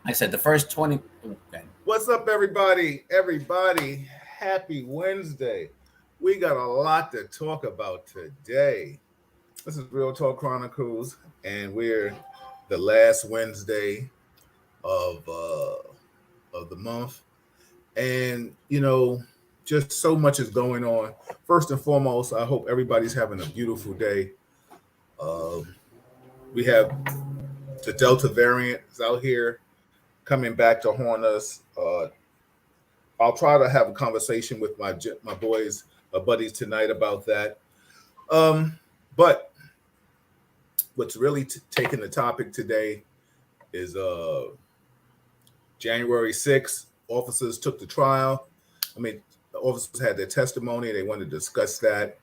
I said the first 20. Okay. What's up, everybody? Everybody, happy Wednesday. We got a lot to talk about today. This is Real Talk Chronicles, and we're the last Wednesday of the month. And just so much is going on. First and foremost, I hope everybody's having a beautiful day. Uh, we have the Delta variant is out here coming back to haunt us. I'll try to have a conversation with my boys, buddies tonight about that. But what's really taking the topic today is January 6th. Officers took the trial. I mean, the officers had their testimony. They wanted to discuss that.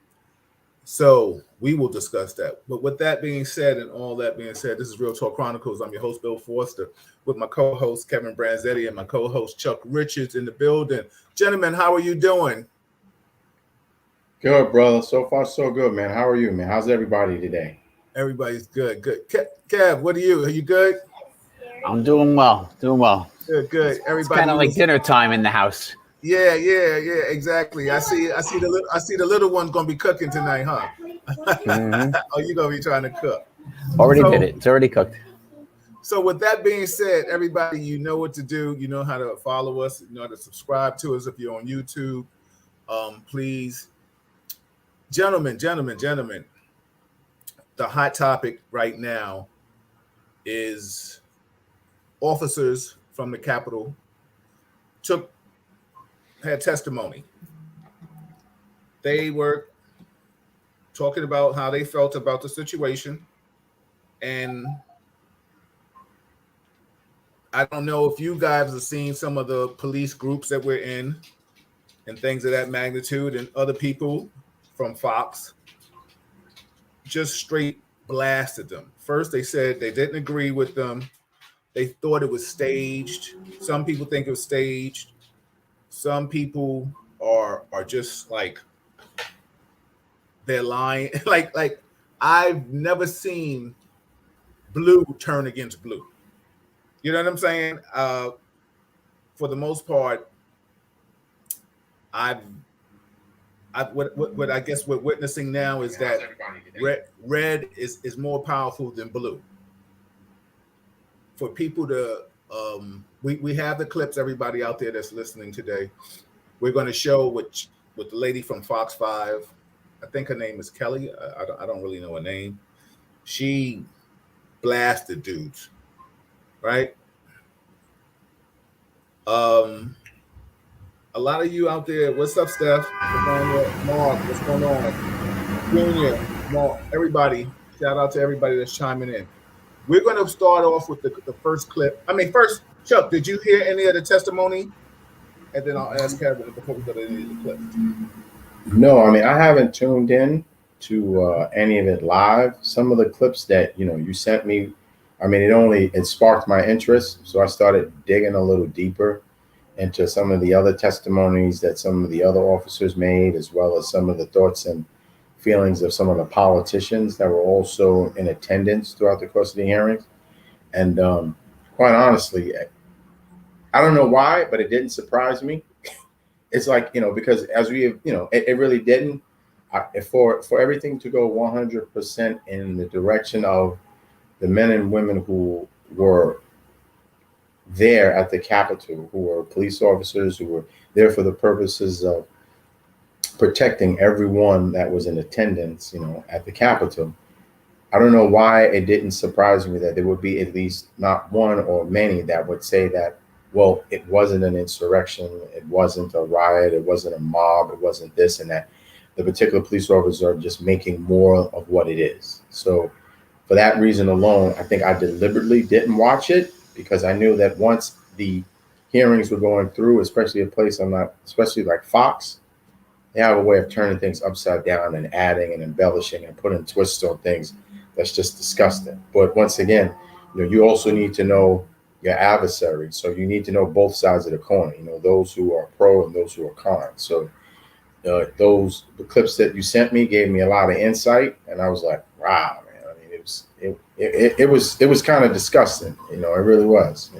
So we will discuss that. But with that being said, and all that being said, this is Real Talk Chronicles. I'm your host, Bill Forster, with my co-host, Kevin Branzetti, and my co-host, Chuck Richards, in the building. Gentlemen, how are you doing? Good, brother. So far, so good, man. How are you, man? How's everybody today? Everybody's good. Good. Kev, what are you? Are you good? I'm doing well. Good. Everybody. It's kind of like dinner time in the house. Yeah, exactly. I see the little one's gonna be cooking tonight, huh? Mm-hmm. Oh, you're gonna be trying to cook. Already did it. It's already cooked. So with that being said, everybody, you know what to do. You know how to follow us. You know how to subscribe to us if you're on YouTube. Please, gentlemen. The hot topic right now is officers from the Capitol had testimony. They were talking about how they felt about the situation. And I don't know if you guys have seen some of the police groups that we're in and things of that magnitude, and other people from Fox just straight blasted them. First, they said they didn't agree with them. They thought it was staged. Some people think it was staged. Some people are just like, they're lying. like I've never seen blue turn against blue. You know what I'm saying? For the most part, what I guess we're witnessing now is that red is more powerful than blue. For people to we have the clips, everybody out there that's listening today. We're going to show with the lady from Fox 5. I think her name is Kelly. I don't really know her name. She blasted dudes, right? A lot of you out there, what's up, Steph? What's going on? Mark, what's going on? Junior, Mark, everybody, shout out to everybody that's chiming in. We're going to start off with the first clip. First, Chuck, did you hear any of the testimony? And then I'll ask Kevin before we go to any of the clips. No, I haven't tuned in to any of it live. Some of the clips that you sent me, it sparked my interest, so I started digging a little deeper into some of the other testimonies that some of the other officers made, as well as some of the thoughts and feelings of some of the politicians that were also in attendance throughout the course of the hearings. And quite honestly, I don't know why, but it didn't surprise me. It's like, because as we have, it really didn't. For everything to go 100% in the direction of the men and women who were there at the Capitol, who were police officers, who were there for the purposes of protecting everyone that was in attendance, at the Capitol. I don't know why it didn't surprise me that there would be at least not one or many that would say that, well, it wasn't an insurrection, it wasn't a riot, it wasn't a mob, it wasn't this and that. The particular police officers are just making more of what it is. So for that reason alone, I think I deliberately didn't watch it, because I knew that once the hearings were going through, especially especially like Fox, they have a way of turning things upside down and adding and embellishing and putting twists on things that's just disgusting. But once again, you also need to know your adversary. So you need to know both sides of the coin, those who are pro and those who are con. So the clips that you sent me gave me a lot of insight, and I was like, wow, man. It was kind of disgusting, it really was.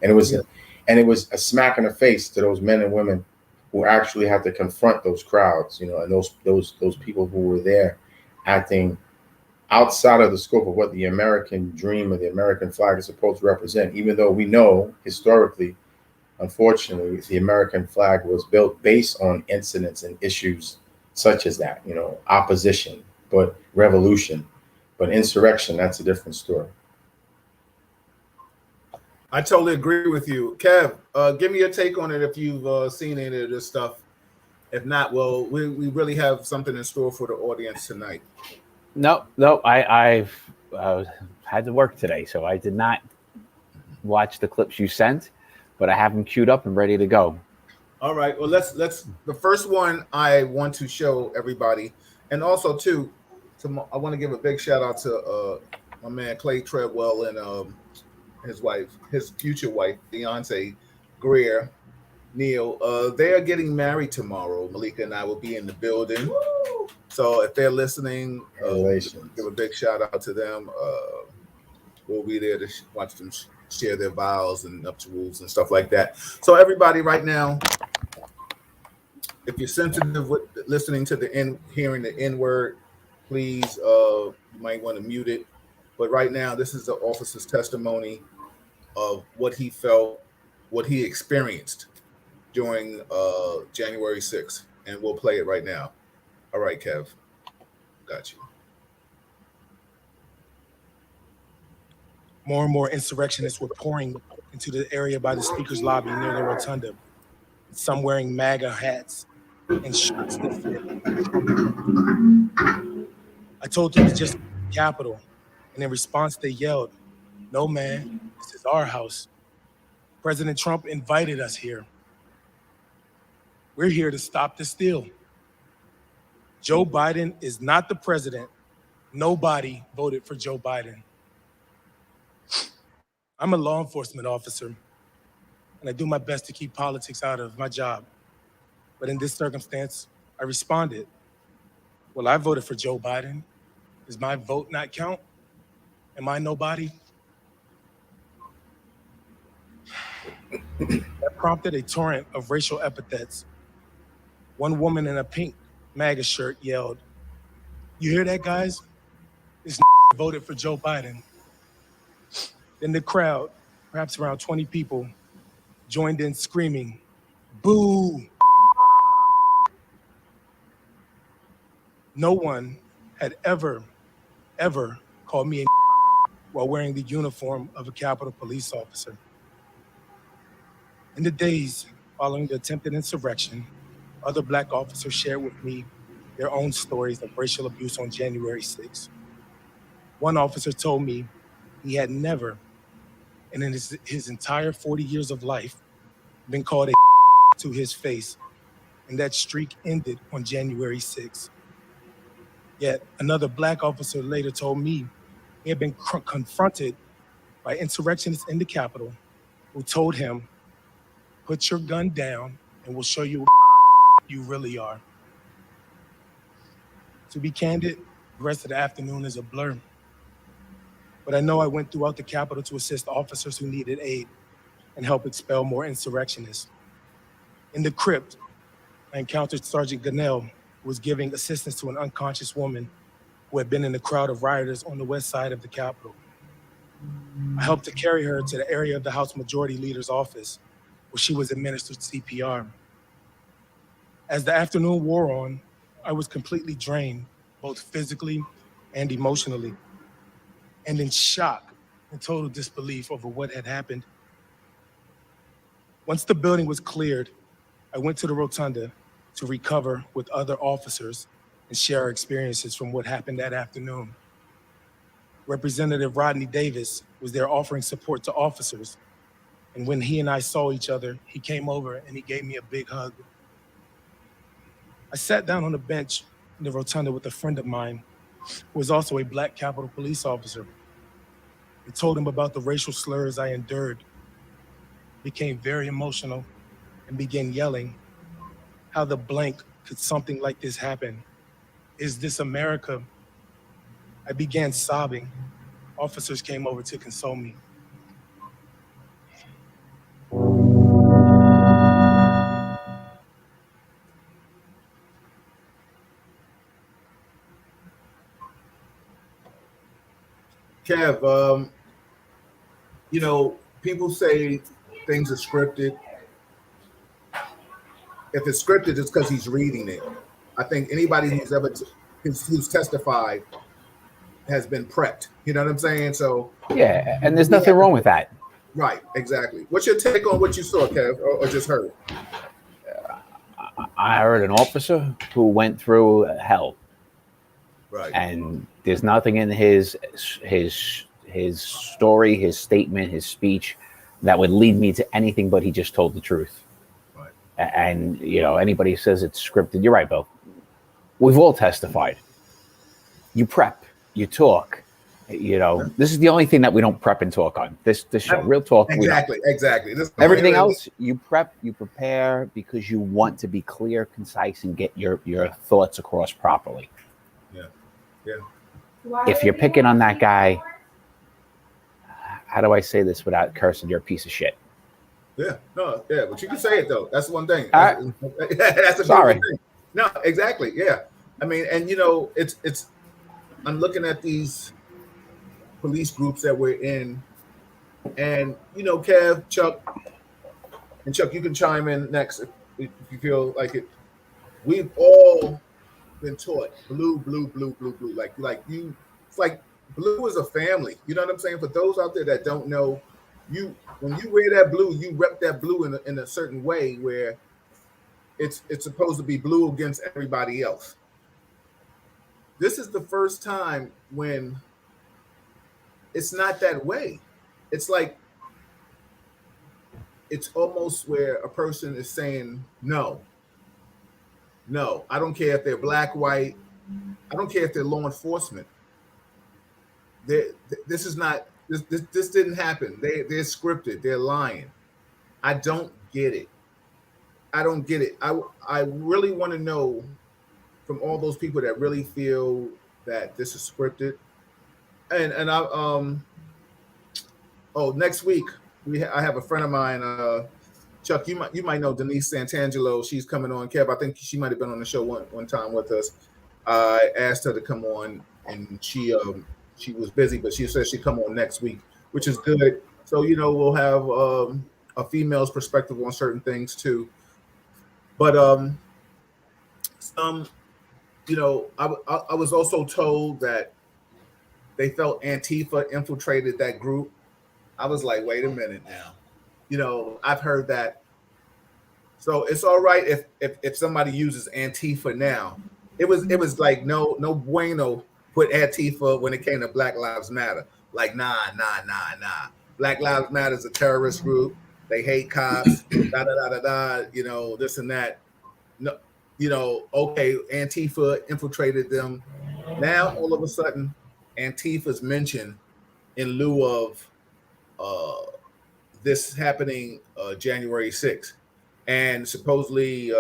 And it was a smack in the face to those men and women who actually had to confront those crowds, and those people who were there acting outside of the scope of what the American dream or the American flag is supposed to represent, even though we know historically, unfortunately, the American flag was built based on incidents and issues such as that, opposition, but revolution, but insurrection, that's a different story. I totally agree with you. Kev, give me your take on it if you've seen any of this stuff. If not, well, we really have something in store for the audience tonight. No, I've had to work today, so I did not watch the clips you sent, but I have them queued up and ready to go. All right. Well, let's. The first one I want to show everybody, and also too, I want to give a big shout out to my man Clay Treadwell and his wife, his future wife, Beyonce Greer, Neil. They are getting married tomorrow. Malika and I will be in the building. Woo! So if they're listening, give a big shout out to them. We'll be there to watch them share their vows and nuptials and stuff like that. So everybody right now, if you're sensitive with listening to hearing the N-word, please, you might want to mute it. But right now, this is the officer's testimony of what he felt, what he experienced during January 6th. And we'll play it right now. All right, Kev. Got you. More and more insurrectionists were pouring into the area by the speaker's lobby near the rotunda, some wearing MAGA hats and shirts that fit. I told them to just go to the Capitol, and in response they yelled, "No, man, this is our house. President Trump invited us here. We're here to stop the steal. Joe Biden is not the president. Nobody voted for Joe Biden. I'm a law enforcement officer, and I do my best to keep politics out of my job. But in this circumstance, I responded, well, I voted for Joe Biden. Does my vote not count? Am I nobody?" That prompted a torrent of racial epithets. One woman in a pink MAGA shirt yelled, "You hear that, guys? This voted for Joe Biden." Then the crowd, perhaps around 20 people, joined in screaming, "Boo!" No one had ever called me a while wearing the uniform of a Capitol Police officer. In the days following the attempted insurrection, other Black officers shared with me their own stories of racial abuse on January 6th. One officer told me he had never, and in his entire 40 years of life, been called a to his face, and that streak ended on January 6th. Yet another Black officer later told me he had been confronted by insurrectionists in the Capitol who told him, "Put your gun down and we'll show you you really are." To be candid, the rest of the afternoon is a blur. But I know I went throughout the Capitol to assist officers who needed aid and help expel more insurrectionists. In the crypt, I encountered Sergeant Gunnell, who was giving assistance to an unconscious woman who had been in the crowd of rioters on the west side of the Capitol. I helped to carry her to the area of the House Majority Leader's office, where she was administered CPR. As the afternoon wore on, I was completely drained, both physically and emotionally, and in shock and total disbelief over what had happened. Once the building was cleared, I went to the rotunda to recover with other officers and share our experiences from what happened that afternoon. Representative Rodney Davis was there offering support to officers, and when he and I saw each other, he came over and he gave me a big hug. I sat down on a bench in the rotunda with a friend of mine who was also a Black Capitol Police officer, and told him about the racial slurs I endured. Became very emotional and began yelling, "How the blank could something like this happen? Is this America?" I began sobbing. Officers came over to console me. Kev, people say things are scripted. If it's scripted, it's because he's reading it. I think anybody who's ever who's testified has been prepped. You know what I'm saying? So Yeah, and there's nothing wrong with that. right, exactly. What's your take on what you saw, Kev, or just heard? I heard an officer who went through hell, Right. and there's nothing in his story, his statement, his speech that would lead me to anything but he just told the truth. Right. And anybody says it's scripted, you're right, Bill. We've all testified. You prep, you talk. This is the only thing that we don't prep and talk on. This show, Real Talk. Exactly. Everything else, you prep, you prepare because you want to be clear, concise, and get your thoughts across properly. Yeah. If you're picking on that guy, how do I say this without cursing? You're a piece of shit. Yeah. No. Yeah. But you can say it though. That's one thing. That's a sorry. Thing. No. Exactly. Yeah. I mean, and it's. I'm looking at these police groups that we're in, and Kev, Chuck, you can chime in next if you feel like it. We've all been taught blue. Like you, it's like blue is a family. You know what I'm saying? For those out there that don't know, when you wear that blue, you rep that blue in a certain way where it's supposed to be blue against everybody else. This is the first time when it's not that way. It's like it's almost where a person is saying no. I don't care if they're black, white. I don't care if they're law enforcement. This is not. This didn't happen. They're scripted. They're lying. I don't get it. I really want to know from all those people that really feel that this is scripted. And next week I have a friend of mine, Chuck. You might know Denise Santangelo. She's coming on. Kev, I think she might have been on the show one time with us. I asked her to come on, and she was busy, but she said she'd come on next week, which is good. So we'll have a female's perspective on certain things too. But I was also told that they felt Antifa infiltrated that group. I was like, wait a minute now. I've heard that. So it's all right if somebody uses Antifa now. It was like no bueno put Antifa when it came to Black Lives Matter. Like nah. Black Lives Matter is a terrorist group. They hate cops. This and that. No, okay, Antifa infiltrated them. Now all of a sudden, Antifa's mentioned in lieu of this happening January 6th. And supposedly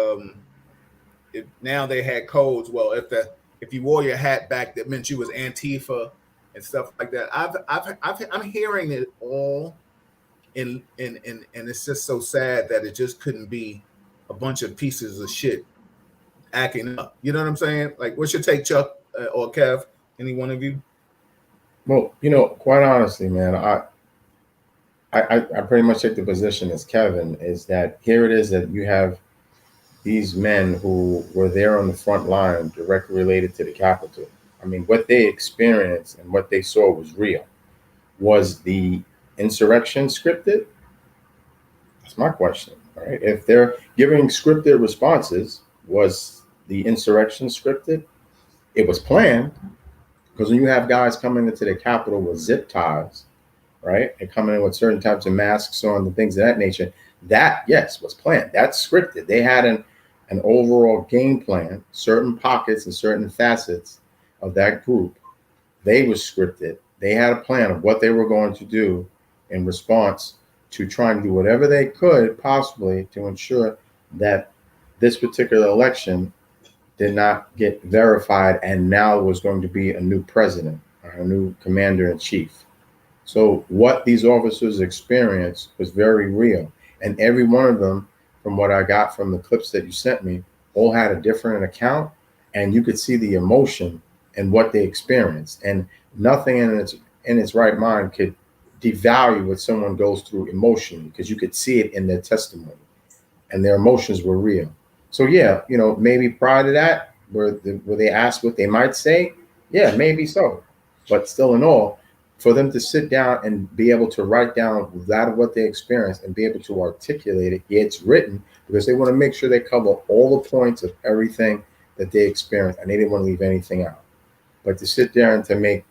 now they had codes. Well, if you wore your hat back, that meant you was Antifa and stuff like that. I'm hearing it all, and it's just so sad that it just couldn't be a bunch of pieces of shit acting up. You know what I'm saying? Like, what's your take, Chuck or Kev? Any one of you? Well, quite honestly, man, I pretty much take the position as Kevin, is that here it is that you have these men who were there on the front line directly related to the Capitol. I mean, what they experienced and what they saw was real. Was the insurrection scripted? That's my question. All right. If they're giving scripted responses, was the insurrection scripted? It was planned, because when you have guys coming into the Capitol with zip ties, right, and coming in with certain types of masks on and things of that nature, that, yes, was planned. That's scripted. They had an overall game plan, certain pockets and certain facets of that group. They were scripted. They had a plan of what they were going to do in response to trying to do whatever they could possibly to ensure that this particular election did not get verified, and now was going to be a new president or a new commander in chief. So what these officers experienced was very real. And every one of them, from what I got from the clips that you sent me, all had a different account, and you could see the emotion and what they experienced. And nothing in its right mind could devalue what someone goes through emotionally, because you could see it in their testimony and their emotions were real. So yeah, maybe prior to that, where they asked what they might say, yeah, maybe so. But still in all, for them to sit down and be able to write down that of what they experienced and be able to articulate it, yeah, it's written because they want to make sure they cover all the points of everything that they experienced, and they didn't want to leave anything out. But to sit there and to make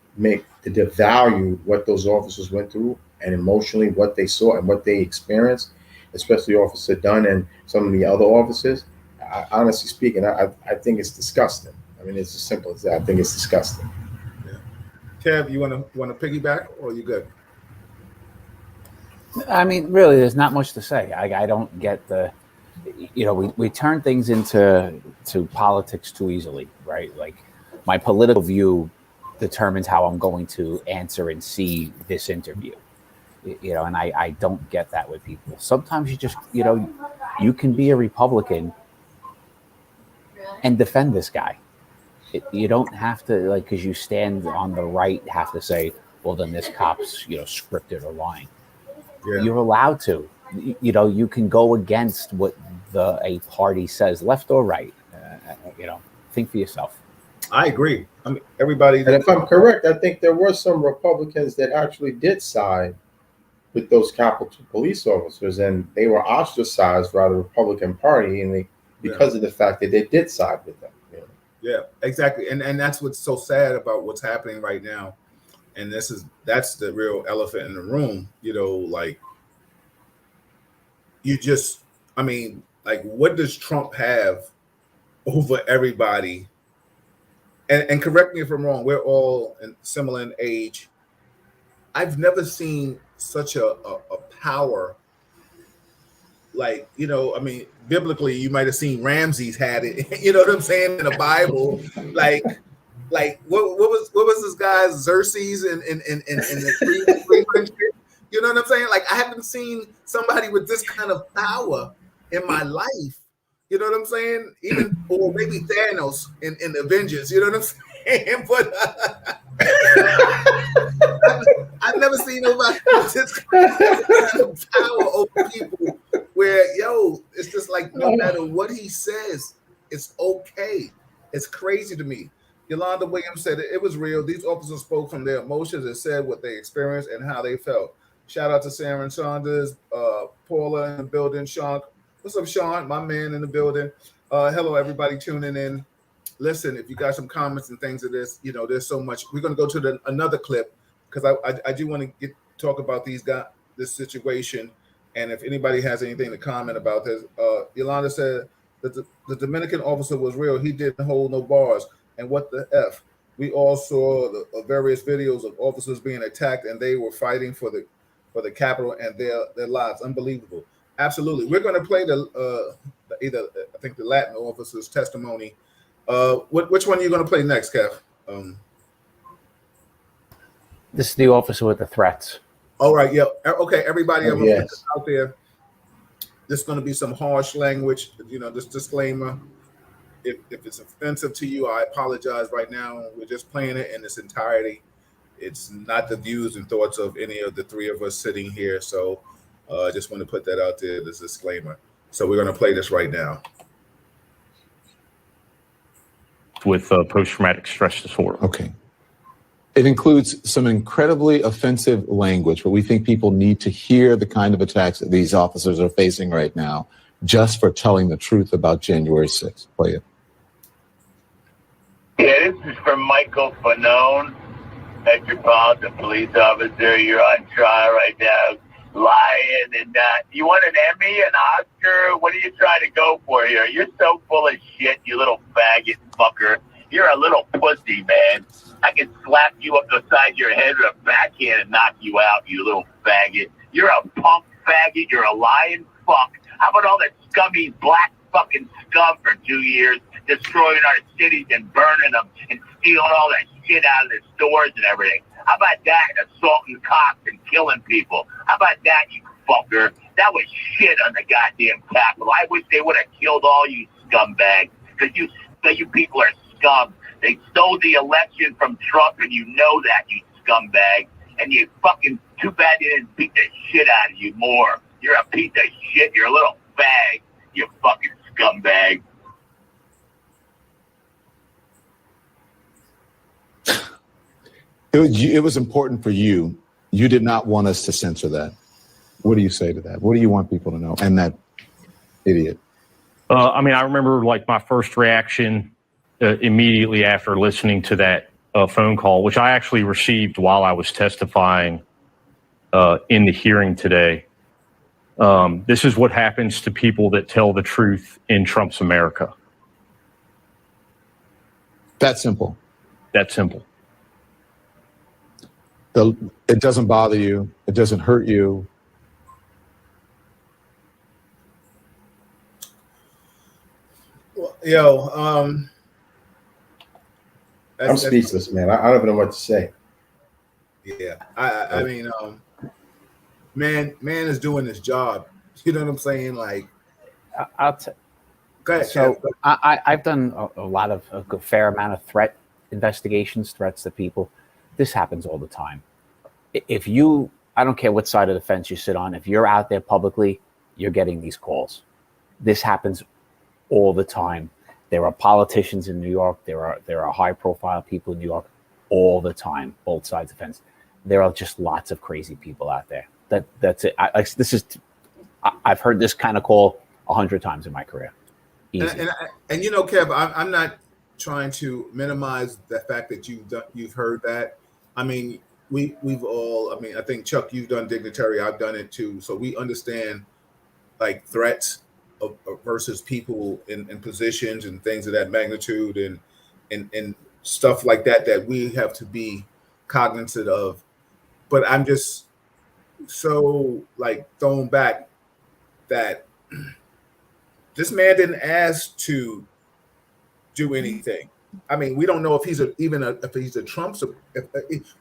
to devalue what those officers went through and emotionally what they saw and what they experienced, especially Officer Dunn and some of the other officers, honestly speaking, I think it's disgusting. I mean, it's as simple as that. I think it's disgusting. Yeah. Kev, you want to piggyback, or are you good? I mean, really, there's not much to say. I don't get we turn things into politics too easily, right? Like, my political view determines how I'm going to answer and see this interview, and I don't get that with people. Sometimes you just, you can be a Republican and defend this guy. You don't have to, because you stand on the right, have to say, well, then this cop's, scripted or lying. Yeah. You're allowed to. You can go against what a party says, left or right. Think for yourself. I agree. I mean, everybody. And if I'm correct, I think there were some Republicans that actually did side with those Capitol police officers, and they were ostracized by the Republican Party, and because of the fact that they did side with them. Yeah, exactly. And that's what's so sad about what's happening right now. And that's the real elephant in the room. What does Trump have over everybody? And correct me if I'm wrong, we're all similar in age. I've never seen such a power. Biblically, you might have seen Ramses had it. You know what I'm saying, in the Bible. What was this guy Xerxes in the 300? You know what I'm saying? I haven't seen somebody with this kind of power in my life. You know what I'm saying? Or maybe Thanos in Avengers. You know what I'm saying? But I've never seen nobody with this kind of power over people. Where it's just no matter what he says, it's okay. It's crazy to me. Yolanda Williams said it was real. These officers spoke from their emotions and said what they experienced and how they felt. Shout out to Sharon Saunders, Paula in the building, Sean. What's up, Sean? My man in the building. Hello, everybody tuning in. Listen, if you got some comments and things of this, there's so much. We're going to go to another clip because I do want to talk about this situation. And if anybody has anything to comment about this, Yolanda said that the Dominican officer was real. He didn't hold no bars. And what the F? We all saw the various videos of officers being attacked, and they were fighting for the Capitol and their lives. Unbelievable. Absolutely. We're going to play the Latin officer's testimony. Which one are you going to play next, Kev? This is the officer with the threats. All right. Yeah. Okay. Everybody, I'm going to Yes. put this out there. There's going to be some harsh language. This disclaimer. If it's offensive to you, I apologize right now. We're just playing it in its entirety. It's not the views and thoughts of any of the three of us sitting here. So I just want to put that out there, this disclaimer. So we're going to play this right now. With post-traumatic stress disorder. Okay. It includes some incredibly offensive language, but we think people need to hear the kind of attacks that these officers are facing right now just for telling the truth about January 6th. Play it. Yeah, this is from Michael Fanone, Metropolitan Police Officer. You're on trial right now, lying and you want an Emmy, an Oscar? What are you trying to go for here? You're so full of shit, you little faggot fucker. You're a little pussy, man. I can slap you up the side of your head with a backhand and knock you out, you little faggot. You're a punk faggot. You're a lying fuck. How about all that scummy black fucking scum for 2 years, destroying our cities and burning them and stealing all that shit out of the stores and everything? How about that, assaulting cops and killing people? How about that, you fucker? That was shit on the goddamn Capitol. I wish they would have killed all you scumbags, because you people are scum. They stole the election from Trump, and you know that, you scumbag. and you fucking, too bad they didn't beat the shit out of you more. You're a piece of shit. You're a little fag, you fucking scumbag. It was important for you. You did not want us to censor that. What do you say to that? What do you want people to know? And that idiot. I mean, I remember like my first reaction immediately after listening to that phone call, which I actually received while I was testifying in the hearing today. This is what happens to people that tell the truth in Trump's America. That simple. That simple. It doesn't bother you. It doesn't hurt you. Yo, I'm speechless, man. I don't even know what to say. Yeah, I mean, man is doing his job. You know what I'm saying? Like, Go ahead, so I've done a lot of a fair amount of threat investigations, threats to people. This happens all the time. If you, I don't care what side of the fence you sit on, if you're out there publicly, you're getting these calls. This happens all the time. There are politicians in New York. There are high-profile people in New York all the time, both sides of the fence. There are just lots of crazy people out there. That's it. I've heard this kind of call 100 times in my career. Easy. And you know, Kev, I'm not trying to minimize the fact that you've heard that. I mean, we've all. I mean, I think Chuck, you've done dignitary. I've done it too. So we understand like threats versus people in positions and things of that magnitude and stuff like that we have to be cognizant of. But I'm just so like thrown back that this man didn't ask to do anything. I mean, we don't know if he's a Trump.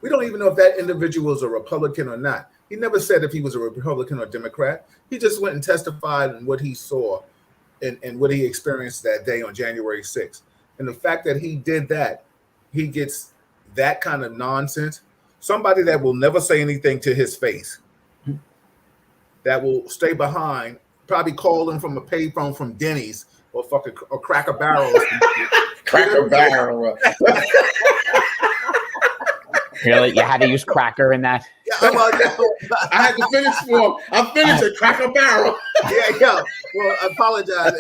We don't even know if that individual is a Republican or not. He never said if he was a Republican or Democrat. He just went and testified on what he saw and what he experienced that day on January 6th. And the fact that he did that, he gets that kind of nonsense. Somebody that will never say anything to his face, that will stay behind, probably call him from a payphone from Denny's or Cracker Barrel. Cracker Barrel. Really? You had to use cracker in that? Yeah, well, I had to finish for him. I finished at Cracker Barrel. Yeah. Well, I apologize.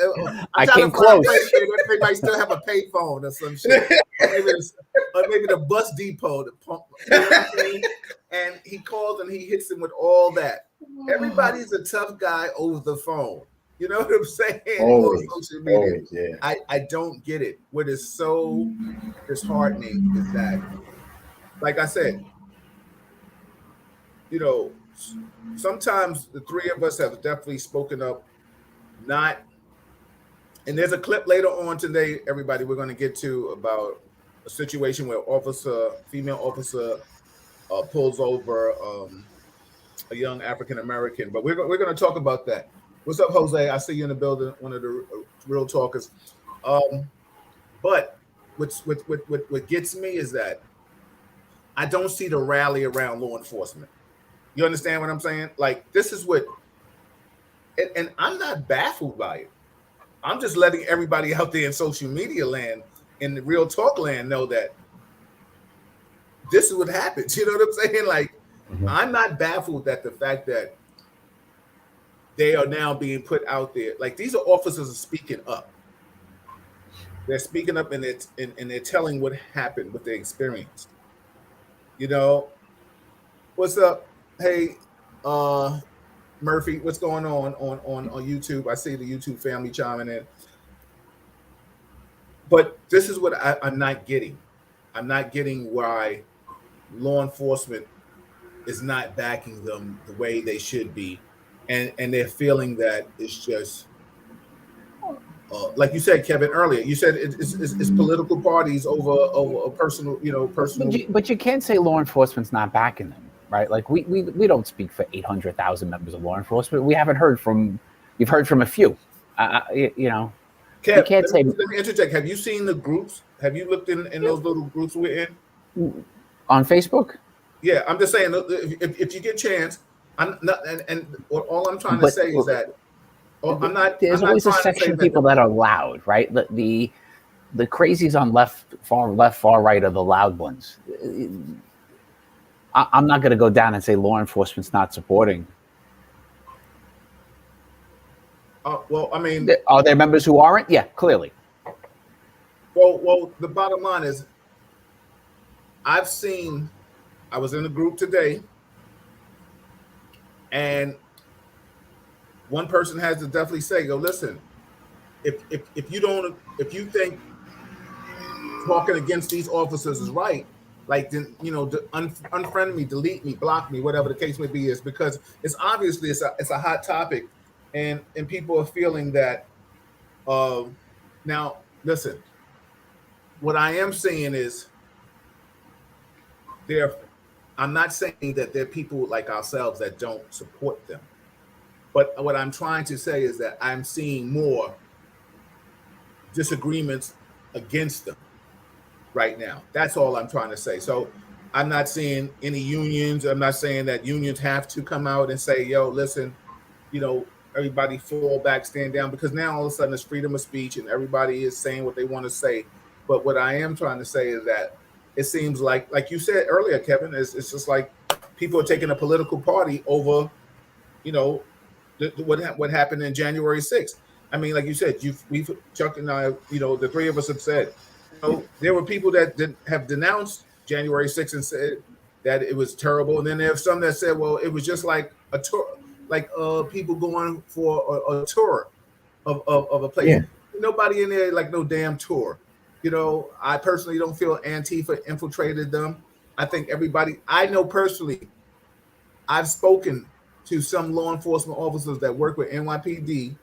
I came close. They might still have a payphone or some shit. Or maybe the bus depot. You know what I'm saying? And he calls and he hits him with all that. Everybody's a tough guy over the phone. You know what I'm saying? Always, on social media. always, yeah. I don't get it. What is so disheartening is that, like I said, you know, sometimes the three of us have definitely spoken up. And there's a clip later on today, everybody, we're going to get to about a situation where female officer pulls over a young African American. But we're going to talk about that. What's up, Jose? I see you in the building, one of the real talkers. But what gets me is that I don't see the rally around law enforcement. You understand what I'm saying? Like, this is what, and I'm not baffled by it. I'm just letting everybody out there in social media land, in the real talk land, know that this is what happens. You know what I'm saying? Like, I'm not baffled at the fact that they are now being put out there. Like, these are officers are speaking up. They're speaking up and they're telling what happened, what they experienced. You know, what's up? Hey, Murphy, what's going on YouTube? I see the YouTube family chiming in. But this is what I'm not getting. I'm not getting why law enforcement is not backing them the way they should be. And they're feeling that it's just, like you said, Kevin, earlier, you said it's political parties over a personal, But you can't say law enforcement's not backing them, right? Like we don't speak for 800,000 members of law enforcement. We've heard from a few. Kev, you can't say. Let me interject. Have you seen the groups? Have you looked in those little groups we're in? On Facebook? Yeah, I'm just saying if you get a chance, I'm not, and all I'm trying to But say is that I'm not there's trying always a to say section of that people that are loud, right? The crazies on left, far right are the loud ones. I'm not going to go down and say law enforcement's not supporting. well, I mean, Are there members who aren't? Yeah, clearly. well, the bottom line is, I was in a group today, and one person has to definitely say, "Go listen. If you think talking against these officers is right, like then unfriend me, delete me, block me, whatever the case may be, is because it's obviously it's a hot topic, and people are feeling that. Now, listen, what I am saying is there. I'm not saying that there are people like ourselves that don't support them, but what I'm trying to say is that I'm seeing more disagreements against them right now. That's all I'm trying to say. So I'm not seeing any unions. I'm not saying that unions have to come out and say, yo, listen, everybody fall back, stand down, because now all of a sudden it's freedom of speech and everybody is saying what they want to say. But what I am trying to say is that it seems like you said earlier, Kevin, it's just like people are taking a political party over, what happened in January 6th. I mean, like you said, we've Chuck and I, the three of us have said, there were people that have denounced January 6th and said that it was terrible, and then there are some that said, well, it was just like a tour, like people going for a tour of a place. Yeah. Nobody in there like no damn tour. I personally don't feel Antifa infiltrated them. I think everybody I know personally, I've spoken to some law enforcement officers that work with NYPD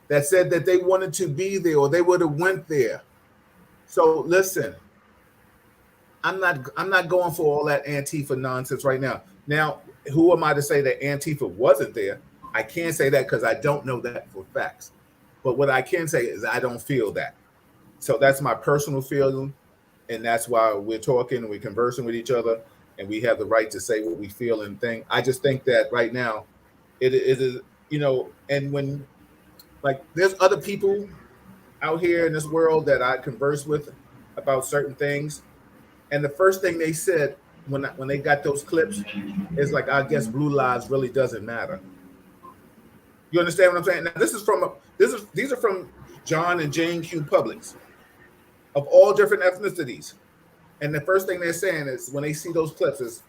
that said that they wanted to be there or they would have went there. So listen, I'm not going for all that Antifa nonsense right now. Now, who am I to say that Antifa wasn't there? I can't say that because I don't know that for facts. But what I can say is I don't feel that. So that's my personal feeling, and that's why we're talking and we're conversing with each other, and we have the right to say what we feel and think. I just think that right now, it is, and when like there's other people out here in this world that I converse with about certain things, and the first thing they said when they got those clips is like, I guess blue lives really doesn't matter. You understand what I'm saying? Now these are from John and Jane Q. Publics of all different ethnicities. And the first thing they're saying is when they see those clips is,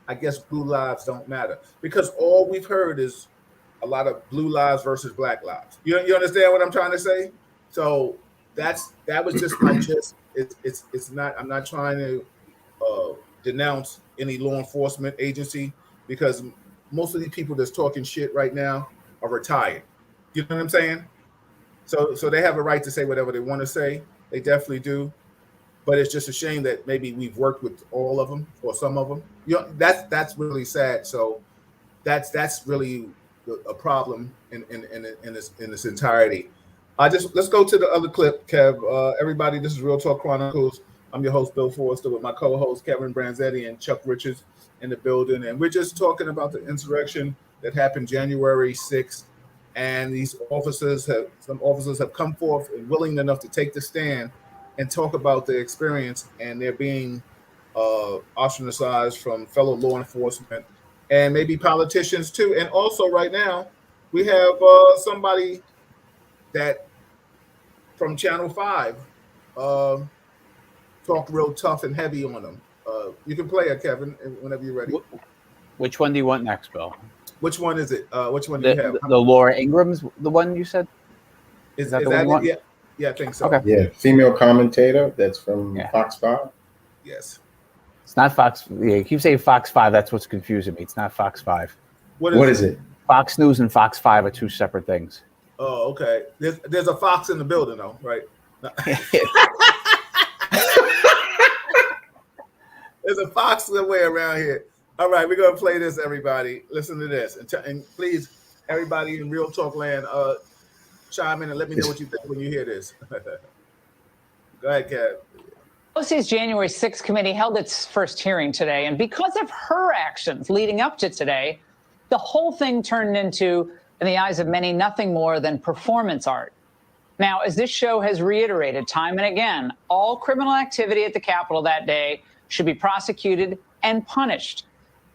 I guess blue lives don't matter, because all we've heard is a lot of blue lives versus black lives. You understand what I'm trying to say? So that was just my gist. It's not. I'm not trying to denounce any law enforcement agency, because most of these people that's talking shit right now are retired. You know what I'm saying? So they have a right to say whatever they want to say. They definitely do. But it's just a shame that maybe we've worked with all of them or some of them. That's really sad. So that's really a problem in this entirety. Let's go to the other clip, Kev. Everybody, this is Real Talk Chronicles. I'm your host, Bill Forrester, with my co-host Kevin Branzetti and Chuck Richards in the building, and we're just talking about the insurrection that happened January 6th. And some officers have come forth and willing enough to take the stand and talk about the experience, and they're being ostracized from fellow law enforcement and maybe politicians too. And also right now we have somebody that from Channel 5 talked real tough and heavy on them. You can play it, Kevin, whenever you're ready. Which one do you want next, Bill? Which one is it? Which one do you have? The Laura Ingram's the one you said? Is that the one you want? Yeah, I think so. Okay. Yeah, female commentator that's from Fox 5. Yes. It's not Fox. Yeah, you keep saying Fox 5. That's what's confusing me. It's not Fox 5. What is it? Fox News and Fox 5 are two separate things. Oh, okay. There's a fox in the building, though, right? There's a fox somewhere around here. All right, we're gonna play this, everybody. Listen to this, and please, everybody in Real Talk Land, chime in and let me know what you think when you hear this. Go ahead, Kev. AOC's January 6th committee held its first hearing today, and because of her actions leading up to today, the whole thing turned into, in the eyes of many, nothing more than performance art. Now, as this show has reiterated time and again, all criminal activity at the Capitol that day should be prosecuted and punished.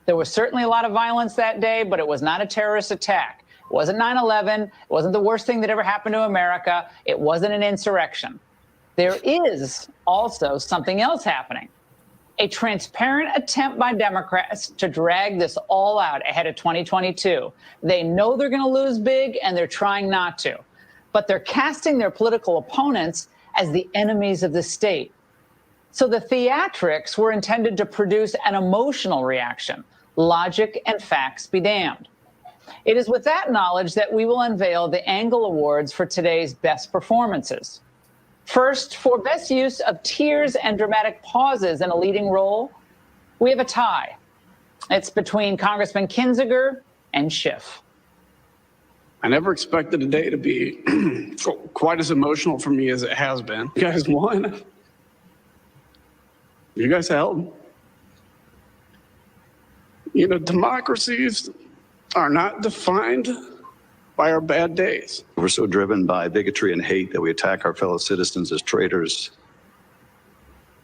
There was certainly a lot of violence that day, but it was not a terrorist attack. It wasn't 9/11. It wasn't the worst thing that ever happened to America. It wasn't an insurrection. There is also something else happening. A transparent attempt by Democrats to drag this all out ahead of 2022. They know they're going to lose big, and they're trying not to. But they're casting their political opponents as the enemies of the state. So the theatrics were intended to produce an emotional reaction. Logic and facts be damned. It is with that knowledge that we will unveil the Angle Awards for today's best performances. First, for best use of tears and dramatic pauses in a leading role, we have a tie. It's between Congressman Kinzinger and Schiff. I never expected the day to be quite as emotional for me as it has been. You guys won. You guys held. You know, democracies are not defined by our bad days. We're so driven by bigotry and hate that we attack our fellow citizens as traitors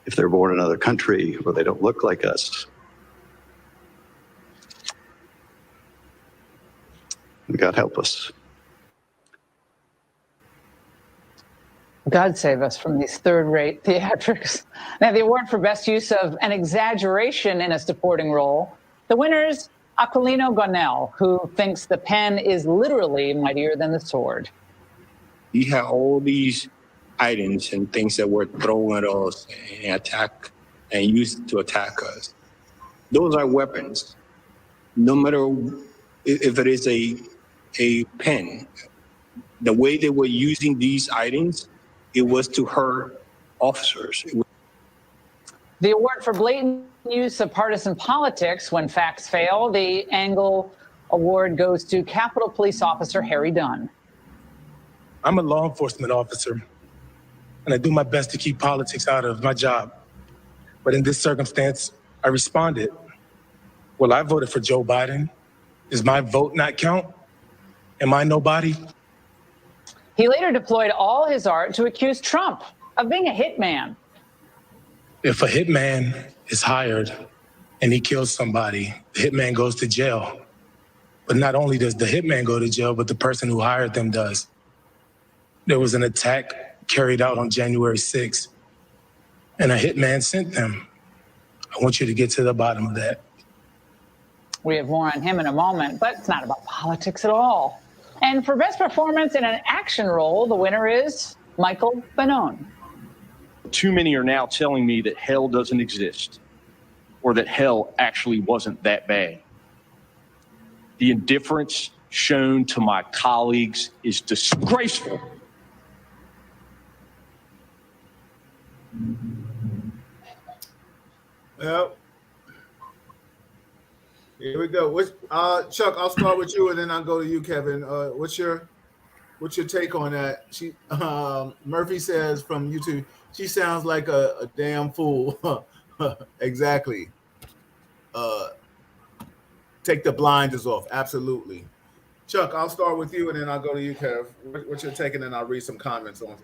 if they're born in another country or they don't look like us. God help us. God save us from these third-rate theatrics. Now, the award for best use of an exaggeration in a supporting role, the winner's Aquilino Gonell, who thinks the pen is literally mightier than the sword. You have all these items and things that were thrown at us and attack and used to attack us. Those are weapons. No matter if it is a pen, the way they were using these items, it was to hurt officers. The award for blatant use of partisan politics when facts fail, the Angle Award goes to Capitol Police Officer Harry Dunn. I'm a law enforcement officer, and I do my best to keep politics out of my job. But in this circumstance, I responded. Well, I voted for Joe Biden. Does my vote not count? Am I nobody? He later deployed all his art to accuse Trump of being a hitman. If a hitman is hired and he kills somebody, the hitman goes to jail. But not only does the hitman go to jail, but the person who hired them does. There was an attack carried out on January 6th, and a hitman sent them. I want you to get to the bottom of that. We have more on him in a moment, but it's not about politics at all. And for best performance in an action role, the winner is Michael Bonone. Too many are now telling me that hell doesn't exist or that hell actually wasn't that bad. The indifference shown to my colleagues is disgraceful. Well, here we go. Chuck, I'll start with you, and then I'll go to you, Kevin. What's your take on that? Murphy says from YouTube, she sounds like a damn fool. Exactly. Take the blinders off. Absolutely. Chuck, I'll start with you, and then I'll go to you, Kev. What's your take, and then I'll read some comments on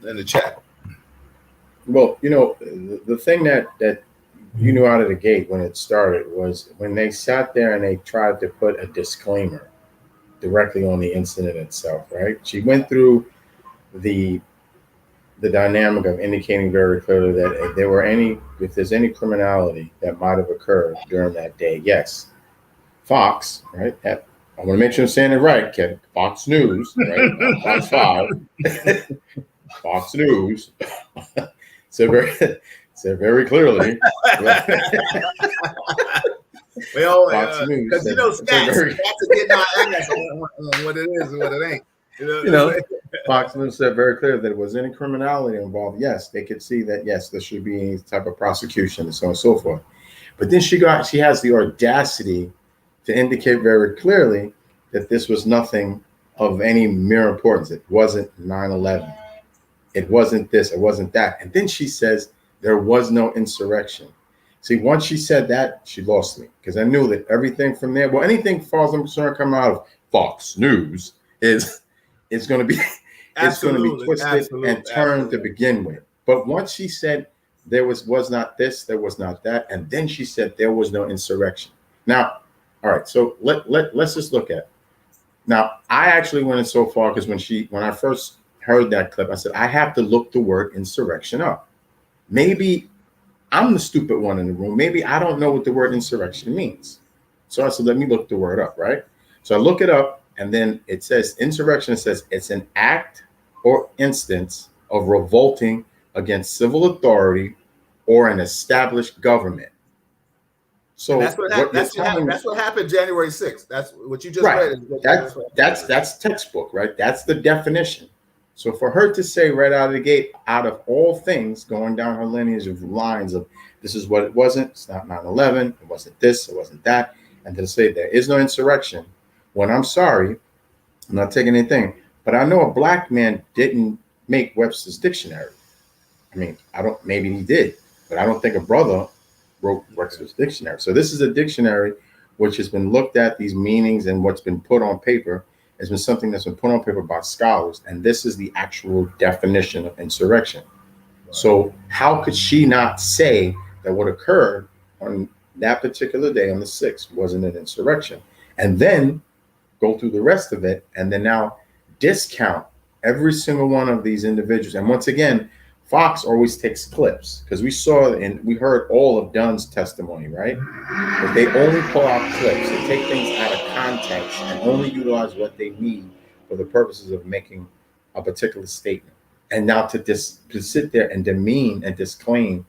in the chat. Well, you know, the thing that you knew out of the gate when it started was when they sat there and they tried to put a disclaimer directly on the incident itself, right? She went through the dynamic of indicating very clearly that if there's any criminality that might have occurred during that day, yes. Fox, right? I want to make sure I'm saying it right, Kevin. Fox News, right? Not Fox 5. Fox News said very clearly. Well, because stats are getting our ass on what it is and what it ain't. You know, Fox News said very clearly that if there was any criminality involved, yes, they could see that, yes, there should be any type of prosecution and so on and so forth. But then she has the audacity to indicate very clearly that this was nothing of any mere importance. It wasn't 9/11. it wasn't this, it wasn't that. And then she says there was no insurrection. See, once she said that, she lost me, because I knew that everything from there, well, anything, as far as I'm concerned, coming out of Fox News is going to be twisted and turned to begin with. But once she said there was not this, there was not that, and then she said there was no insurrection. Now, all right, so let's just look at it. Now, I actually went in so far, because when I first heard that clip, I said I have to look the word insurrection up. Maybe I'm the stupid one in the room. Maybe I don't know what the word insurrection means. So I said, let me look the word up, right? So I look it up, and then it says insurrection. It says it's an act or instance of revolting against civil authority or an established government. So that's what happened January 6th. That's what you just read. That's textbook, right? That's the definition. So for her to say right out of the gate, out of all things, going down her lineage of lines of this is what it wasn't, it's not 9/11, it wasn't this, it wasn't that, and to say there is no insurrection, when I'm sorry, I'm not taking anything, but I know a black man didn't make Webster's dictionary. I mean, maybe he did, but I don't think a brother wrote Webster's dictionary. So this is a dictionary which has been looked at, these meanings and what's been put on paper has been something that's been put on paper by scholars, and this is the actual definition of insurrection. Right. So how could she not say that what occurred on that particular day on the 6th wasn't an insurrection, and then go through the rest of it, and then now discount every single one of these individuals? And once again, Fox always takes clips, because we saw and we heard all of Dunn's testimony, right? But they only pull out clips. They take things out of context and only utilize what they need for the purposes of making a particular statement. And now to sit there and demean and disclaim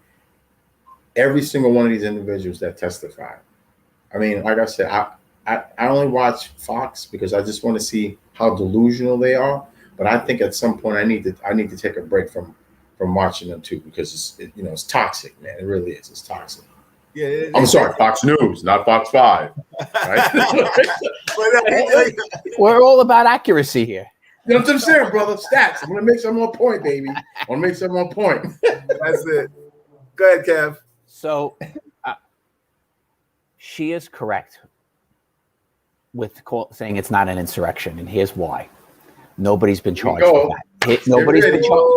every single one of these individuals that testified. I mean, like I said, I only watch Fox because I just want to see how delusional they are. But I think at some point I need to take a break from watching them too, because it's toxic, man. It really is. It's toxic. Yeah. I'm sorry, Fox News, not Fox 5. Right? We're all about accuracy here. You know what I'm saying, brother? Stats. I'm gonna make some more point, baby. I want to make some more point. That's it. Go ahead, Kev. So she is correct with saying it's not an insurrection, and here's why. Nobody's been charged with that. Nobody's been charged.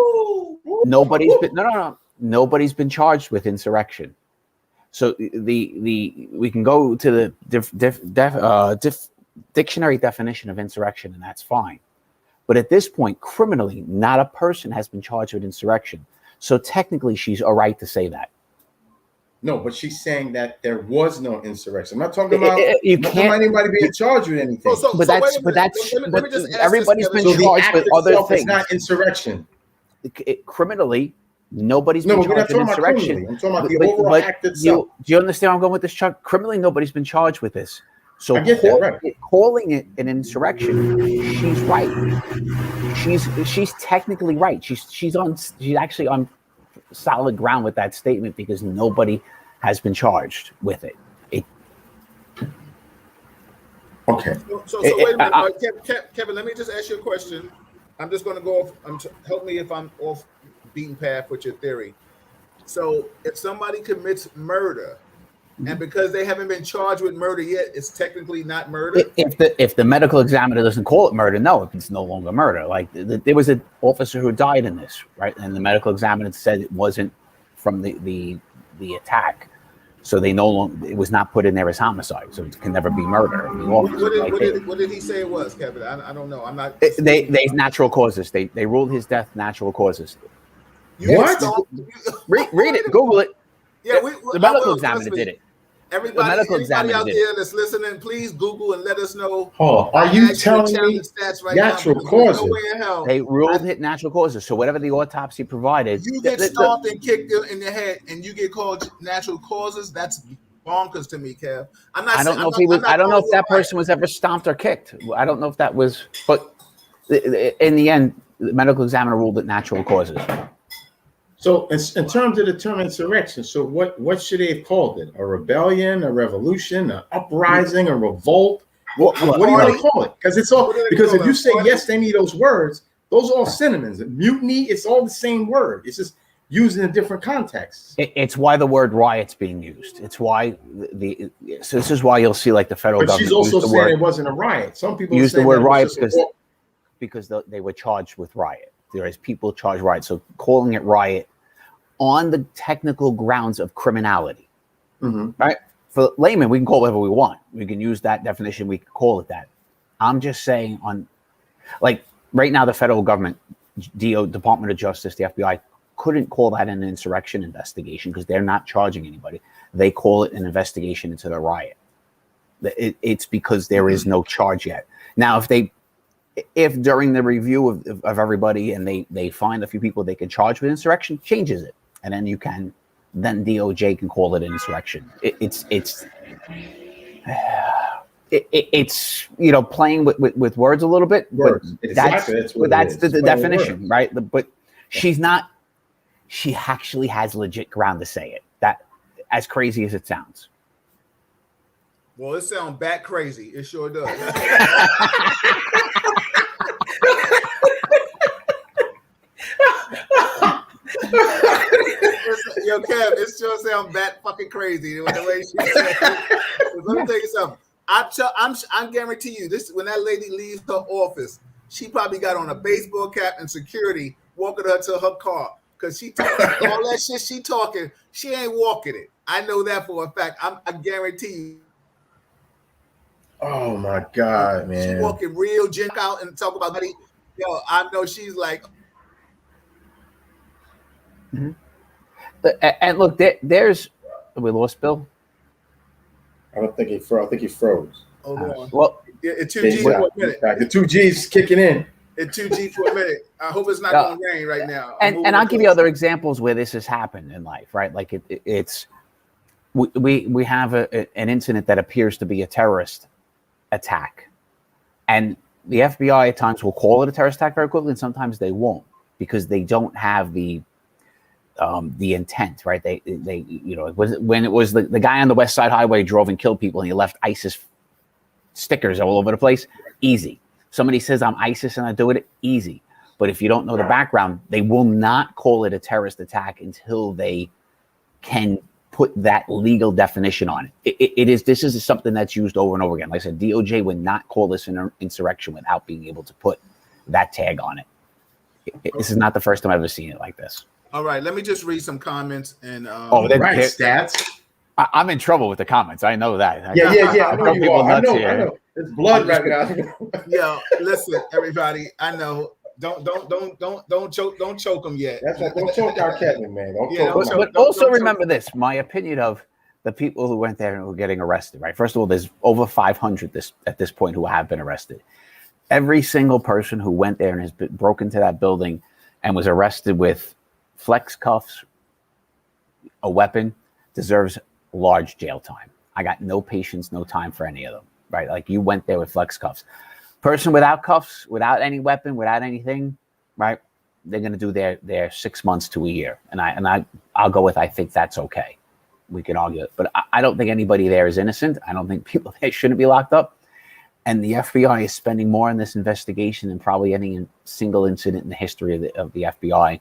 Nobody's been charged with insurrection. So we can go to the dictionary definition of insurrection, and that's fine. But at this point, criminally, not a person has been charged with insurrection. So technically, she's all right to say that. No, but she's saying that there was no insurrection. I'm not talking about anybody being charged with anything. But everybody's been charged with other things. It's not insurrection. Criminally, nobody's been charged with insurrection. I'm talking about the overall act itself. Do you understand where I'm going with this, Chuck? Criminally, nobody's been charged with this. So calling it an insurrection, she's right. She's technically right. She's actually on solid ground with that statement, because nobody has been charged with it. Okay. So wait a minute, Kevin. Let me just ask you a question. I'm just going to go off. Help me if I'm off beaten path with your theory. So if somebody commits murder, and because they haven't been charged with murder yet, it's technically not murder? If the medical examiner doesn't call it murder, no, it's no longer murder. Like there was an officer who died in this, right? And the medical examiner said it wasn't from the attack. So they no longer, it was not put in there as homicide. So it can never be murder. What did he say it was, Kevin? I don't know. I'm not. They natural causes. They ruled his death natural causes. What? Read it. Google it. Yeah, the medical examiner did it. Everybody out there that's listening, please Google and let us know. Oh, are you telling me natural causes? They ruled it natural causes. So whatever the autopsy provided, you get stomped and kicked in the head, and you get called natural causes. That's bonkers to me, Kev. I don't know if that person was ever stomped or kicked. I don't know if that was, but in the end, the medical examiner ruled it natural causes. So in terms of the term insurrection, so what should they have called it? A rebellion, a revolution, an uprising, a revolt? What do you want to call it? Because it's all, because if you say yes to any of those Those are all synonyms. Mutiny, it's all the same word. It's just used in a different context. It's why the word riot's being used. It's why so this is why you'll see like the federal But government she's also use the saying word, it wasn't a riot. Some people use the saying word that it was riot just a because they were charged with riot. There is people charged riot. So calling it riot on the technical grounds of criminality, right? For laymen, we can call it whatever we want. We can use that definition. We can call it that. I'm just saying on, like right now, the federal government, Department of Justice, the FBI, couldn't call that an insurrection investigation because they're not charging anybody. They call it an investigation into the riot. It's because there is no charge yet. Now, if during the review of everybody and they find a few people they can charge with insurrection, changes it, and then DOJ can call it an insurrection. It's playing with words a little bit, Words. but Exactly. that's the definition, words. right? But she's not. She actually has legit ground to say it. That, as crazy as it sounds. Well, it sounds bat crazy. It sure does. Yo, Kev, it sure sounds bat fucking crazy the way she said it. Let me tell you something. I'm guarantee you this: when that lady leaves her office, she probably got on a baseball cap and security walking her to her car because she talking all that shit. She talking, she ain't walking it. I know that for a fact. I guarantee you. Oh my God, man! She walking real jink out and talk about money. Yo, I know she's like. And look, there's we lost Bill. I don't think he froze. I think he froze. Hold on. Well, it's 2G for a minute. The 2G's kicking in. It's 2G for a minute. I hope it's not going to rain right now. And I'll give you other examples where this has happened in life, right? Like it's we have an incident that appears to be a terrorist attack, and the FBI at times will call it a terrorist attack very quickly, and sometimes they won't because they don't have the intent, right? They when it was the guy on the West Side Highway drove and killed people and he left ISIS stickers all over the place. Easy. Somebody says I'm ISIS and I do it. Easy. But if you don't know the background, they will not call it a terrorist attack until they can put that legal definition on it. This is something that's used over and over again. Like I said, DOJ would not call this an insurrection without being able to put that tag on it. This is not the first time I've ever seen it like this. All right, let me just read some comments and stats. I'm in trouble with the comments. I know that. Yeah. I know you are. I know. It's blood right now. Yo, listen, everybody. I know. Don't choke them yet. That's right. Don't choke our Kevin, man. But also remember this: my opinion of the people who went there and were getting arrested. Right. First of all, there's over 500 at this point who have been arrested. Every single person who went there and has broke into that building and was arrested with flex cuffs, a weapon, deserves large jail time. I got no patience, no time for any of them, right? Like you went there with flex cuffs. Person without cuffs, without any weapon, without anything, right? They're going to do their 6 months to a year. And I'll go with, I think that's okay. We can argue it. But I don't think anybody there is innocent. I don't think people there shouldn't be locked up. And the FBI is spending more on this investigation than probably any single incident in the history of the FBI,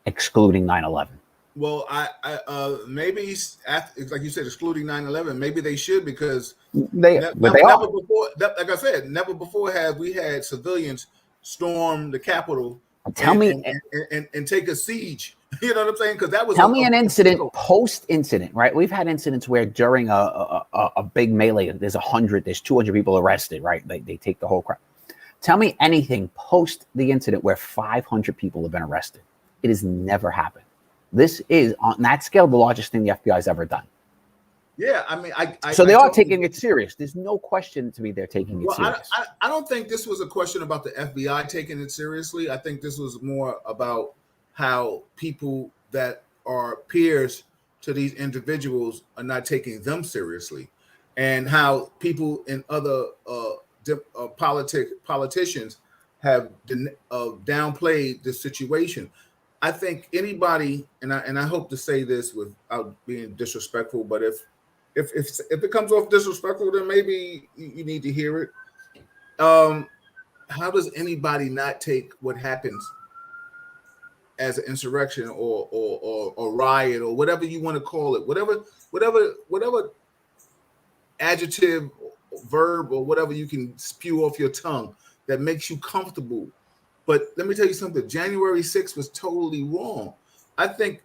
excluding 9/11. Well, I maybe like you said, excluding 9/11, maybe they should because never before, like I said, never before have we had civilians storm the Capitol. Tell me and take a siege. You know what I'm saying? Because that was an incident post-incident, right? We've had incidents where during a big melee, there's 200 people arrested, right? They take the whole crowd. Tell me anything post the incident where 500 people have been arrested. It has never happened. This is on that scale the largest thing the FBI has ever done. Yeah, I mean, they are taking it serious. There's no question to me they're taking it serious. I don't think this was a question about the FBI taking it seriously. I think this was more about how people that are peers to these individuals are not taking them seriously, and how people in other politicians have downplayed the situation. I think anybody, and I hope to say this without being disrespectful, but if it comes off disrespectful, then maybe you need to hear it. how does anybody not take what happens as an insurrection or riot or whatever you want to call it, whatever adjective, verb, or whatever you can spew off your tongue that makes you comfortable. But let me tell you something. January 6th was totally wrong. I think,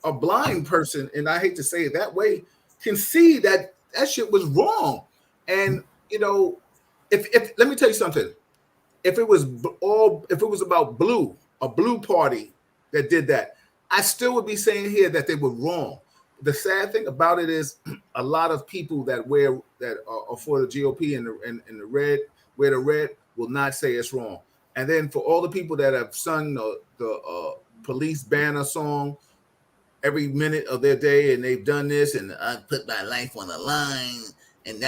a blind person, and I hate to say it that way, can see that shit was wrong. And, if let me tell you something. If it was about a blue party that did that, I still would be saying here that they were wrong. The sad thing about it is a lot of people that are for the GOP and the red, wear the red, will not say it's wrong. And then for all the people that have sung the police banner song every minute of their day, and they've done this, and I put my life on the line, and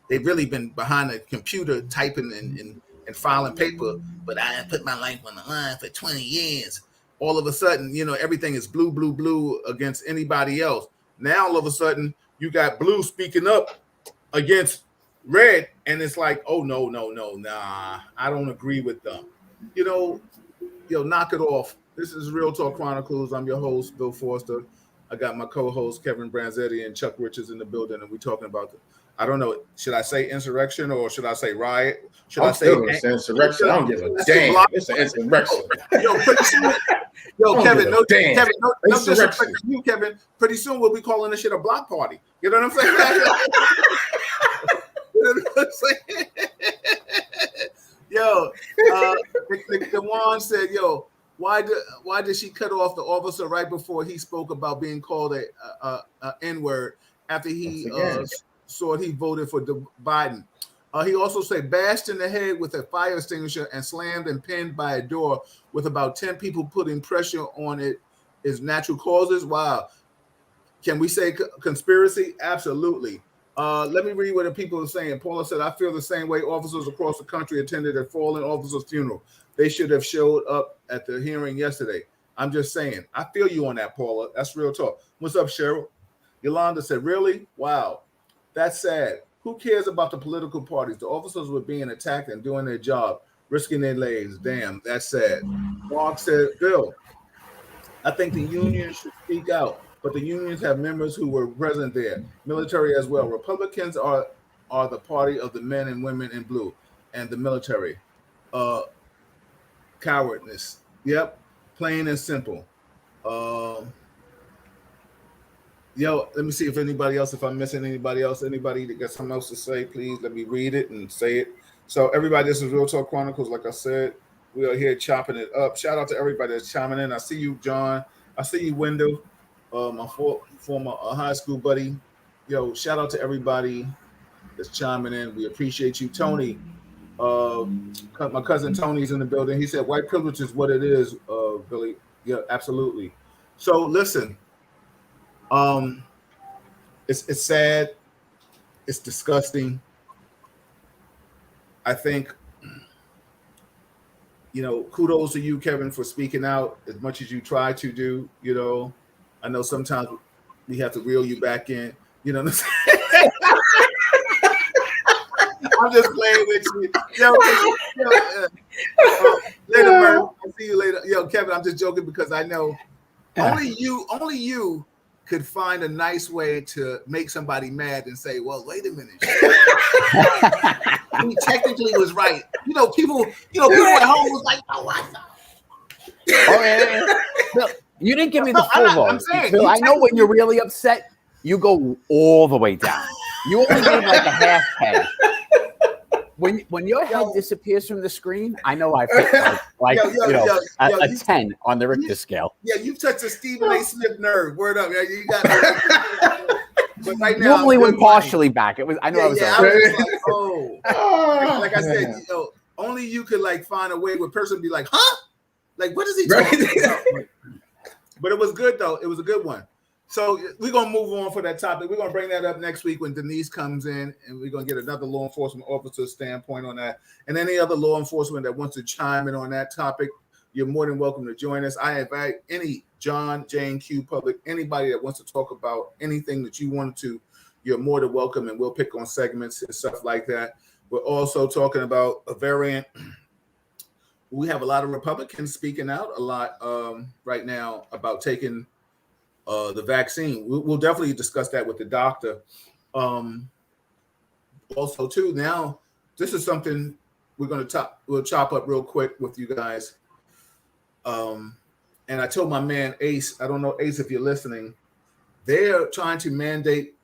they've really been behind a computer typing and filing paper, but I put my life on the line for 20 years. All of a sudden, everything is blue, blue, blue against anybody else. Now, all of a sudden, you got blue speaking up against red, and it's like, oh, no, nah, I don't agree with them. Knock it off. This is Real Talk Chronicles. I'm your host, Bill Foster. I got my co-host, Kevin Branzetti, and Chuck Richards in the building, and we're talking about I don't know, should I say insurrection or should I say riot? Should I say insurrection? I don't give a damn. It's an insurrection. Kevin, no disrespect to you, Kevin. Pretty soon we'll be calling this shit a block party. You know what I'm saying? The one said, why did she cut off the officer right before he spoke about being called a N-word after he saw he voted for Biden? He also said bashed in the head with a fire extinguisher and slammed and pinned by a door with about 10 people putting pressure on it is natural causes. Wow. Can we say conspiracy? Absolutely. Let me read what the people are saying. Paula said, I feel the same way. Officers across the country attended a fallen officer's funeral. They should have showed up at the hearing yesterday. I'm just saying. I feel you on that, Paula. That's real talk. What's up, Cheryl? Yolanda said, really? Wow. That's sad. Who cares about the political parties? The officers were being attacked and doing their job, risking their lives. Damn, that's sad. Mark said, Bill, I think the union should speak out, but the unions have members who were present there, military as well. Republicans are the party of the men and women in blue and the military. Cowardness. Yep. Plain and simple. Let me see if I'm missing anybody else. Anybody that got something else to say, please let me read it and say it. So everybody, this is Real Talk Chronicles. Like I said, we are here chopping it up. Shout out to everybody that's chiming in. I see you, John. I see you, Wendell, my former high school buddy. Shout out to everybody that's chiming in. We appreciate you. Tony, my cousin Tony's in the building. He said white privilege is what it is, Billy. Yeah, absolutely. So listen. It's sad. It's disgusting. I think, kudos to you, Kevin, for speaking out as much as you try to do. I know sometimes we have to reel you back in. You know what I'm saying? I'm just playing with you. Later, man. I'll see you later. Kevin, I'm just joking because I know only you could find a nice way to make somebody mad and say, well, wait a minute. He technically was right. People at home was like, oh, I thought. Bill, you didn't give me the full vote. Bill, I know when you're really upset, you go all the way down. You only give like a half head. When your head disappears from the screen, I know I've hit a 10 on the Richter scale. Yeah, you touched a Stephen A. Smith nerve. Word up, man. You got it. But right now, normally when partially back, it was. I know I was. I was like, oh, like I said, only you could find a way where a person be like, huh? Like, what is he talking about? But it was good though. It was a good one. So we're going to move on for that topic. We're going to bring that up next week when Denise comes in, and we're going to get another law enforcement officer standpoint on that. And any other law enforcement that wants to chime in on that topic, you're more than welcome to join us. I invite any John, Jane, Q, public, anybody that wants to talk about anything that you want to, you're more than welcome, and we'll pick on segments and stuff like that. We're also talking about a variant. We have a lot of Republicans speaking out a lot right now about taking the vaccine. We'll definitely discuss that with the doctor. Also, too, now this is something we'll chop up real quick with you guys. And I told my man Ace, I don't know, Ace, if you're listening, they're trying to mandate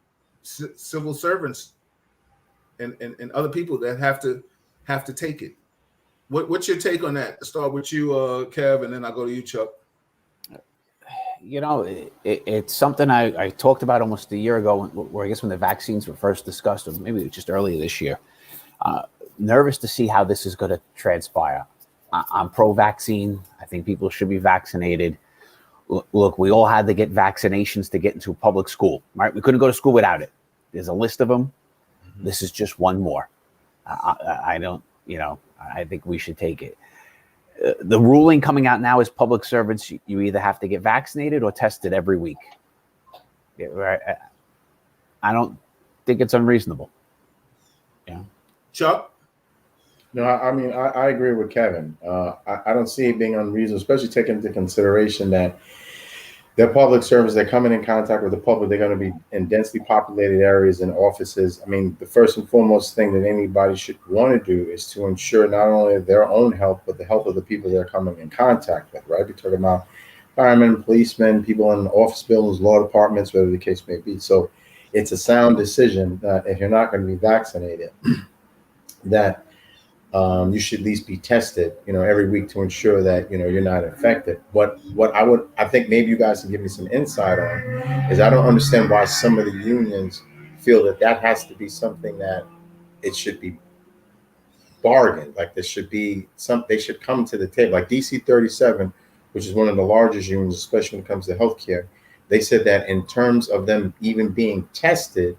civil servants and other people that have to take it. What's your take on that? I'll start with you, Kev, and then I'll go to you, Chuck. You know, it's something I talked about almost a year ago, where I guess when the vaccines were first discussed, or maybe just earlier this year. Nervous to see how this is going to transpire. I'm pro-vaccine. I think people should be vaccinated. Look, we all had to get vaccinations to get into public school, right? We couldn't go to school without it. There's a list of them. Mm-hmm. This is just one more. I don't, I think we should take it. The ruling coming out now is public servants, you either have to get vaccinated or tested every week. I don't think it's unreasonable. Yeah. Chuck? No, I mean, I agree with Kevin. I don't see it being unreasonable, especially taking into consideration that they're public servants, they're coming in contact with the public, they're going to be in densely populated areas and offices. I mean, the first and foremost thing that anybody should want to do is to ensure not only their own health, but the health of the people they're coming in contact with, right? We're talking about firemen, policemen, people in office buildings, law departments, whatever the case may be. So it's a sound decision that if you're not going to be vaccinated, that you should at least be tested, every week to ensure that, you're not infected. What I think maybe you guys can give me some insight on is I don't understand why some of the unions feel that has to be something that it should be bargained. Like there should be they should come to the table. Like DC 37, which is one of the largest unions, especially when it comes to healthcare, they said that in terms of them even being tested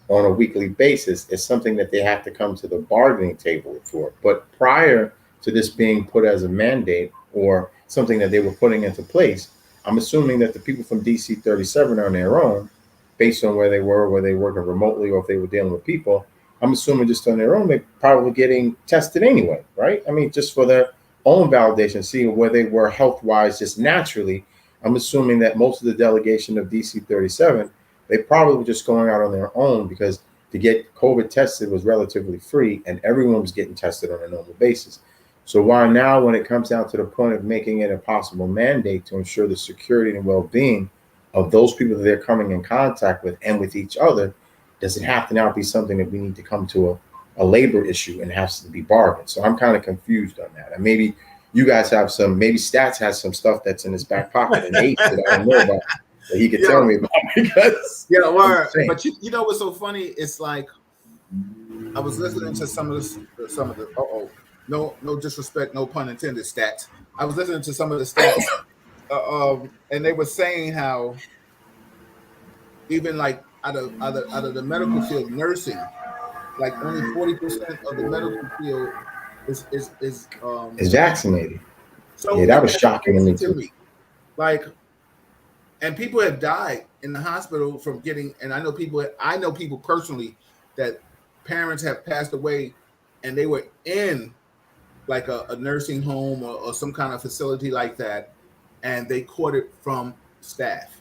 on a weekly basis is something that they have to come to the bargaining table for. But prior to this being put as a mandate or something that they were putting into place, I'm assuming that the people from DC 37 are on their own, based on where they were working remotely, or if they were dealing with people. I'm assuming just on their own, they're probably getting tested anyway, right? I mean, just for their own validation, seeing where they were health-wise just naturally. I'm assuming that most of the delegation of DC 37, they probably were just going out on their own because to get COVID tested was relatively free and everyone was getting tested on a normal basis. So why now, when it comes down to the point of making it a possible mandate to ensure the security and well-being of those people that they're coming in contact with and with each other, does it have to now be something that we need to come to a labor issue and has to be bargained? So I'm kind of confused on that. And maybe you guys have maybe Stats has some stuff that's in his back pocket and Nate that I don't know about, that he could tell me about, because but you know what's so funny? It's like I was listening to some of the no disrespect, no pun intended, Stats. I was listening to some of the stats, and they were saying how even like out of the medical field, nursing, like only 40% of the medical field is vaccinated. So yeah, that was shocking to me too. Like, and people have died in the hospital from getting. And I know people personally that parents have passed away, and they were in like a nursing home or some kind of facility like that, and they caught it from staff,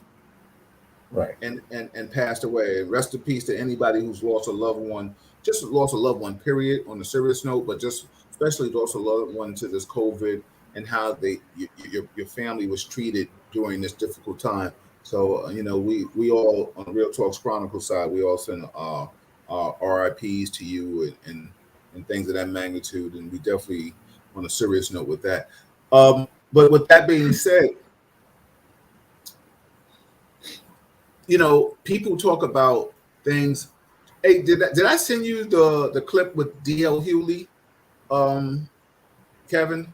right? And passed away. Rest in peace to anybody who's lost a loved one. Just lost a loved one, period, on a serious note, but just especially lost a loved one to this COVID and how your family was treated during this difficult time. So, we all on the Real Talk Chronicles side, we all send our RIPs to you and things of that magnitude. And we definitely on a serious note with that. But with that being said, people talk about things. Hey, did I send you the clip with D.L. Hewley, Kevin?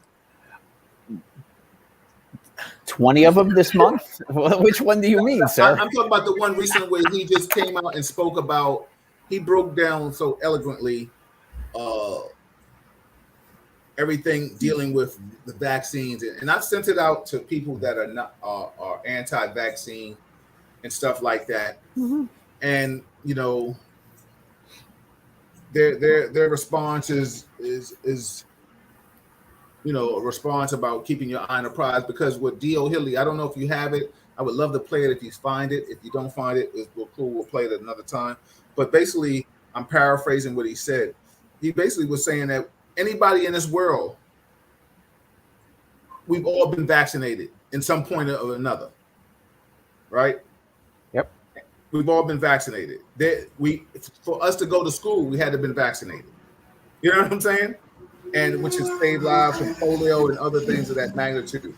20 of them this month? Which one do you mean, sir? I'm talking about the one recently where he just came out and spoke about. He broke down so eloquently everything dealing with the vaccines, and I've sent it out to people that are not are anti-vaccine and stuff like that. Mm-hmm. And their response is a response about keeping your eye on the prize. Because with D.O. Hilly, I don't know if you have it. I would love to play it if you find it. If you don't find it, we'll play it another time. But basically, I'm paraphrasing what he said. He basically was saying that anybody in this world, we've all been vaccinated in some point or another, right? Yep. We've all been vaccinated. For us to go to school, we had to have been vaccinated. You know what I'm saying? And which has saved lives from polio and other things of that magnitude.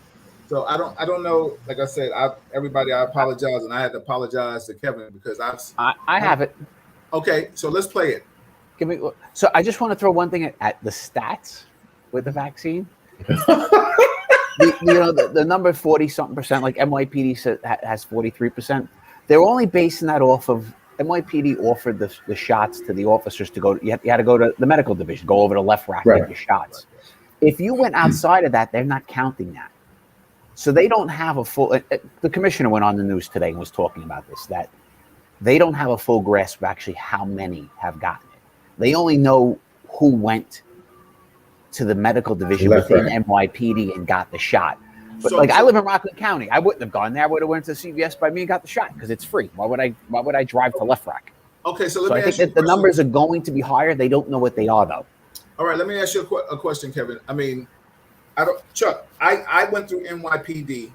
So I don't know. Like I said, everybody, I apologize, and I had to apologize to Kevin because I have it. Okay, so let's play it. So I just want to throw one thing at the stats with the vaccine. The number 40-something%, like NYPD has 43%. They're only basing that off of NYPD offered the shots to the officers to go. You had to go to the medical division, go over to left rack, get your shots. If you went outside of that, they're not counting that. So they don't have a full. The commissioner went on the news today and was talking about this, that they don't have a full grasp of actually how many have gotten it. They only know who went to the medical division within NYPD and got the shot. But I live in Rockland County. I wouldn't have gone there. I would have went to CVS by me and got the shot because it's free. Why would I drive to left rack? Okay, so I think that the numbers are going to be higher. They don't know what they are though. All right, let me ask you a question, Kevin. I mean, Chuck, I went through NYPD.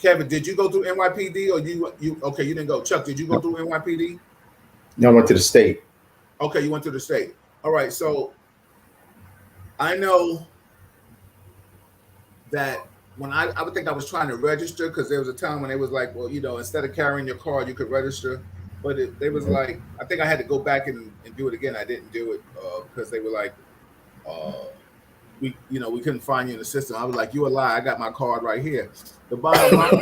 Kevin, did you go through NYPD or you? Okay, you didn't go. Chuck, did you go through NYPD? No, I went to the state. Okay, you went to the state. All right, so I know that when I would think I was trying to register, because there was a time when they was like, well, instead of carrying your card, you could register. But they was like, I think I had to go back and do it again. I didn't do it because they were like, we couldn't find you in the system. I was like, you a lie. I got my card right here. The bottom line, you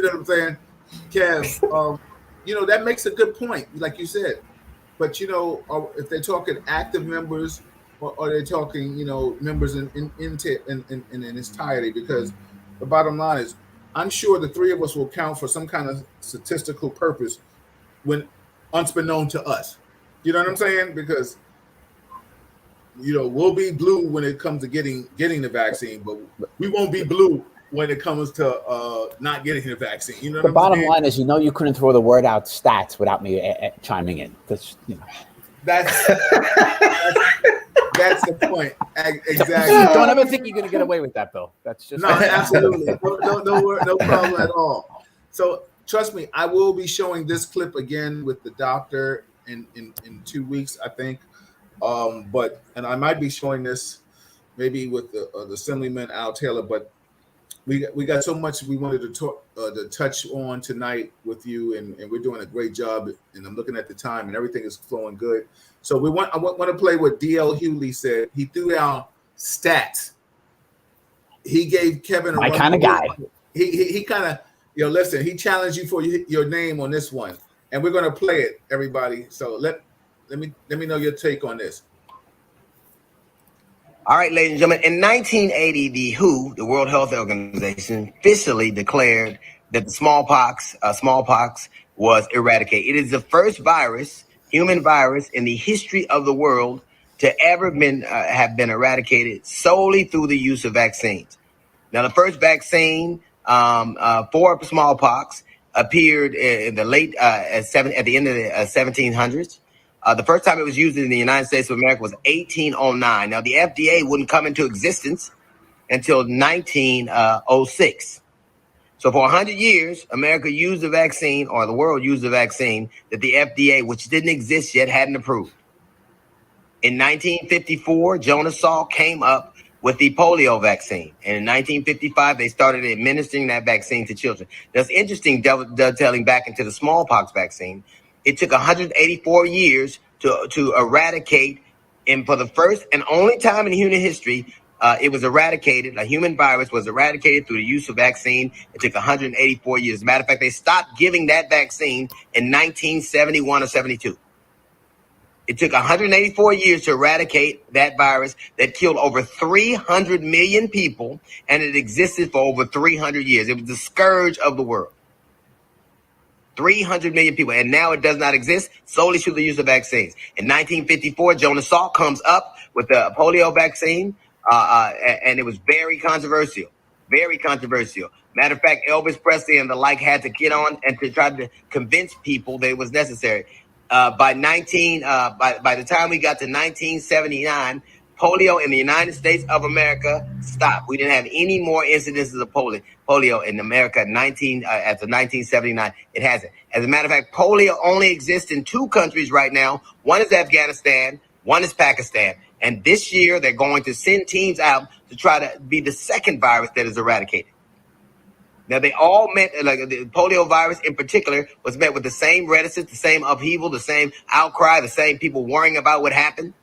know what I'm saying, Kev? That makes a good point, like you said. But if they're talking active members, or they're talking, members in its entirety, because the bottom line is, I'm sure the three of us will count for some kind of statistical purpose when unbeknown to us. You know what I'm saying? Because we'll be blue when it comes to getting the vaccine, but we won't be blue when it comes to not getting the vaccine. You know, the bottom line is, you couldn't throw the word out stats without me chiming in. That's that's the point. Exactly. Don't ever think you're going to get away with that, Bill. That's just absolutely no problem at all. So trust me, I will be showing this clip again with the doctor in 2 weeks, I think. And I might be showing this maybe with the Assemblyman Al Taylor, but we got so much we wanted to talk to touch on tonight with you, and we're doing a great job. And I'm looking at the time, and everything is flowing good. So I want to play what D.L. Hewley said. He threw down stats. He gave Kevin my kind of guy. He kind of listen. He challenged you for your name on this one, and we're going to play it, everybody. So let me know your take on this. All right, ladies and gentlemen, in 1980, the WHO, the World Health Organization, officially declared that the smallpox was eradicated. It is the first human virus in the history of the world to ever have been eradicated solely through the use of vaccines. Now, the first vaccine for smallpox appeared in the at the end of the 1700s. The first time it was used in the United States of America was 1809. Now, the FDA wouldn't come into existence until 1906. So for 100 years, America used the vaccine, or the world used the vaccine that the FDA, which didn't exist yet, hadn't approved. In 1954, Jonas Salk came up with the polio vaccine. And in 1955, they started administering that vaccine to children. That's interesting, dovetailing back into the smallpox vaccine. It took 184 years to eradicate, and for the first and only time in human history, it was eradicated. A human virus was eradicated through the use of vaccine. It took 184 years. As a matter of fact, they stopped giving that vaccine in 1971 or 72. It took 184 years to eradicate that virus that killed over 300 million people, and it existed for over 300 years. It was the scourge of the world. 300 million people. And now it does not exist solely through the use of vaccines. In 1954, Jonas Salk comes up with the polio vaccine, and it was very controversial. Very controversial. Matter of fact, Elvis Presley and the like had to get on and to try to convince people that it was necessary. By the time we got to 1979, polio in the United States of America stopped. We didn't have any more incidences of polio in America after 1979. It hasn't. As a matter of fact, polio only exists in 2 countries right now. One is Afghanistan, one is Pakistan. And this year, they're going to send teams out to try to be the second virus that is eradicated. Now, they all met, like the polio virus in particular, was met with the same reticence, the same upheaval, the same outcry, the same people worrying about what happened.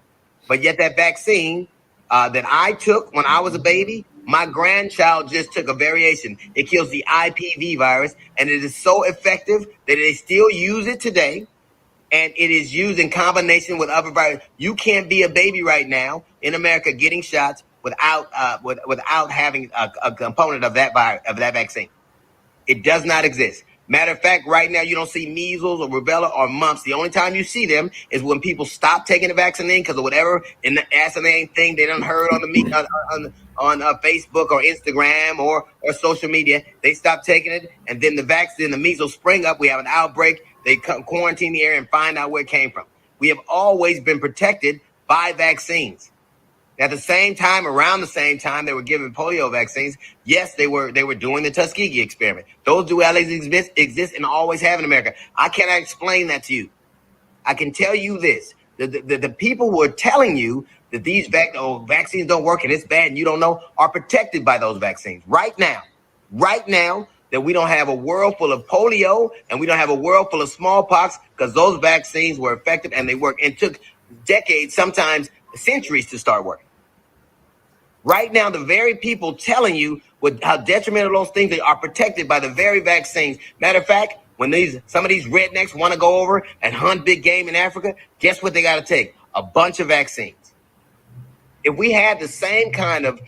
But yet that vaccine that I took when I was a baby, my grandchild just took a variation. It kills the IPV virus, and it is so effective that they still use it today. And it is used in combination with other viruses. You can't be a baby right now in America getting shots without having a component of that virus, of that vaccine. It does not exist. Matter of fact, right now you don't see measles or rubella or mumps. The only time you see them is when people stop taking the vaccine because of whatever in the asinine thing they done heard on the on Facebook or Instagram or social media. They stop taking it, and then the vaccine, the measles spring up. We have an outbreak. They quarantine the area and find out where it came from. We have always been protected by vaccines. At the same time, around the same time, they were giving polio vaccines. Yes, they were doing the Tuskegee experiment. Those dualities exist and always have in America. I cannot explain that to you. I can tell you this: the people who are telling you that these vaccines don't work and it's bad and you don't know are protected by those vaccines right now. Right now, that we don't have a world full of polio and we don't have a world full of smallpox because those vaccines were effective and they work and took decades, sometimes centuries to start working. Right now, the very people telling you how detrimental those things are protected by the very vaccines. Matter of fact, when some of these rednecks want to go over and hunt big game in Africa, guess what they got to take? A bunch of vaccines. If we had the same kind of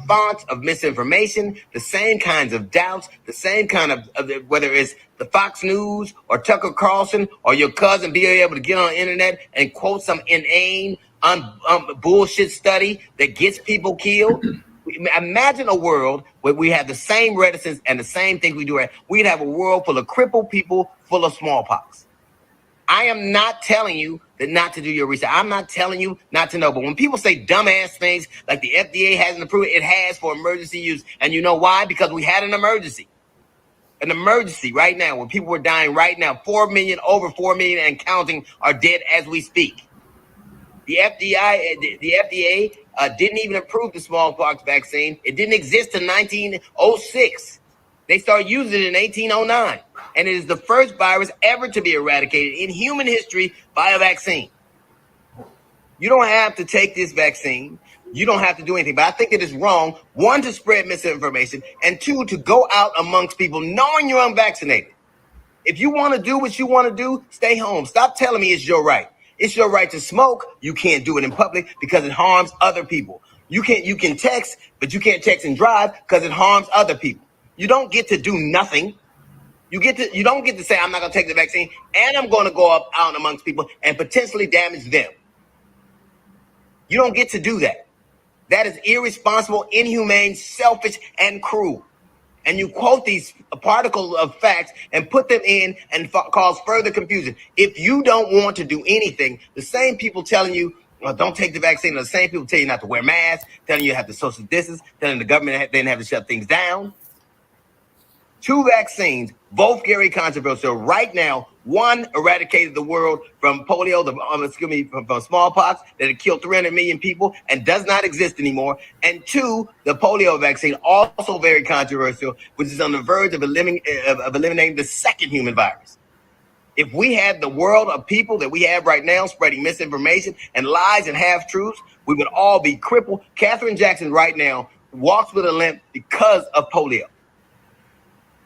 font of misinformation, the same kinds of doubts, the same kind of whether it's the Fox News or Tucker Carlson or your cousin being able to get on the internet and quote some inane, bullshit study that gets people killed. Imagine a world where we have the same reticence and the same things we do. We'd have a world full of crippled people, full of smallpox. I am not telling you that not to do your research. I'm not telling you not to know. But when people say dumbass things like the FDA hasn't approved it, it has for emergency use. And you know why? Because we had an emergency. An emergency right now when people were dying right now. 4 million, over 4 million and counting are dead as we speak. The FDA didn't even approve the smallpox vaccine. It didn't exist in 1906. They started using it in 1809. And it is the first virus ever to be eradicated in human history by a vaccine. You don't have to take this vaccine. You don't have to do anything. But I think it is wrong, 1, to spread misinformation, and 2, to go out amongst people knowing you're unvaccinated. If you want to do what you want to do, stay home. Stop telling me it's your right. It's your right to smoke. You can't do it in public because it harms other people. You can text, but you can't text and drive because it harms other people. You don't get to do nothing. You don't get to say, I'm not going to take the vaccine and I'm going to go out amongst people and potentially damage them. You don't get to do that. That is irresponsible, inhumane, selfish, and cruel. And you quote these particles of facts and put them in and cause further confusion. If you don't want to do anything, the same people telling you, well, don't take the vaccine, are the same people tell you not to wear masks, telling you have to social distance, telling the government they didn't have to shut things down. 2 vaccines, both very controversial. Right now, 1 eradicated the world from polio, from smallpox that had killed 300 million people and does not exist anymore. And 2, the polio vaccine, also very controversial, which is on the verge of eliminating the second human virus. If we had the world of people that we have right now spreading misinformation and lies and half-truths, we would all be crippled. Katherine Jackson right now walks with a limp because of polio.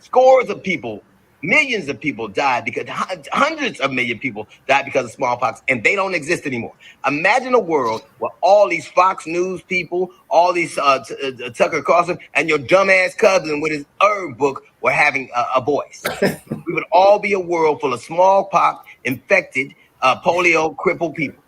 Scores of people, millions of people died because hundreds of million people died because of smallpox, and they don't exist anymore. Imagine a world where all these Fox News people, all these Tucker Carlson, and your dumbass cousin with his herb book were having a voice. we would all be a world full of smallpox, infected, polio, crippled people.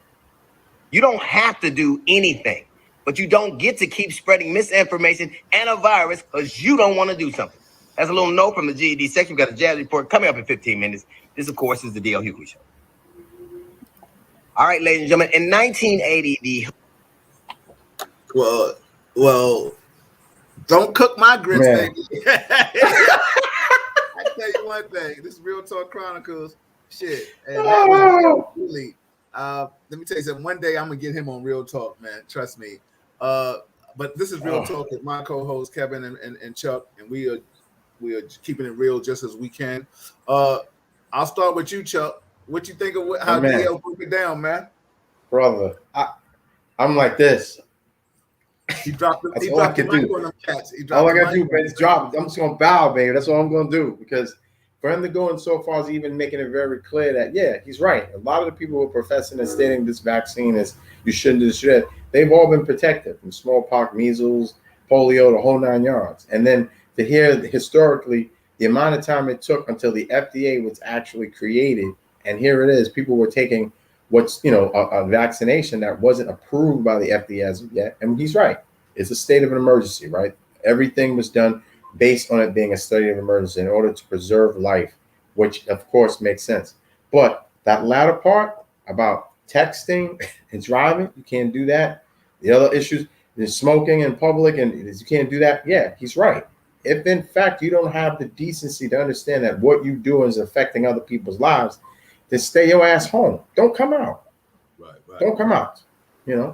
You don't have to do anything, but you don't get to keep spreading misinformation and a virus because you don't want to do something. That's a little note from the GED section. We've got a jazz report coming up in 15 minutes. This, of course, is the D.L. Hughley Show. All right, ladies and gentlemen, in 1980, Well, don't cook my grits, baby. I tell you one thing. This is Real Talk Chronicles. Shit. And that was really, let me tell you something. One day I'm gonna get him on Real Talk, man. Trust me. But this is Real Talk with my co-hosts Kevin and Chuck, and we are keeping it real just as we can. I'll start with you, Chuck. What you think of how DL broke it down, man? Brother, I'm like this. He dropped the mic on them cats. All I gotta do, man, is drop it. I'm just gonna bow, baby. That's all I'm gonna do. Because for him to go in so far as even making it very clear that, yeah, he's right. A lot of the people who are professing and stating this vaccine is you shouldn't do this, they've all been protected from smallpox, measles, polio, the whole 9 yards. And then to hear historically the amount of time it took until the FDA was actually created, and here it is, people were taking what's, a vaccination that wasn't approved by the FDA as of yet. And he's right. It's a state of an emergency, right? Everything was done based on it being a state of emergency in order to preserve life, which of course makes sense. But that latter part about texting and driving, you can't do that. The other issues, is smoking in public, and you can't do that. Yeah, he's right. If in fact you don't have the decency to understand that what you do is affecting other people's lives, then stay your ass home. Don't come out. Right. Don't come out. Yeah.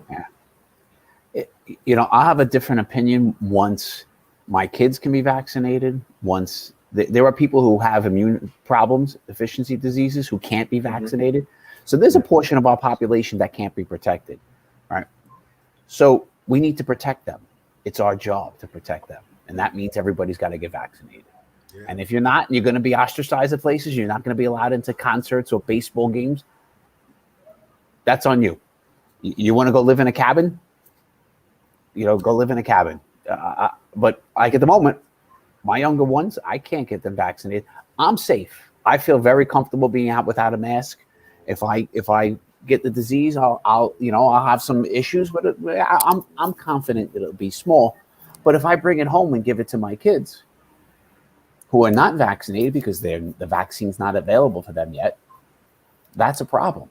I have a different opinion once my kids can be vaccinated. Once there are people who have immune problems, deficiency diseases, who can't be vaccinated. So there's a portion of our population that can't be protected, right? So we need to protect them. It's our job to protect them. And that means everybody's got to get vaccinated. Yeah. And if you're not, you're going to be ostracized at places. You're not going to be allowed into concerts or baseball games. That's on you. You want to go live in a cabin? Go live in a cabin. But like at the moment, my younger ones, I can't get them vaccinated. I'm safe. I feel very comfortable being out without a mask. If I get the disease, I'll have some issues, but I'm confident that it'll be small. But if I bring it home and give it to my kids who are not vaccinated because the vaccine's not available for them yet, that's a problem.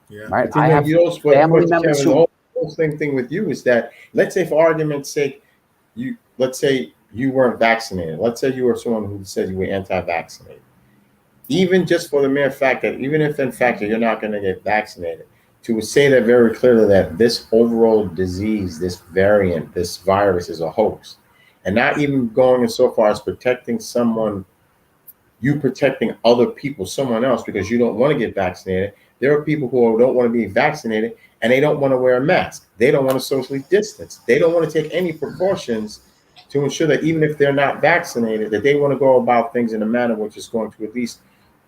Yeah. Right. I have family members who. Same thing with you is that, let's say for argument's sake, let's say you weren't vaccinated. Let's say you were someone who said you were anti-vaccinated. Even just for the mere fact that even if in fact you're not going to get vaccinated, to say that very clearly that this overall disease, this variant, this virus is a hoax, and not even going as so far as protecting someone, you protecting other people, someone else, because you don't want to get vaccinated. There are people who don't want to be vaccinated and they don't want to wear a mask. They don't want to socially distance. They don't want to take any precautions to ensure that even if they're not vaccinated, that they want to go about things in a manner which is going to at least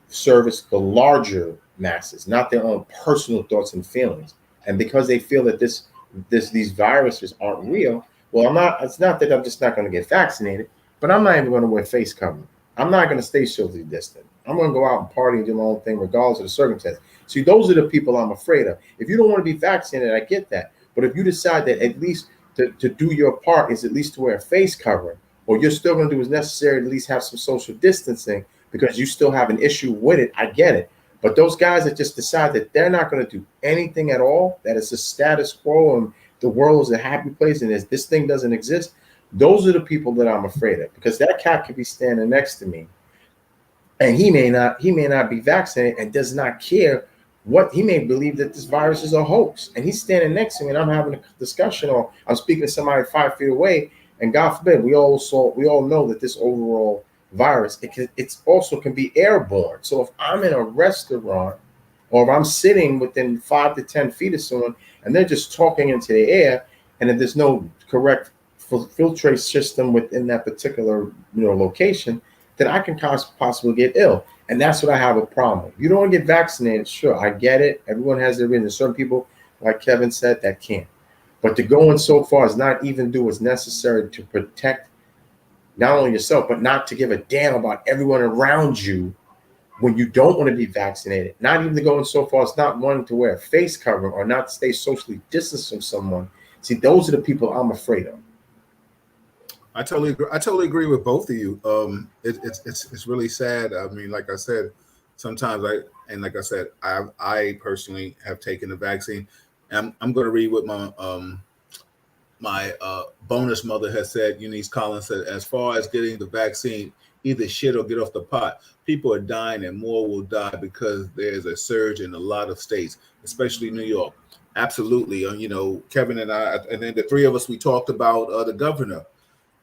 service the larger masses, not their own personal thoughts and feelings. And because they feel that these viruses aren't real, it's not that I'm just not going to get vaccinated, but I'm not even going to wear face covering. I'm not going to stay socially distant. I'm going to go out and party and do my own thing regardless of the circumstance. See, those are the people I'm afraid of. If you don't want to be vaccinated, I get that. But if you decide that at least to do your part is at least to wear a face covering, or you're still going to do what's necessary to at least have some social distancing because you still have an issue with it, I get it. But those guys that just decide that they're not going to do anything at all, that it's a status quo and the world is a happy place and this thing doesn't exist, those are the people that I'm afraid of, because that cat could be standing next to me and he may not be vaccinated and does not care what he may believe that this virus is a hoax, and he's standing next to me and I'm having a discussion, or I'm speaking to somebody 5 feet away, and God forbid, we all know that this overall virus, it's also can be airborne. So if I'm in a restaurant or if I'm sitting within 5 to 10 feet of someone and they're just talking into the air, and if there's no correct filtrate system within that particular location, then I can possibly get ill. And that's what I have a problem with. You don't want to get vaccinated, sure, I get it. Everyone has their reasons. Certain people, like Kevin said, that can't. But to go in so far as not even do what's necessary to protect not only yourself, but not to give a damn about everyone around you when you don't want to be vaccinated, not even going so far as not wanting to wear a face covering or not stay socially distanced from someone. See, those are the people I'm afraid of. I totally agree with both of you. It's really sad. I mean, like I said, sometimes I personally have taken the vaccine. And I'm going to read what my bonus mother has said. Eunice Collins said, as far as getting the vaccine, either shit or get off the pot. People are dying and more will die because there's a surge in a lot of states, especially New York. Absolutely. You know, Kevin and I, and then the three of us, we talked about the governor.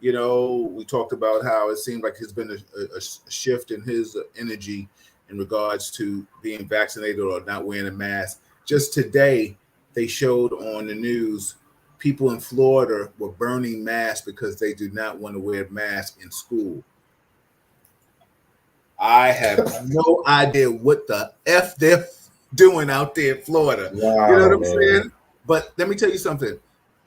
You know, we talked about how it seemed like there's been a shift in his energy in regards to being vaccinated or not wearing a mask. Just today, they showed on the news people in Florida were burning masks because they do not want to wear masks in school. I have no idea what the F they're doing out there in Florida. Wow, you know what I'm man. saying? But let me tell you something.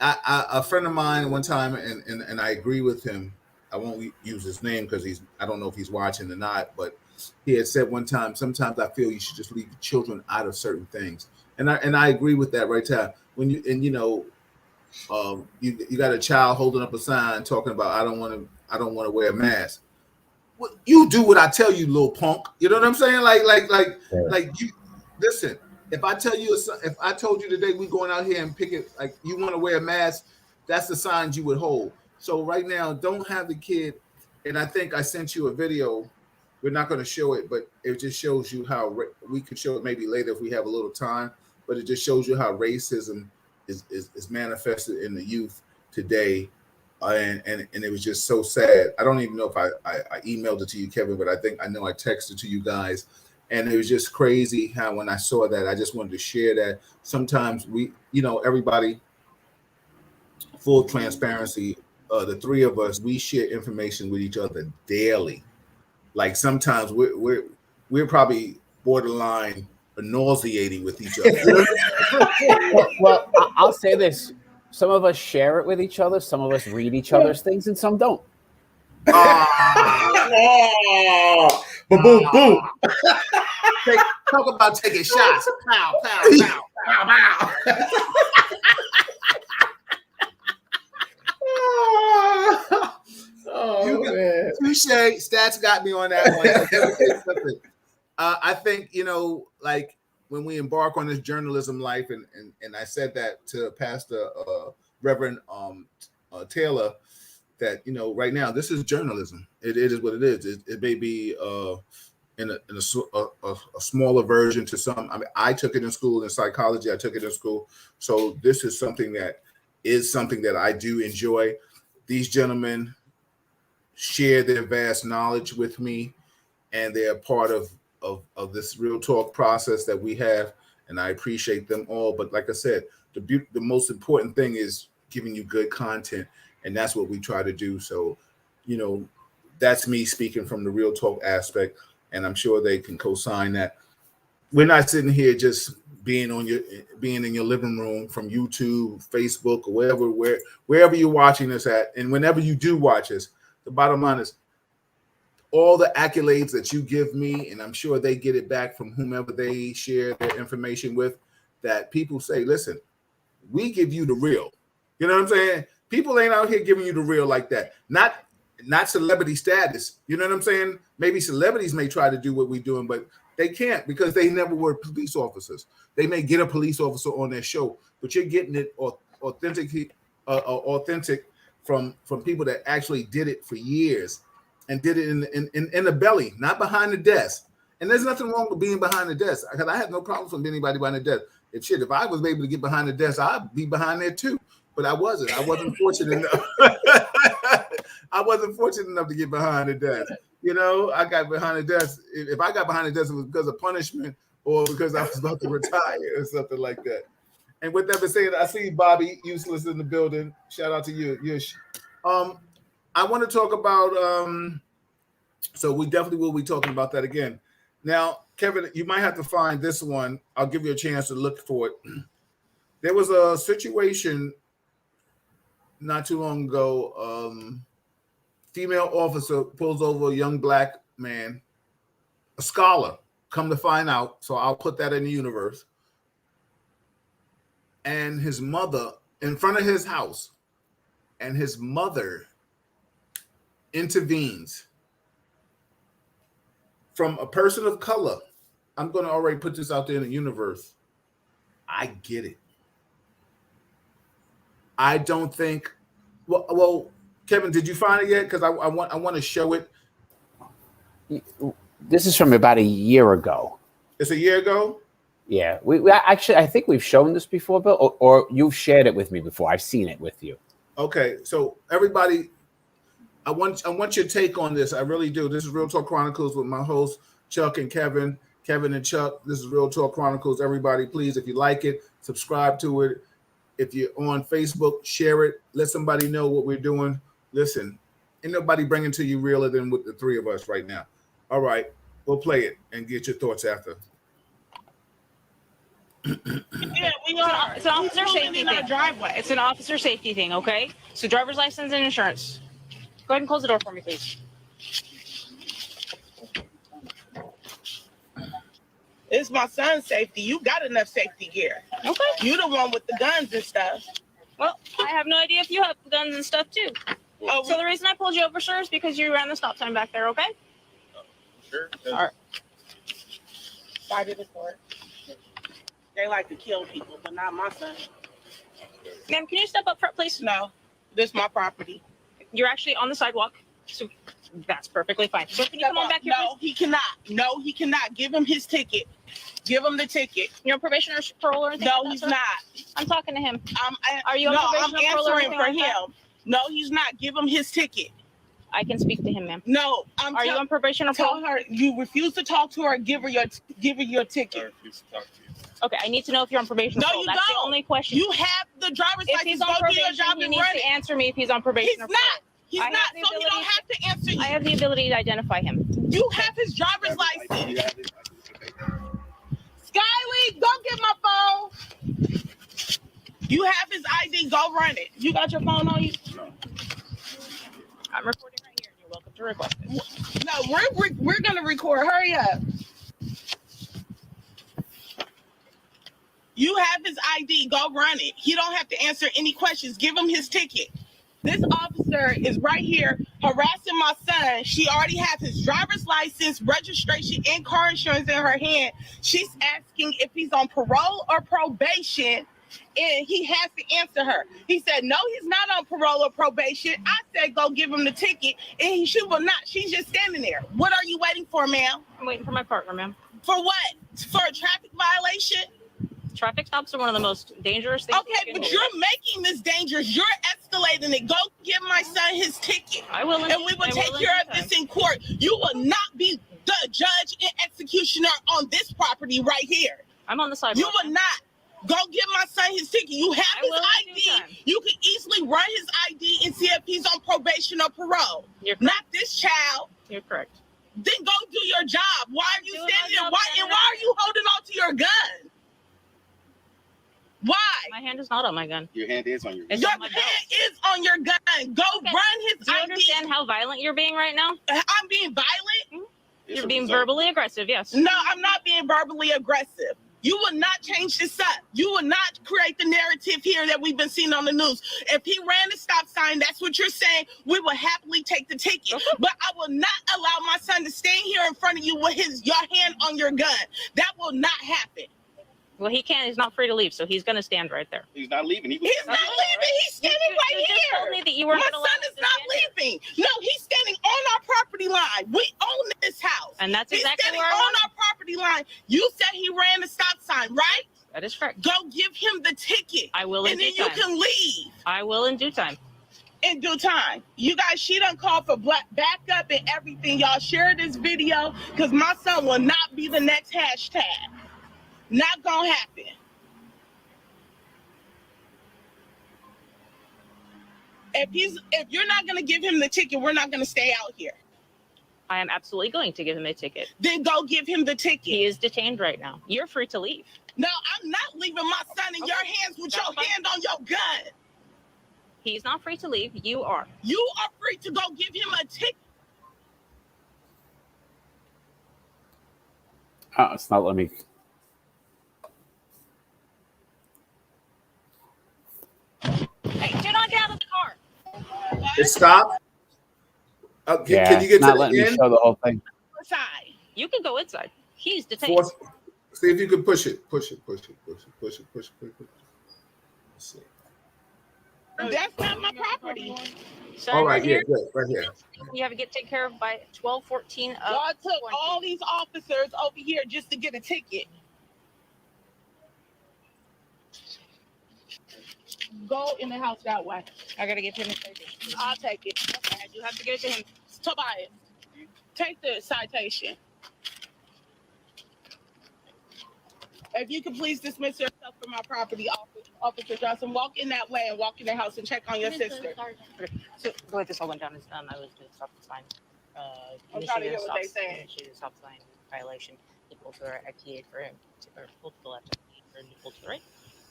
A friend of mine one time, and I agree with him. I won't use his name because I don't know if he's watching or not, but he had said one time, sometimes I feel you should just leave children out of certain things. And I agree with that right now. When you got a child holding up a sign talking about I don't want to wear a mask. Well, you do what I tell you, little punk. You know what I'm saying? Like you listen. If I told you today we going out here and pick it, like you want to wear a mask, that's the signs you would hold. So right now, don't have the kid. And I think I sent you a video. We're not going to show it, but it just shows you how we could show it maybe later if we have a little time. But it just shows you how racism is manifested in the youth today. And it was just so sad. I don't even know if I emailed it to you, Kevin, but I know I texted to you guys. And it was just crazy how when I saw that, I just wanted to share that. Sometimes everybody, full transparency, the three of us, we share information with each other daily. Like sometimes we're probably borderline nauseating with each other. Well, I'll say this. Some of us share it with each other. Some of us read each other's things, and some don't. Boom, boom, boom. Talk about taking shots. Pow, pow, pow, pow, pow. Man. Touche. Stats got me on that one. I think, like when we embark on this journalism life, and I said that to Pastor Reverend Taylor, that right now this is journalism. It is what it is. It may be in a smaller version to some. I mean, I took it in school in psychology. I took it in school, so this is something that I do enjoy. These gentlemen share their vast knowledge with me, and they're part of this Real Talk process that we have, and I appreciate them all. But like I said, the most important thing is giving you good content, and that's what we try to do. So, that's me speaking from the Real Talk aspect, and I'm sure they can co-sign that. We're not sitting here just being in your living room from YouTube, Facebook, or wherever you're watching us at, and whenever you do watch us, the bottom line is all the accolades that you give me, and I'm sure they get it back from whomever they share their information with, that people say, listen, we give you the real. You know what I'm saying? People ain't out here giving you the real like that. Not celebrity status. You know what I'm saying? Maybe celebrities may try to do what we're doing, but they can't because they never were police officers. They may get a police officer on their show, but you're getting it authentic from people that actually did it for years and did it in the belly, not behind the desk. And there's nothing wrong with being behind the desk, because I have no problems with anybody behind the desk. If I was able to get behind the desk, I'd be behind there too. But I wasn't. I wasn't fortunate enough. I wasn't fortunate enough to get behind the desk. I got behind the desk. If I got behind the desk, it was because of punishment or because I was about to retire or something like that. And with that being said, I see Bobby Useless in the building. Shout out to you. I want to talk about. So we definitely will be talking about that again. Now, Kevin, you might have to find this one. I'll give you a chance to look for it. There was a situation not too long ago. Female officer pulls over a young black man, a scholar, come to find out. So I'll put that in the universe. And his mother in front of his house, and his mother intervenes from a person of color. I'm going to already put this out there in the universe. I get it. I don't think. Well, Kevin, did you find it yet? Because I want to show it. This is from about a year ago. It's a year ago. Yeah, we actually, I think we've shown this before, Bill, or you've shared it with me before. I've seen it with you. Okay, so everybody, I want your take on this. I really do. This is Real Talk Chronicles with my hosts Chuck and Kevin and Chuck. This is Real Talk Chronicles. Everybody, please, if you like it, subscribe to it. If you're on Facebook, share it. Let somebody know what we're doing. Listen, ain't nobody bringing to you realer than with the three of us right now. All right, we'll play it and get your thoughts after. Yeah, we are. It's an officer safety thing. Driveway. It's an officer safety thing, okay? So driver's license and insurance. Go ahead and close the door for me, please. It's my son's safety. You got enough safety gear. Okay. You the one with the guns and stuff. Well, I have no idea if you have guns and stuff too. Oh, so the reason I pulled you over, sir, is because you ran the stop sign back there, okay? Sure. All right. Side of the court. They like to kill people, but not my son. Ma'am, can you step up front, please? No, this is my property. You're actually on the sidewalk, so that's perfectly fine. So can you come on back here, No, please? he cannot. No, he cannot. Give him his ticket. Give him the ticket. You're on probation or parole or anything? No, like that, he's sir? not. I'm talking to him. Are you on probation or parole or answering anything for like that? him. No, he's not. Give him his ticket. I can speak to him, ma'am. No, Are you on probation or tell parole? her you refuse to talk to her. Give her your ticket. Okay, I need to know if you're on probation or No, parole. you That's don't. the only question. You have the driver's If license. he's on Go do probation, your job he and needs run to it. answer me if he's on probation He's or not. parole. He's I not. have the So he don't have to answer you. I have the ability to identify him. You have his driver's license. Skyley, go get my phone. You have his ID. Go run it. You got your phone on you? No. I'm recording right here. You're welcome to request it. No, we're gonna record. Hurry up. You have his ID. Go run it. He don't have to answer any questions. Give him his ticket. This officer is right here harassing my son. She already has his driver's license, registration, and car insurance in her hand. She's asking if he's on parole or probation, and he has to answer her. He said, no, he's not on parole or probation. I said, go give him the ticket, and she will not. She's just standing there. What are you waiting for, ma'am? I'm waiting for my partner, ma'am. For what? For a traffic violation? Traffic stops are one of the most dangerous things. Okay, but you're making this dangerous. You're escalating it. Go give my son his ticket. I will. And we will take care of this in court. You will not be the judge and executioner on this property right here. I'm on the sidewalk. You will not. Go give my son his ticket. You have his ID. You can easily run his ID and see if he's on probation or parole. Not this child. You're correct. Then go do your job. Why are you standing there? Why are you holding on to your gun? Why? My hand is not on my gun. Your hand is on your gun. Your hand is on your gun. Go run his Do you ID. understand how violent you're being right now? I'm being violent? You're being verbally aggressive, yes. No, I'm not being verbally aggressive. You will not change this up. You will not create the narrative here that we've been seeing on the news. If he ran the stop sign, that's what you're saying, we will happily take the ticket. Okay. But I will not allow my son to stand here in front of you with your hand on your gun. That will not happen. Well, he can't. He's not free to leave, so he's going to stand right there. He's not leaving. He's not leaving. He's standing right you here. just told me that you weren't My gonna let son him is not leaving. No, he's standing on our property line. We own this house. And that's exactly he's standing where I on want our property line. You said he ran the stop sign, right? That is correct. Go give him the ticket. I will in and due then time. You can leave. I will in due time. In due time. You guys, she done called for backup and everything. Y'all share this video because my son will not be the next hashtag. Not gonna happen. If you're not gonna give him the ticket, we're not gonna stay out here. I am absolutely going to give him a ticket. Then go give him the ticket. He is detained right now. You're free to leave. No, I'm not leaving my son in your hands with your hand on your gun. He's not free to leave. You are. You are free to go give him a ticket. It's not letting me. Hey, do not get out of the car. It stopped. Yeah, can you get it's not to letting the me end? show the whole thing. Inside. You can go inside. He's detained. See if you can push it. Push it. Let's see. That's not my property. Sign All right, right here. good, right here. You have to get taken care of by 12:14. Y'all took all these officers over here just to get a ticket. Go in the house that way. I gotta give him a citation. I'll take it. Okay, I do have to give it to him. Tobias, take the citation. If you could please dismiss yourself from my property, Officer Johnson. Walk in that way and walk in the house and check on your sister. So the way this all went down is I was doing stop sign. I'm trying to hear what they saying. Initiated a stop sign violation. He pulled to the right. I keyed for him, or pulled to the left. He pulled to the right.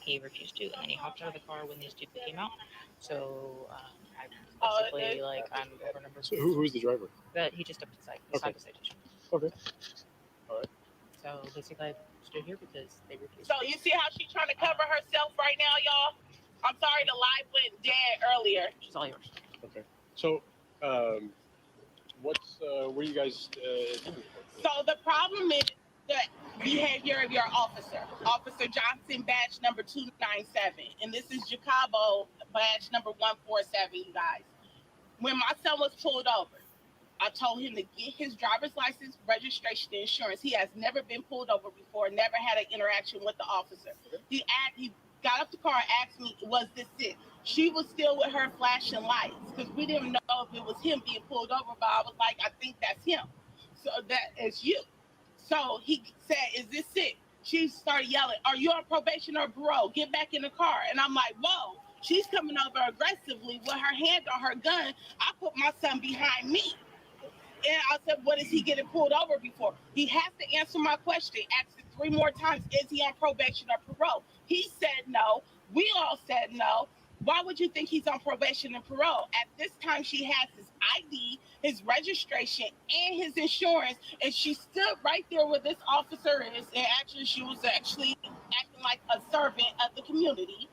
He refused to, and then he hopped out of the car when these two came out. So I basically I'm over number. So who's the driver? But he just stepped aside. He signed the citation. Okay. All right. So basically, I stood here because they refused. So you see how she's trying to cover herself right now, y'all? I'm sorry, the live went dead earlier. She's all yours. Okay. So, what are you guys doing? So the problem is the behavior of your officer, Officer Johnson, badge number 297, and this is Jacobo, badge number 147. You guys, when my son was pulled over, I told him to get his driver's license, registration, and insurance. He has never been pulled over before, never had an interaction with the officer. He got up the car and asked me, was this it? She was still with her flashing lights because we didn't know if it was him being pulled over, but I was like, I think that's him. So that is you. So he said, is this it? She started yelling, are you on probation or parole? Get back in the car. And I'm like, whoa, she's coming over aggressively with her hand on her gun. I put my son behind me. And I said, what is he getting pulled over before? He has to answer my question. Asked it 3 more times. Is he on probation or parole? He said no. We all said no. Why would you think he's on probation and parole? At this time, she has his ID, his registration, and his insurance. And she stood right there where this officer is. And actually, she was actually acting like a servant of the community,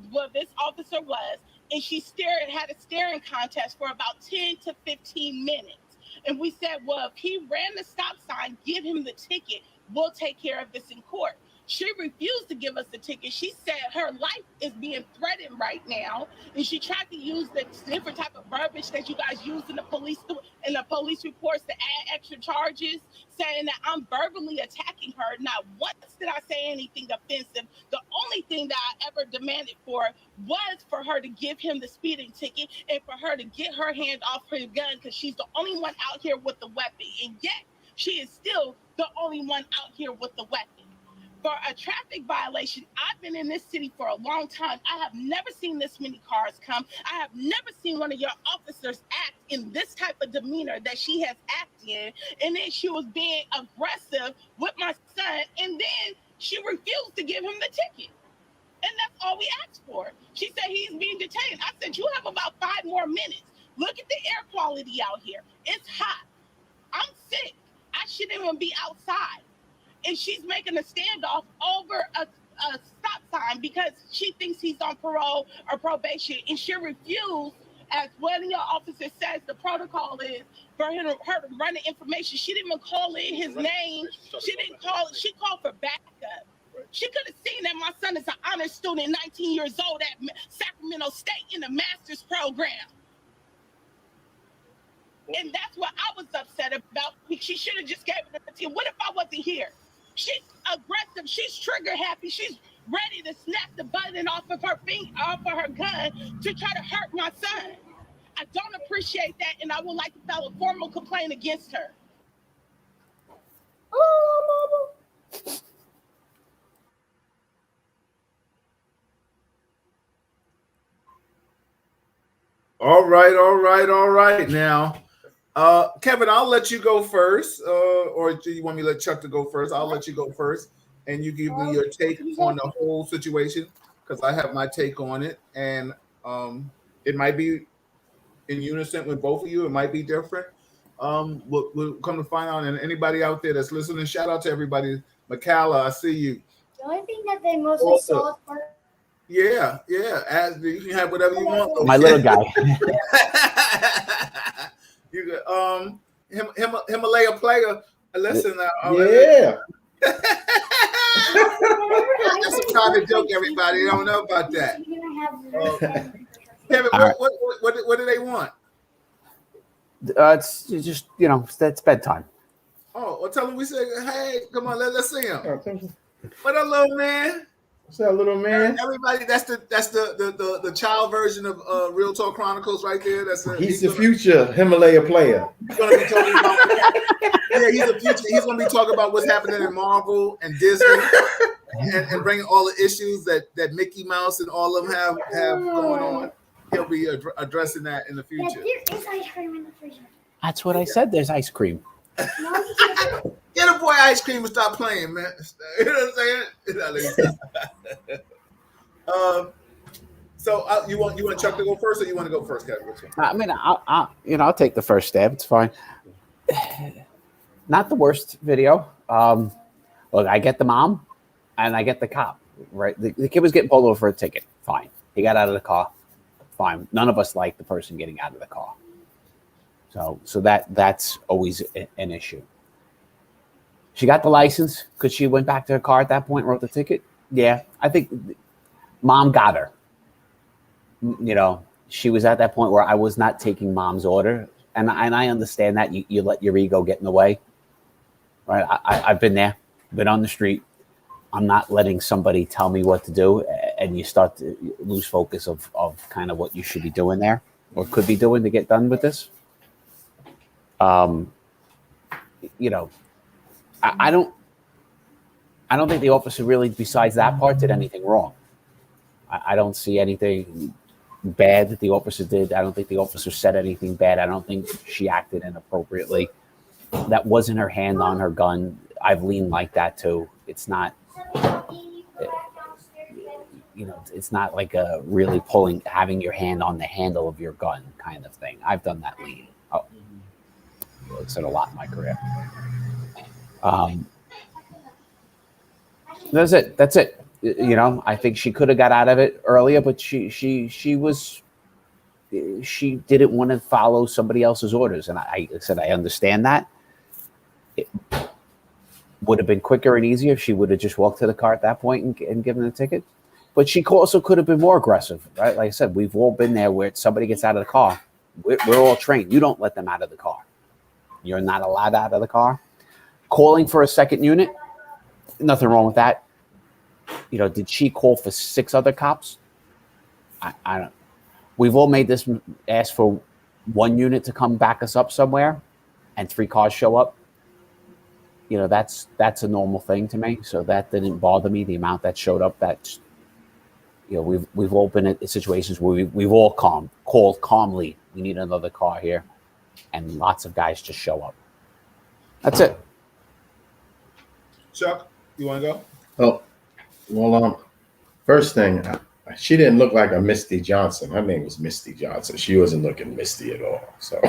where this officer was. And she had a staring contest for about 10 to 15 minutes. And we said, well, if he ran the stop sign, give him the ticket. We'll take care of this in court. She refused to give us the ticket. She said her life is being threatened right now. And she tried to use the different type of verbiage that you guys use in the police reports to add extra charges, saying that I'm verbally attacking her. Not once did I say anything offensive. The only thing that I ever demanded for was for her to give him the speeding ticket and for her to get her hand off her gun because she's the only one out here with the weapon. And yet she is still the only one out here with the weapon. For a traffic violation, I've been in this city for a long time. I have never seen this many cars come. I have never seen one of your officers act in this type of demeanor that she has acted in. And then she was being aggressive with my son. And then she refused to give him the ticket. And that's all we asked for. She said he's being detained. I said, you have about 5 more minutes. Look at the air quality out here. It's hot. I'm sick. I shouldn't even be outside. And she's making a standoff over a stop sign because she thinks he's on parole or probation. And she refused, as one of your officers says, the protocol is for her to run the information. She didn't even call in his name. She didn't call. She called for backup. She could have seen that my son is an honor student, 19 years old at Sacramento State in the master's program. And that's what I was upset about. She should have just gave it a team. What if I wasn't here? She's aggressive. She's trigger happy. She's ready to snap the button off of her gun to try to hurt my son. I don't appreciate that, and I would like to file a formal complaint against her. All right. Now, Kevin, I'll let you go first, or do you want me to let Chuck to go first? I'll let you go first, and you give me your take on the whole situation, because I have my take on it, and it might be in unison with both of you. It might be different. we'll come to find out. And anybody out there that's listening, shout out to everybody. Mikala, I see you. The only thing that they mostly saw is part. Yeah. As you can have whatever you want. My little guy. You got Himalaya player. Listen, yeah. That's a private joke, everybody. You don't know about that. Kevin, what do they want? It's just, it's bedtime. Oh, well, tell them we say, hey, come on, let's see him. What up, little man? What's up, little man? Everybody, that's the child version of Real Talk Chronicles right there. He's the future Himalaya player. He's gonna be talking about he's the future. He's gonna be talking about what's happening in Marvel and Disney and bringing all the issues that Mickey Mouse and all of them have going on. He'll be addressing that in the future. Yeah, there is ice cream in the freezer. That's what I said. There's ice cream. Get a boy ice cream and stop playing, man. You know what I'm saying? So you want Chuck to go first, or you want to go first, Kevin? I mean, I'll take the first stab. It's fine. Not the worst video. Look, I get the mom, and I get the cop. Right, the kid was getting pulled over for a ticket. Fine, he got out of the car. Fine. None of us like the person getting out of the car. So that's always an issue. She got the license because she went back to her car at that point, wrote the ticket. Yeah, I think mom got her. She was at that point where I was not taking mom's order. And I understand that you let your ego get in the way. Right? I've been there, been on the street. I'm not letting somebody tell me what to do. And you start to lose focus of kind of what you should be doing there or could be doing to get done with this. I don't think the officer really, besides that part, did anything wrong. I don't see anything bad that the officer did. I don't think the officer said anything bad. I don't think she acted inappropriately. That wasn't her hand on her gun. I've leaned like that too. It's not, it's not like a really having your hand on the handle of your gun kind of thing. I've done that lean. I've said a lot in my career. That's it. I think she could have got out of it earlier, but she didn't want to follow somebody else's orders. And I said, I understand that. It would have been quicker and easier if she would have just walked to the car at that point and given the ticket. But she also could have been more aggressive, right? Like I said, we've all been there where somebody gets out of the car. We're all trained. You don't let them out of the car. You're not allowed out of the car. Calling for a second unit, nothing wrong with that. Did she call for 6 other cops? I don't. We've all made this ask for 1 unit to come back us up somewhere, and 3 cars show up. That's a normal thing to me. So that didn't bother me. The amount that showed up, we've all been in situations where we've all called calmly. We need another car here, and lots of guys just show up. That's it. Chuck, you want to go? Oh, well, first thing, she didn't look like a Misty Johnson. Her name was Misty Johnson. She wasn't looking misty at all. So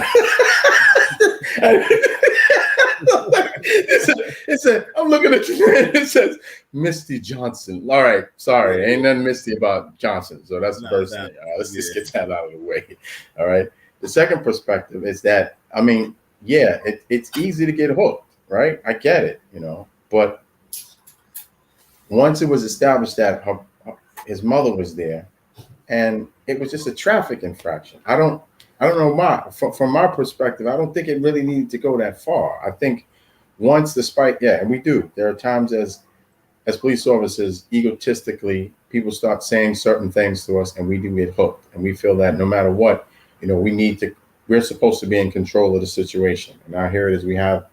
I'm looking at you, and it says Misty Johnson. All right, sorry, ain't nothing misty about Johnson. So that's the first thing. Let's just get that out of the way. All right. The second perspective is that, it's easy to get hooked, right? I get it, but once it was established that his mother was there, and it was just a traffic infraction. I don't know why. From my perspective, I don't think it really needed to go that far. I think once and we do. There are times as police officers, egotistically, people start saying certain things to us, and we do get hooked, and we feel that no matter what, we're supposed to be in control of the situation. And now here it is, we have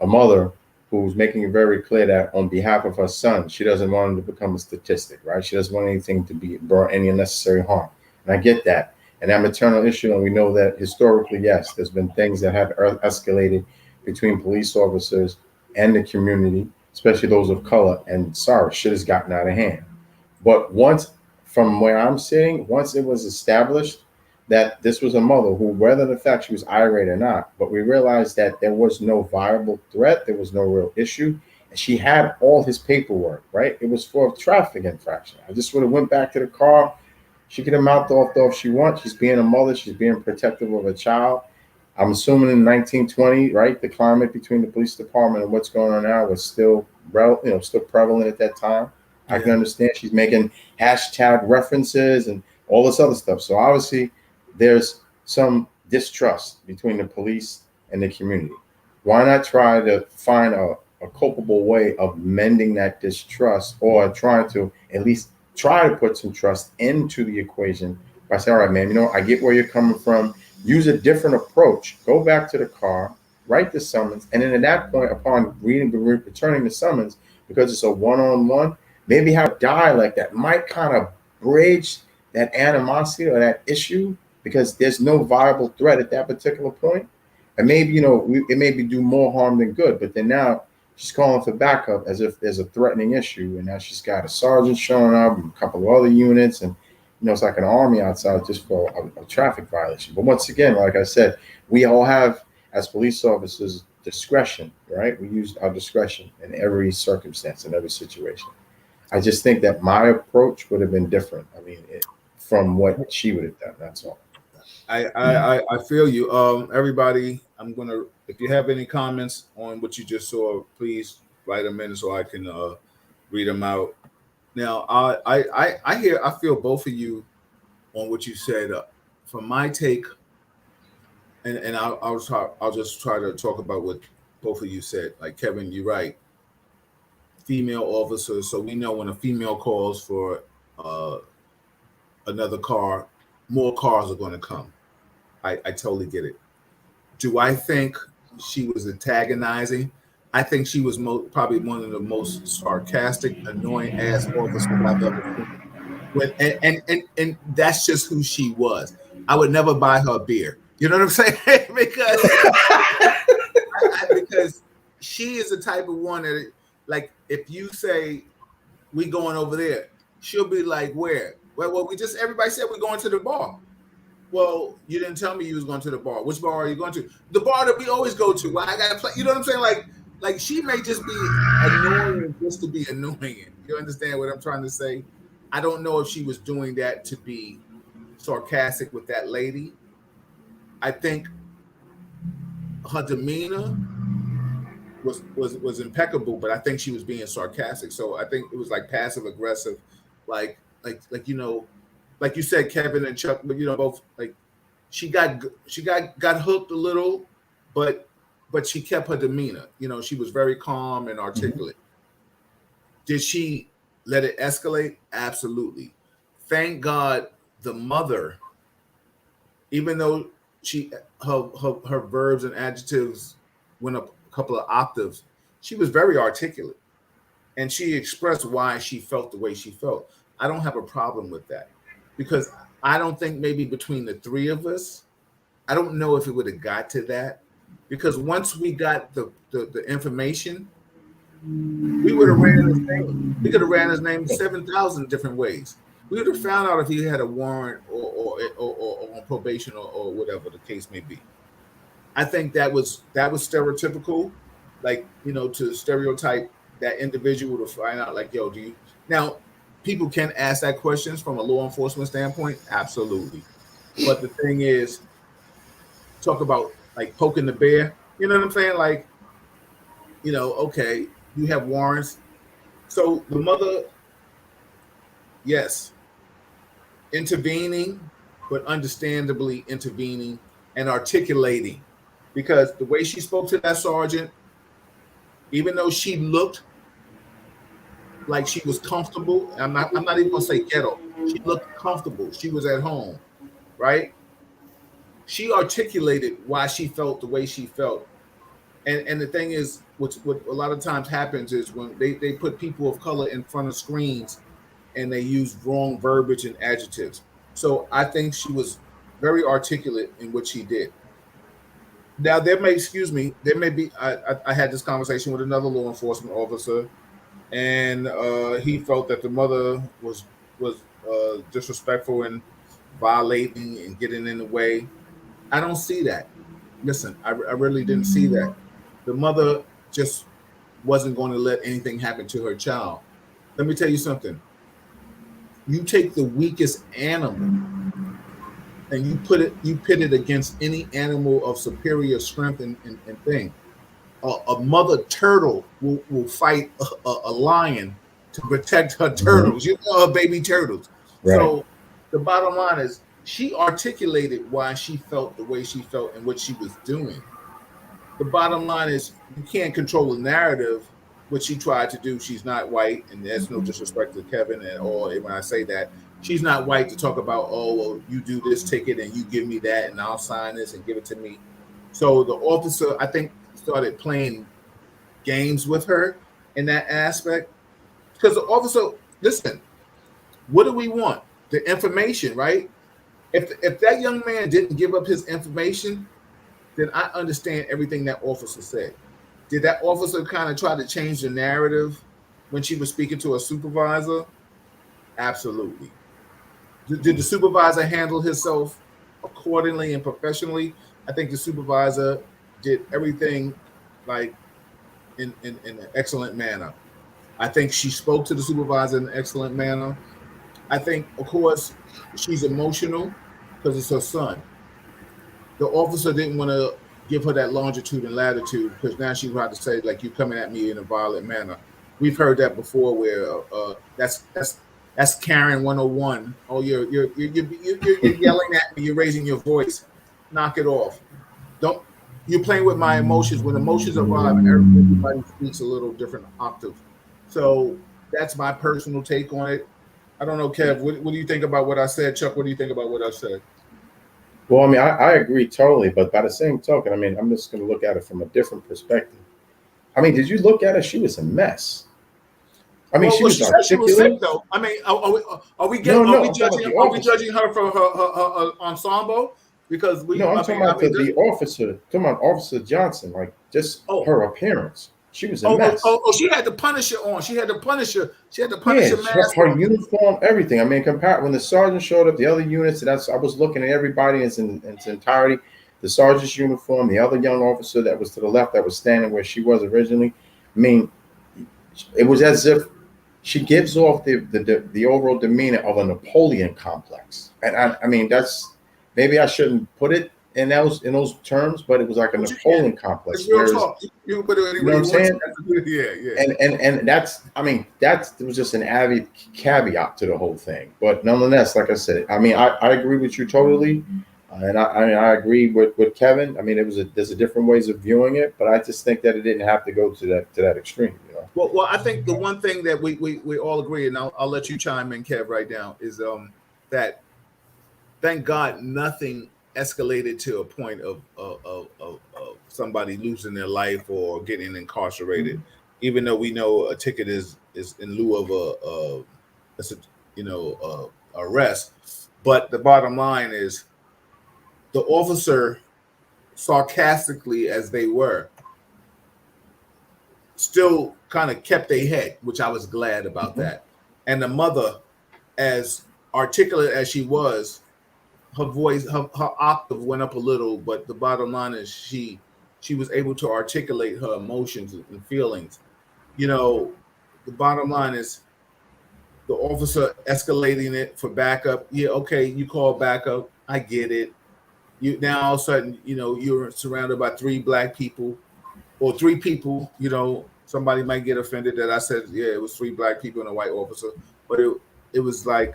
a mother who's making it very clear that on behalf of her son, she doesn't want him to become a statistic, right? She doesn't want anything to be brought any unnecessary harm. And I get that. And that maternal issue, and we know that historically, yes, there's been things that have escalated between police officers and the community, especially those of color. And sorry, shit has gotten out of hand. But from where I'm sitting, once it was established that this was a mother who, whether the fact she was irate or not, but we realized that there was no viable threat, there was no real issue, and she had all his paperwork, right? It was for a traffic infraction. I just would have went back to the car. She could have mouthed off though if she wants. She's being a mother. She's being protective of a child. I'm assuming in 1920, right, the climate between the police department and what's going on now was still, still prevalent at that time. I can understand she's making hashtag references and all this other stuff. So obviously, there's some distrust between the police and the community. Why not try to find a culpable way of mending that distrust, or trying to at least try to put some trust into the equation by saying, all right, man, I get where you're coming from. Use a different approach. Go back to the car, write the summons, and then at that point, upon returning the summons, because it's a one-on-one, maybe have a dialect that might kind of bridge that animosity or that issue, because there's no viable threat at that particular point. And maybe, it maybe do more harm than good. But then now she's calling for backup as if there's a threatening issue. And now she's got a sergeant showing up and a couple of other units. And, it's like an army outside just for a traffic violation. But once again, like I said, we all have, as police officers, discretion, right? We use our discretion in every circumstance, in every situation. I just think that my approach would have been different. I mean, from what she would have done. That's all. I feel you. Everybody, I'm gonna. If you have any comments on what you just saw, please write them in so I can read them out. Now, I feel both of you on what you said. From my take, and I'll just try to talk about what both of you said. Like Kevin, you're right. Female officers, so we know when a female calls for another car, more cars are going to come. I totally get it. Do I think she was antagonizing? I think she was probably one of the most sarcastic, annoying ass officers I've ever seen. And that's just who she was. I would never buy her a beer. You know what I'm saying? because she is the type of one that, like, if you say we going over there, she'll be like, where? Well, everybody said we're going to the bar. Well, you didn't tell me you was going to the bar. Which bar are you going to? The bar that we always go to. Well, I gotta play. You know what I'm saying? Like she may just be annoying just to be annoying. You understand what I'm trying to say? I don't know if she was doing that to be sarcastic with that lady. I think her demeanor was impeccable, but I think she was being sarcastic. So I think it was like passive aggressive, like you said, Kevin and Chuck, but both, like, she got hooked a little, but she kept her demeanor. She was very calm and articulate. Mm-hmm. Did she let it escalate? Absolutely. Thank God the mother, even though her verbs and adjectives went up a couple of octaves, she was very articulate, and she expressed why she felt the way she felt. I don't have a problem with that. Because I don't think maybe between the three of us, I don't know if it would have got to that. Because once we got the information, we would have ran his name. We could have ran his name 7,000 different ways. We would have found out if he had a warrant or on probation or whatever the case may be. I think that was stereotypical, like, to stereotype that individual to find out, like, yo, do you now? People can ask that questions from a law enforcement standpoint, absolutely. But the thing is, talk about like poking the bear. You know what I'm saying? Like, okay, you have warrants. So the mother, yes, intervening, but understandably intervening and articulating, because the way she spoke to that sergeant, even though she looked like she was comfortable. I'm not even gonna say ghetto. She looked comfortable. She was at home, right? She articulated why she felt the way she felt. And the thing is, what a lot of times happens is when they put people of color in front of screens and they use wrong verbiage and adjectives. So I think she was very articulate in what she did. Now there may be, I had this conversation with another law enforcement officer, and he felt that the mother was disrespectful, and violating and getting in the way. I don't see that. Listen, I really didn't see that. The mother just wasn't going to let anything happen to her child. Let me tell you something. You take the weakest animal and you pit it against any animal of superior strength and thing. A mother turtle will fight a lion to protect her turtles. You know, her baby turtles. Right. So the bottom line is she articulated why she felt the way she felt and what she was doing. The bottom line is you can't control the narrative, what she tried to do. She's not white, and there's no disrespect to Kevin and all. When I say that, she's not white to talk about, oh, well, you do this ticket and you give me that, and I'll sign this and give it to me. So the officer, I think, started playing games with her in that aspect. Because the officer, listen, what do we want? The information, right? If that young man didn't give up his information, then I understand everything that officer said. Did that officer kind of try to change the narrative when she was speaking to a supervisor? Absolutely. Did the supervisor handle himself accordingly and professionally? I think the supervisor did everything like in an excellent manner. I think she spoke to the supervisor in an excellent manner. I think, of course, she's emotional because it's her son. The officer didn't want to give her that longitude and latitude because now she's about to say, like, you coming at me in a violent manner. We've heard that before where that's Karen 101. Oh, you're yelling at me, you're raising your voice. Knock it off. Don't You're playing with my emotions. When emotions arrive, everybody speaks a little different octave. So that's my personal take on it. I don't know, Kev, what do you think about what I said? Chuck, what do you think about what I said? Well, I mean, I agree totally, but by the same token, I mean, I'm just going to look at it from a different perspective. I mean, did you look at her? She was a mess. I mean, she was said she was sick, articulate. though. I mean, are we judging her for her ensemble? Because I'm talking about the officer. Talking about Officer Johnson, like just her appearance. She was a mess. She had the Punisher on. She had the Punisher mask her on. uniform, everything. I mean, when the sergeant showed up, the other units. I was looking at everybody in its entirety. The sergeant's uniform, the other young officer that was to the left, that was standing where she was originally. I mean, it was as if she gives off the overall demeanor of a Napoleon complex, and I mean that's maybe I shouldn't put it in those terms, but it was like a Napoleon complex. It's real talk. You can put it anywhere you want. Yeah. And that's, I mean, it was just an added caveat to the whole thing. But nonetheless, like I said, I mean, I agree with you totally, and I agree with Kevin. I mean, there's a different ways of viewing it, but I just think that it didn't have to go to that extreme. You know? Well, I think the one thing that we all agree, and I'll let you chime in, Kev, right now, is that thank God nothing escalated to a point of somebody losing their life or getting incarcerated, even though we know a ticket is in lieu of arrest. But the bottom line is the officer, sarcastically as they were, still kind of kept their head, which I was glad about that. And the mother, as articulate as she was, her voice, her octave went up a little, but the bottom line is she was able to articulate her emotions and feelings. You know, the bottom line is the officer escalating it for backup. Yeah, okay, you call backup. I get it. You now all of a sudden, you're surrounded by 3 black people or 3 people. Somebody might get offended that I said, yeah, it was 3 black people and a white officer, but it was like,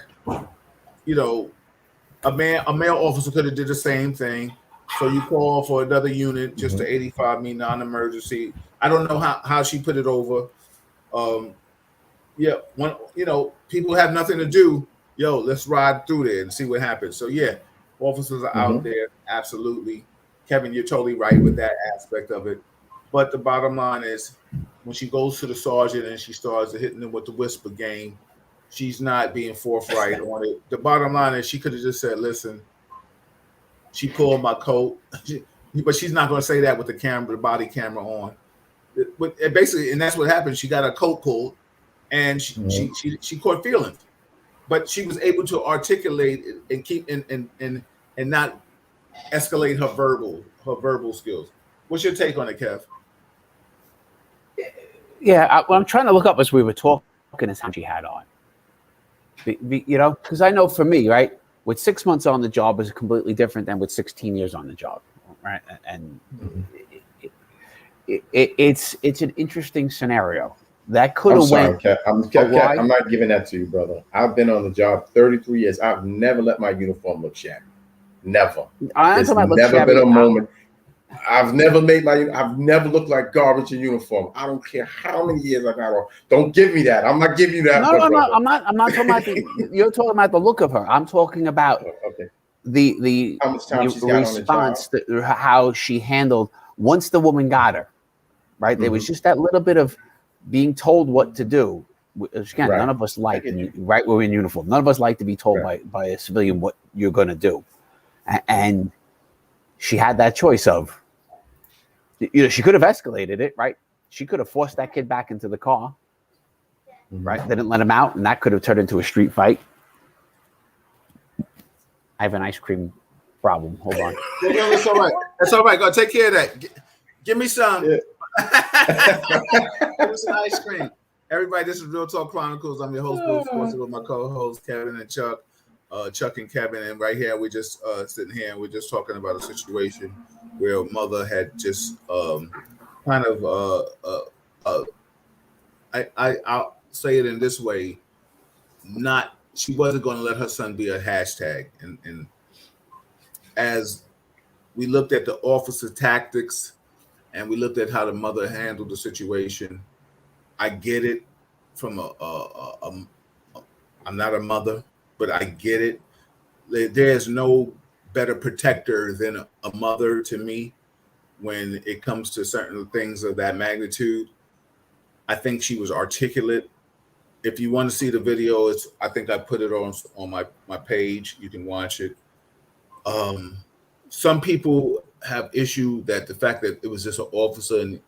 a male officer could have did the same thing. So you call for another unit just to 85 me non-emergency. I don't know how she put it over. When people have nothing to do, let's ride through there and see what happens. So yeah, officers are out there, absolutely. Kevin, you're totally right with that aspect of it. But the bottom line is, when she goes to the sergeant and she starts hitting them with the whisper game, she's not being forthright on it. The bottom line is she could have just said, listen, she pulled my coat, but she's not going to say that with the body camera on. But basically, and that's what happened. She got her coat pulled, and she caught feelings. but she was able to articulate and keep and not escalate her verbal skills. What's your take on it, Kev? Yeah, what I'm trying to look up as we were talking is how she had on. You know, because I know for me, right, with 6 months on the job is completely different than with 16 years on the job, right? And it's an interesting scenario that could have went. Kev, I'm not giving that to you, brother. I've been on the job 33 years. I've never let my uniform look shabby. Never. There's never been a moment. I've never looked like garbage in uniform. I don't care how many years I got on. Don't give me that. I'm not giving you that. No, I'm not talking about you're talking about the look of her. I'm talking about the how much time she's got response, how she handled once the woman got her. Right, there was just that little bit of being told what to do. Again, none of us like, right? We're in uniform. None of us like to be told by a civilian what you're going to do, and she had that choice of, you know, she could have escalated it, right? She could have forced that kid back into the car, right? They didn't let him out, and that could have turned into a street fight. I have an ice cream problem. Hold on. That's all right. That's all right. Go take care of that. Give me some. Yeah. Give me some ice cream. Everybody, this is Real Talk Chronicles. I'm your host, Bill Forster, with my co-hosts, Kevin and Chuck. Chuck and Kevin, and right here we're just sitting here and we're just talking about a situation where a mother had just I'll say it in this way, she wasn't going to let her son be a hashtag, and as we looked at the officer tactics and we looked at how the mother handled the situation, I get it from I'm not a mother, but I get it. There's no better protector than a mother to me when it comes to certain things of that magnitude. I think she was articulate. If you want to see the video, I think I put it on my page. You can watch it. Some people have issue that the fact that it was just an officer and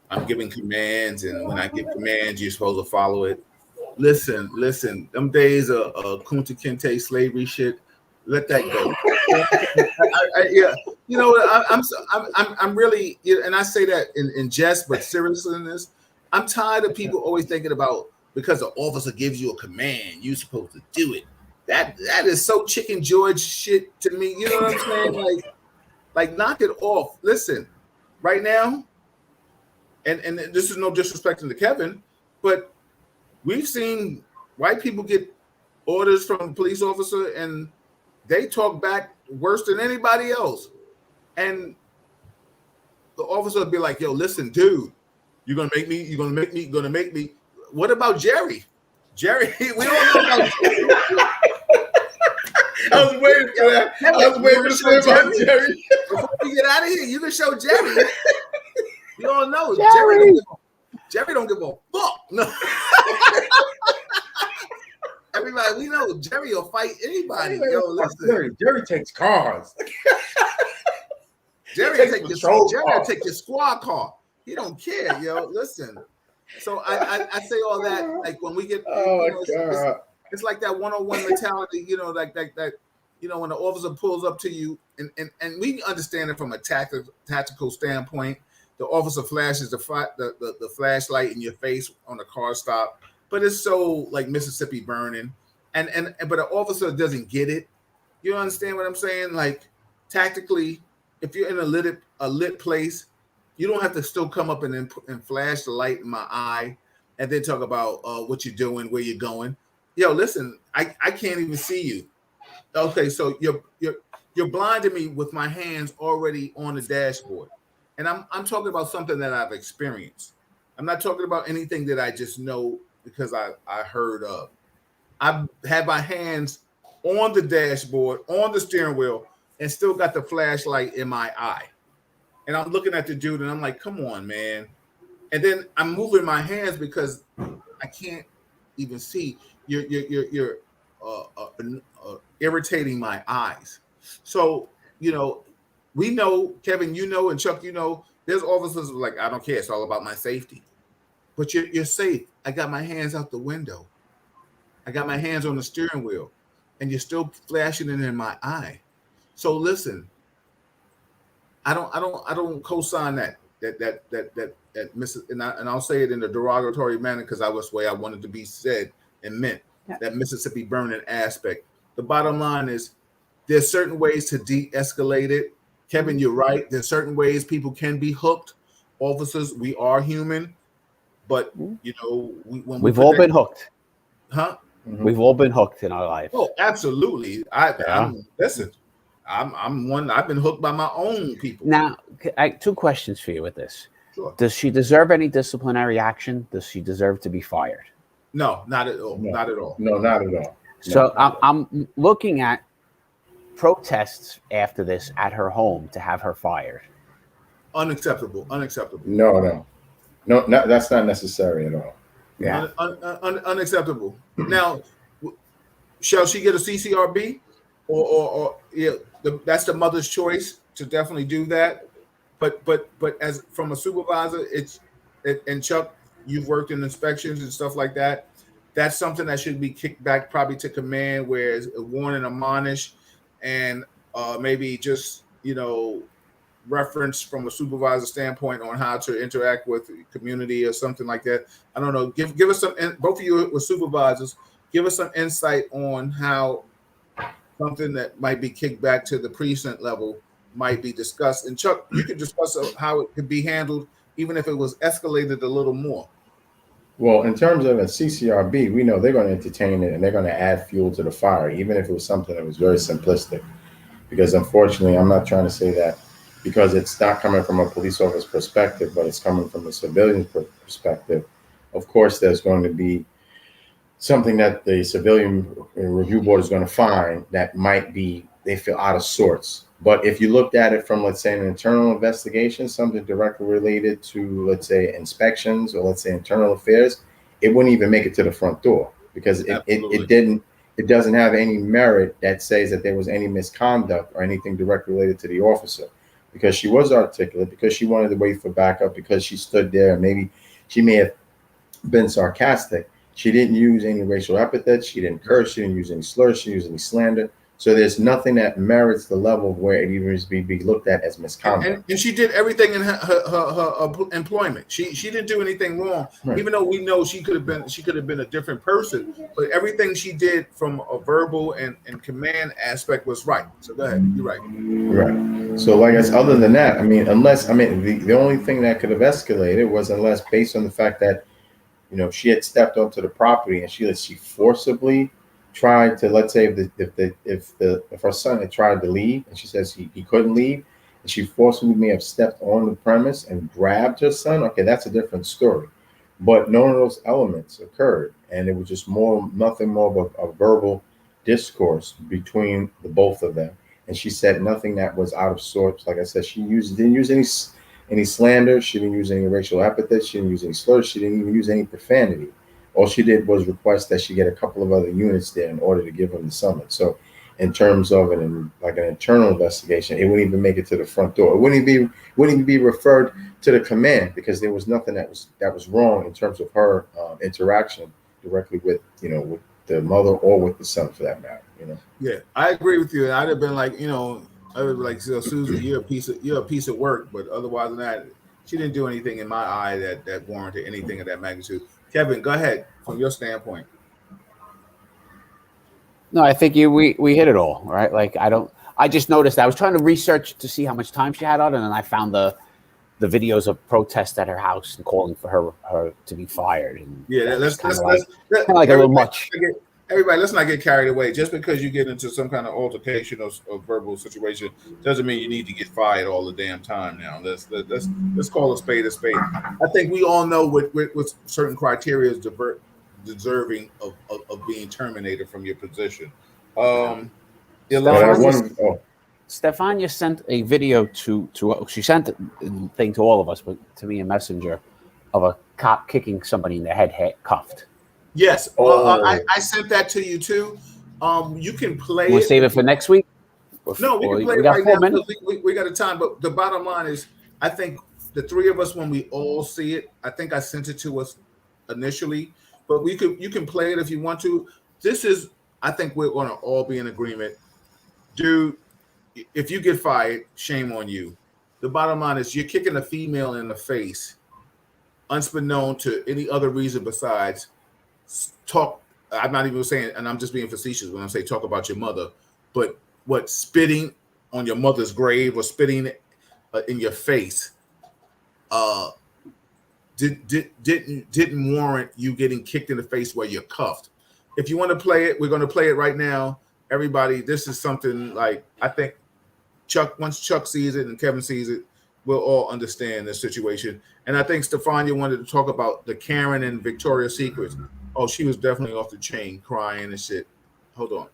I'm giving commands, and when I give commands, you're supposed to follow it. Listen. Them days of Kunta Kinte slavery shit, let that go. Yeah, you know, I'm really, and I say that in jest, but seriously in this, I'm tired of people always thinking about because the officer gives you a command, you're supposed to do it. That is so Chicken George shit to me. You know what I'm saying? Like knock it off. Listen, right now, and this is no disrespecting to Kevin, but we've seen white people get orders from a police officer and they talk back worse than anybody else. And the officer would be like, yo, listen, dude, you're going to make me. What about Jerry? Jerry, we don't know about Jerry. I was waiting for that. I was waiting to say about Jerry. Before we get out of here, you can show Jerry. You don't know. Jerry don't give a fuck. No. Everybody, we know Jerry will fight anybody. Yo, listen. Jerry takes cars. Jerry will take your squad car. He don't care, yo. Listen. So I say all that, like when we get, it's like that 101 mentality, you know, like that, you know, when the officer pulls up to you, and we understand it from a tactical standpoint. The officer flashes the flashlight in your face on a car stop, but it's so like Mississippi burning, but an officer doesn't get it. You understand what I'm saying? Like tactically, if you're in a lit place, you don't have to still come up and flash the light in my eye and then talk about what you're doing, where you're going. Yo, listen, I can't even see you. Okay, so you're blinding me with my hands already on the dashboard. And I'm talking about something that I've experienced. I'm not talking about anything that I just know because I heard of. I've had my hands on the dashboard, on the steering wheel, and still got the flashlight in my eye. And I'm looking at the dude and I'm like, come on, man. And then I'm moving my hands because I can't even see. You're irritating my eyes. So, you know, we know, Kevin, you know, and Chuck, you know, there's officers like, I don't care. It's all about my safety. But you're safe. I got my hands out the window. I got my hands on the steering wheel, and you're still flashing it in my eye. So listen, I don't co-sign that Mrs. And I'll say it in a derogatory manner because I was the way I wanted to be said and meant. Yeah. That Mississippi burning aspect. The bottom line is there's certain ways to de-escalate it. Kevin, you're right. There's certain ways people can be hooked. Officers, we are human, but you know, we've all been hooked. Huh? We've all been hooked in our lives. Oh, absolutely. I'm listen. I'm one. I've been hooked by my own people. Now, two questions for you with this. Sure. Does she deserve any disciplinary action? Does she deserve to be fired? No, not at all. No. Not at all. No, not at all. So I'm looking at protests after this at her home to have her fired. Unacceptable. Unacceptable. No, that's not necessary at all. Yeah. Unacceptable. Now, shall she get a CCRB? Or yeah, that's the mother's choice to definitely do that. But as from a supervisor, and Chuck, you've worked in inspections and stuff like that. That's something that should be kicked back probably to command, where it's a warning, admonish, and maybe just reference from a supervisor standpoint on how to interact with the community or something like that. I don't know. Give us some. Both of you were supervisors. Give us some insight on how something that might be kicked back to the precinct level might be discussed. And Chuck, you could discuss how it could be handled, even if it was escalated a little more. Well, in terms of a CCRB, we know they're going to entertain it and they're going to add fuel to the fire, even if it was something that was very simplistic. Because unfortunately, I'm not trying to say that because it's not coming from a police officer's perspective, but it's coming from a civilian perspective. Of course, there's going to be something that the civilian review board is going to find that might be, they feel out of sorts. But if you looked at it from, let's say, an internal investigation, something directly related to, let's say, inspections or let's say internal affairs, it wouldn't even make it to the front door because it doesn't have any merit that says that there was any misconduct or anything directly related to the officer, because she was articulate, because she wanted to wait for backup, because she stood there and maybe she may have been sarcastic. She didn't use any racial epithets. She didn't curse. She didn't use any slurs. She didn't use any slander. So there's nothing that merits the level of where it even needs to be looked at as misconduct. And she did everything in her employment. She didn't do anything wrong, Right. even though we know she could have been a different person. But everything she did from a verbal and command aspect was right. So go ahead, you're right. Right. So like I said, other than that, the only thing that could have escalated was unless based on the fact that she had stepped onto the property and she forcibly tried to, let's say if her son had tried to leave and she says he couldn't leave and she forcibly may have stepped on the premise and grabbed her son, okay, that's a different story. But none of those elements occurred, and it was just nothing more of a verbal discourse between the both of them. And she said nothing that was out of sorts. Like I said, she didn't use any slander. She didn't use any racial epithets. She didn't use any slurs. She didn't even use any profanity. All she did was request that she get a couple of other units there in order to give him the summons. So in terms of an internal investigation, it wouldn't even make it to the front door. It wouldn't even be referred to the command because there was nothing that was wrong in terms of her interaction directly with with the mother or with the son for that matter. Yeah, I agree with you. I'd have been like, I would be like, Susan, you're a piece of work, but otherwise than that, she didn't do anything in my eye that warranted anything of that magnitude. Kevin, go ahead from your standpoint. No, I think we hit it all, right? Like I just noticed I was trying to research to see how much time she had on, and then I found the videos of protests at her house and calling for her to be fired. And yeah, let's kind of like a little much. Everybody, let's not get carried away. Just because you get into some kind of altercation or verbal situation doesn't mean you need to get fired all the damn time. Now, let's call a spade a spade. I think we all know what certain criteria is deserving of being terminated from your position. Stefania sent a video to she sent a thing to all of us, but to me a messenger of a cop kicking somebody in the head cuffed. Yes, I sent that to you too. You can play. You want to save it for next week? No, we can play it right now. We got a time, but the bottom line is, I think the three of us, when we all see it, I think I sent it to us initially, but you can play it if you want to. this is, I think we're going to all be in agreement. Dude, if you get fired, shame on you. The bottom line is you're kicking a female in the face, unbeknown to any other reason besides talk. I'm not even saying, and I'm just being facetious when I say talk about your mother, but what, spitting on your mother's grave or spitting in your face didn't warrant you getting kicked in the face where you're cuffed. If you want to play it, we're going to play it right now. Everybody, this is something like, I think once Chuck sees it and Kevin sees it, we'll all understand the situation. And I think Stefania wanted to talk about the Karen and Victoria's Secrets. Oh, she was definitely off the chain, crying and shit. Hold on.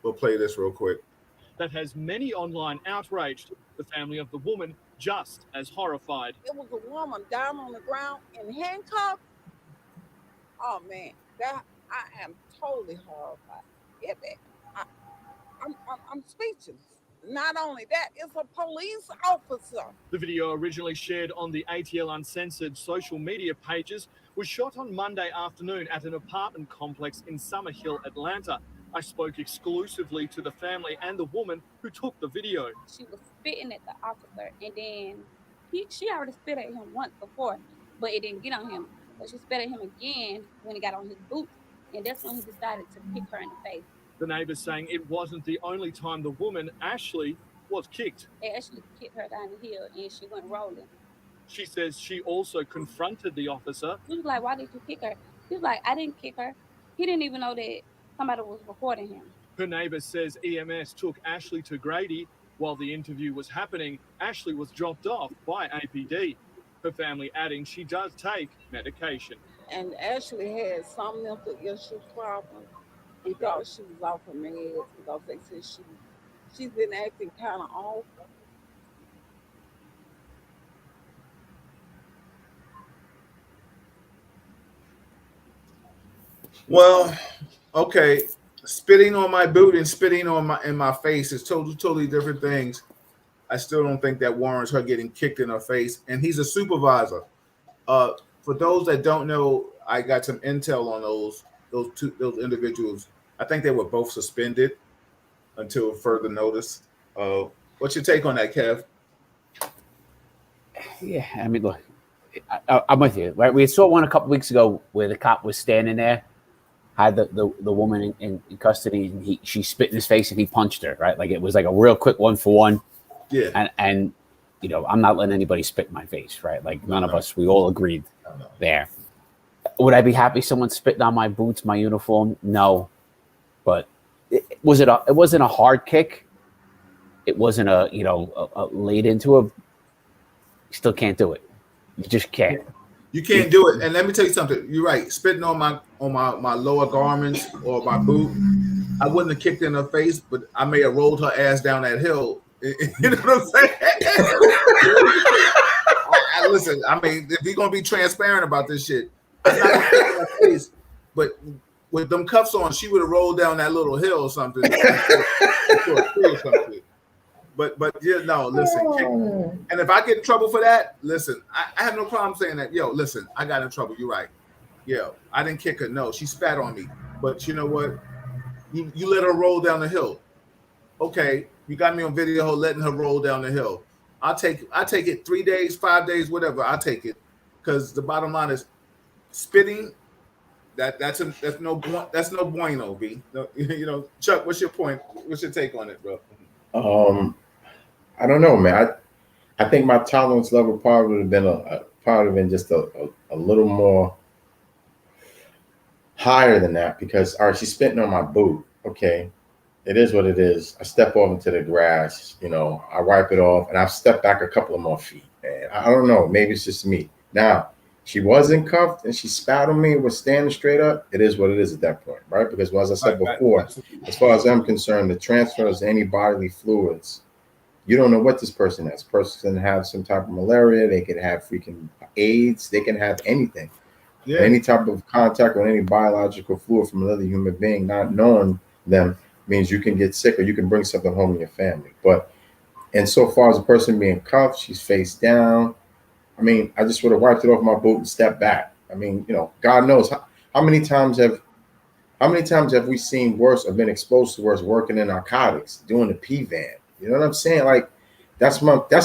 We'll play this real quick. That has many online outraged. The family of the woman just as horrified. It was a woman down on the ground in handcuffs. Oh man, that I am totally horrified. I'm speechless. Not only that, it's a police officer. The video, originally shared on the ATL Uncensored social media pages, was shot on Monday afternoon at an apartment complex in Summerhill, Atlanta. I spoke exclusively to the family and the woman who took the video. She was spitting at the officer, and then she already spit at him once before, but it didn't get on him. So she spit at him again when it got on his boots, and that's when he decided to kick her in the face. The neighbors saying it wasn't the only time the woman, Ashley, was kicked. They actually kicked her down the hill, and she went rolling. She says she also confronted the officer. He was like, "Why did you kick her?" He was like, "I didn't kick her." He didn't even know that somebody was recording him. Her neighbor says EMS took Ashley to Grady. While the interview was happening, Ashley was dropped off by APD. Her family adding she does take medication. And Ashley had some mental issue problems because she was off her meds, because they said she's been acting kind of off. Well, okay, spitting on my boot and spitting on my face is totally different things. I still don't think that warrants her getting kicked in her face. And he's a supervisor. For those that don't know, I got some intel on those individuals. I think they were both suspended until further notice. What's your take on that, Kev? Yeah, I mean, look, I'm with you. Right, we saw one a couple weeks ago where the cop was standing there, had the woman in custody, and she spit in his face and he punched her. Right, like it was like a real quick 1-for-1. Yeah, and you know, I'm not letting anybody spit in my face. Right, like none of us. We all agreed there. Would I be happy someone spitting on my boots, my uniform? No, but it wasn't a hard kick. It wasn't a laid into a. You still can't do it. You just can't. You can't do it. And let me tell you something. You're right. Spitting on my lower garments or my boot, I wouldn't have kicked in her face, but I may have rolled her ass down that hill. You know what I'm saying? Listen, I mean, if you're gonna be transparent about this shit, I'm not gonna kick in her face, but with them cuffs on, she would have rolled down that little hill or something. But yeah, no, listen. And if I get in trouble for that, listen, I have no problem saying that. Yo, listen, I got in trouble. You're right. Yo, I didn't kick her. No, she spat on me. But you know what? You let her roll down the hill. Okay, you got me on video letting her roll down the hill. I take it 3 days, 5 days, whatever. I'll take it, because the bottom line is spitting. That's no bueno, B. No, you know, Chuck, what's your point? What's your take on it, bro? I don't know, man. I think my tolerance level probably would have been just a little more higher than that, because all right, she's spitting on my boot. Okay, it is what it is. I step off into the grass, you know, I wipe it off, and I've stepped back a couple of more feet. And I don't know, maybe it's just me. Now, she wasn't cuffed and she spat on me, was standing straight up. It is what it is at that point, right? Because as I said before, as far as I'm concerned, the transfers of any bodily fluids, you don't know what this person has. Person have some type of malaria, they could have freaking AIDS, they can have anything. Yeah. Any type of contact with any biological fluid from another human being, not knowing them, means you can get sick or you can bring something home to your family. But and so far as a person being cuffed, she's face down. I mean, I just would have wiped it off my boot and stepped back. I mean, you know, God knows how many times have How many times have we seen worse or been exposed to worse working in narcotics, doing the P van? You know what I'm saying? Like, that's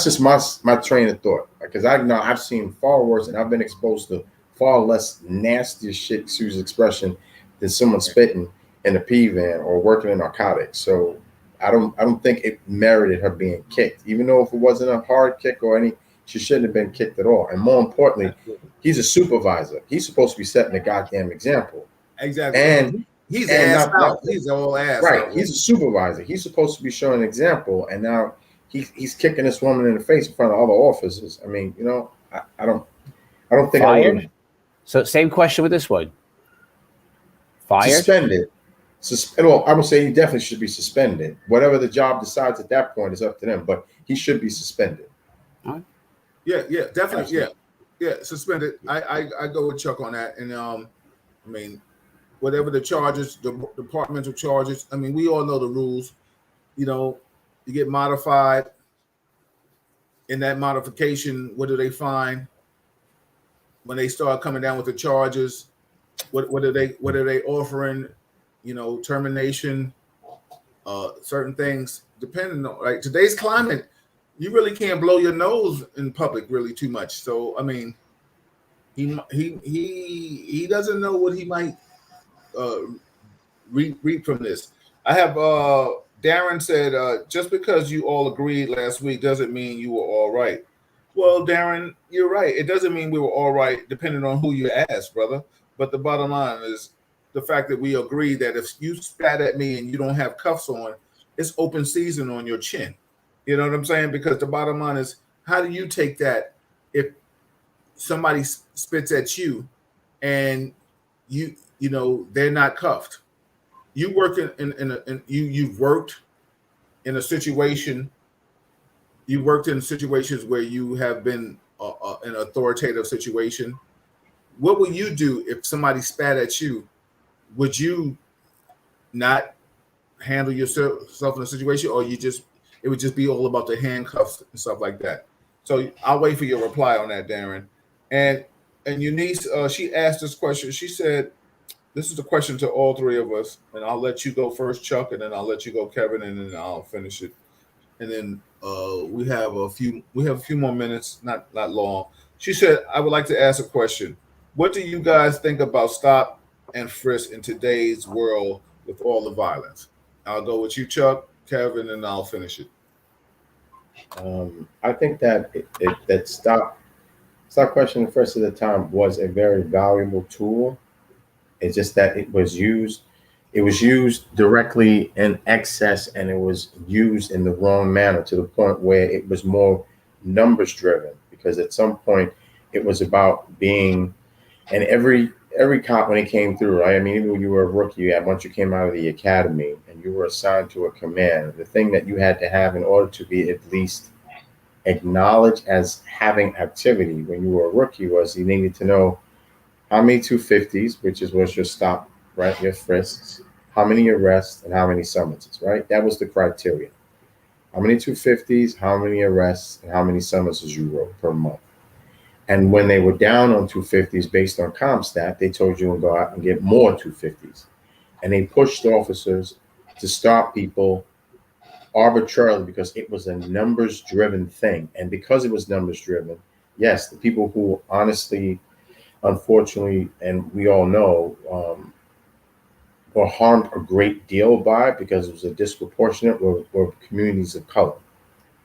just my train of thought. Because I know I've seen far worse, and I've been exposed to far less nasty shit, excuse the expression, than someone spitting in a P van or working in narcotics. So I don't think it merited her being kicked, even though if it wasn't a hard kick or any, she shouldn't have been kicked at all. And more importantly, he's a supervisor. He's supposed to be setting a goddamn example. Exactly. And he's and assed not, out. He's all assed right. out. He's a supervisor. He's supposed to be showing an example, and now he's kicking this woman in the face in front of other officers. I mean, you know, I don't think I would have Fired? So same question with this one. Fired? suspended. Well, I would say he definitely should be suspended. Whatever the job decides at that point is up to them, but he should be suspended. Yeah, definitely. Absolutely. Yeah, suspended. I go with Chuck on that. And I mean, whatever the charges, the departmental charges, I mean, we all know the rules. You know, you get modified. In that modification, what do they find when they start coming down with the charges? What are they offering? You know, termination, certain things, depending on, like, today's climate, you really can't blow your nose in public really too much. So I mean, he doesn't know what he might reap from this. I have Darren said, just because you all agreed last week doesn't mean you were all right. Well, Darren, you're right. It doesn't mean we were all right, depending on who you ask, brother. But the bottom line is the fact that we agree that if you spat at me and you don't have cuffs on, it's open season on your chin. You know what I'm saying? Because the bottom line is, how do you take that if somebody spits at you and you know they're not cuffed? You work you've worked in a situation. You worked in situations where you have been an authoritative situation. What would you do if somebody spat at you? Would you not handle yourself in a situation, or it would just be all about the handcuffs and stuff like that? So I'll wait for your reply on that, Darren. And Eunice, she asked this question. She said, this is a question to all three of us, and I'll let you go first, Chuck, and then I'll let you go, Kevin, and then I'll finish it. And then we have a few more minutes, not long. She said, I would like to ask a question. What do you guys think about stop and frisk in today's world with all the violence? I'll go with you, Chuck, Kevin, and I'll finish it. I think that that stop question the first of the time was a very valuable tool. It's just that it was used directly in excess, and it was used in the wrong manner to the point where it was more numbers driven, because at some point it was about being, and every cop when he came through, right? I mean, even when you were a rookie, once you came out of the academy and you were assigned to a command, the thing that you had to have in order to be at least acknowledged as having activity when you were a rookie was you needed to know how many 250s, which was your stop, right? Your frisks, how many arrests, and how many summonses, right? That was the criteria. How many 250s, how many arrests, and how many summonses you wrote per month. And when they were down on 250s based on CompStat, they told you to go out and get more 250s. And they pushed officers to stop people arbitrarily because it was a numbers driven thing. And because it was numbers driven, yes, the people who honestly, unfortunately, and we all know, were harmed a great deal by it because it was a disproportionate were communities of color.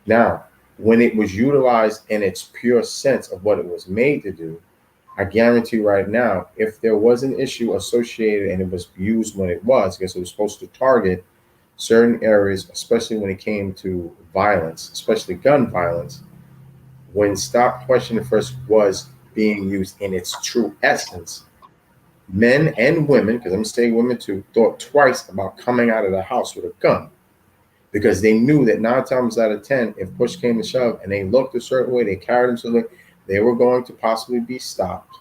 Now, when it was utilized in its pure sense of what it was made to do, I guarantee right now, if there was an issue associated and it was used when it was, because it was supposed to target certain areas, especially when it came to violence, especially gun violence, when stop, question, and frisk was being used in its true essence, men and women, because I'm going to say women too, thought twice about coming out of the house with a gun, because they knew that 9 times out of 10, if push came to shove and they looked a certain way, they carried themselves, they were going to possibly be stopped,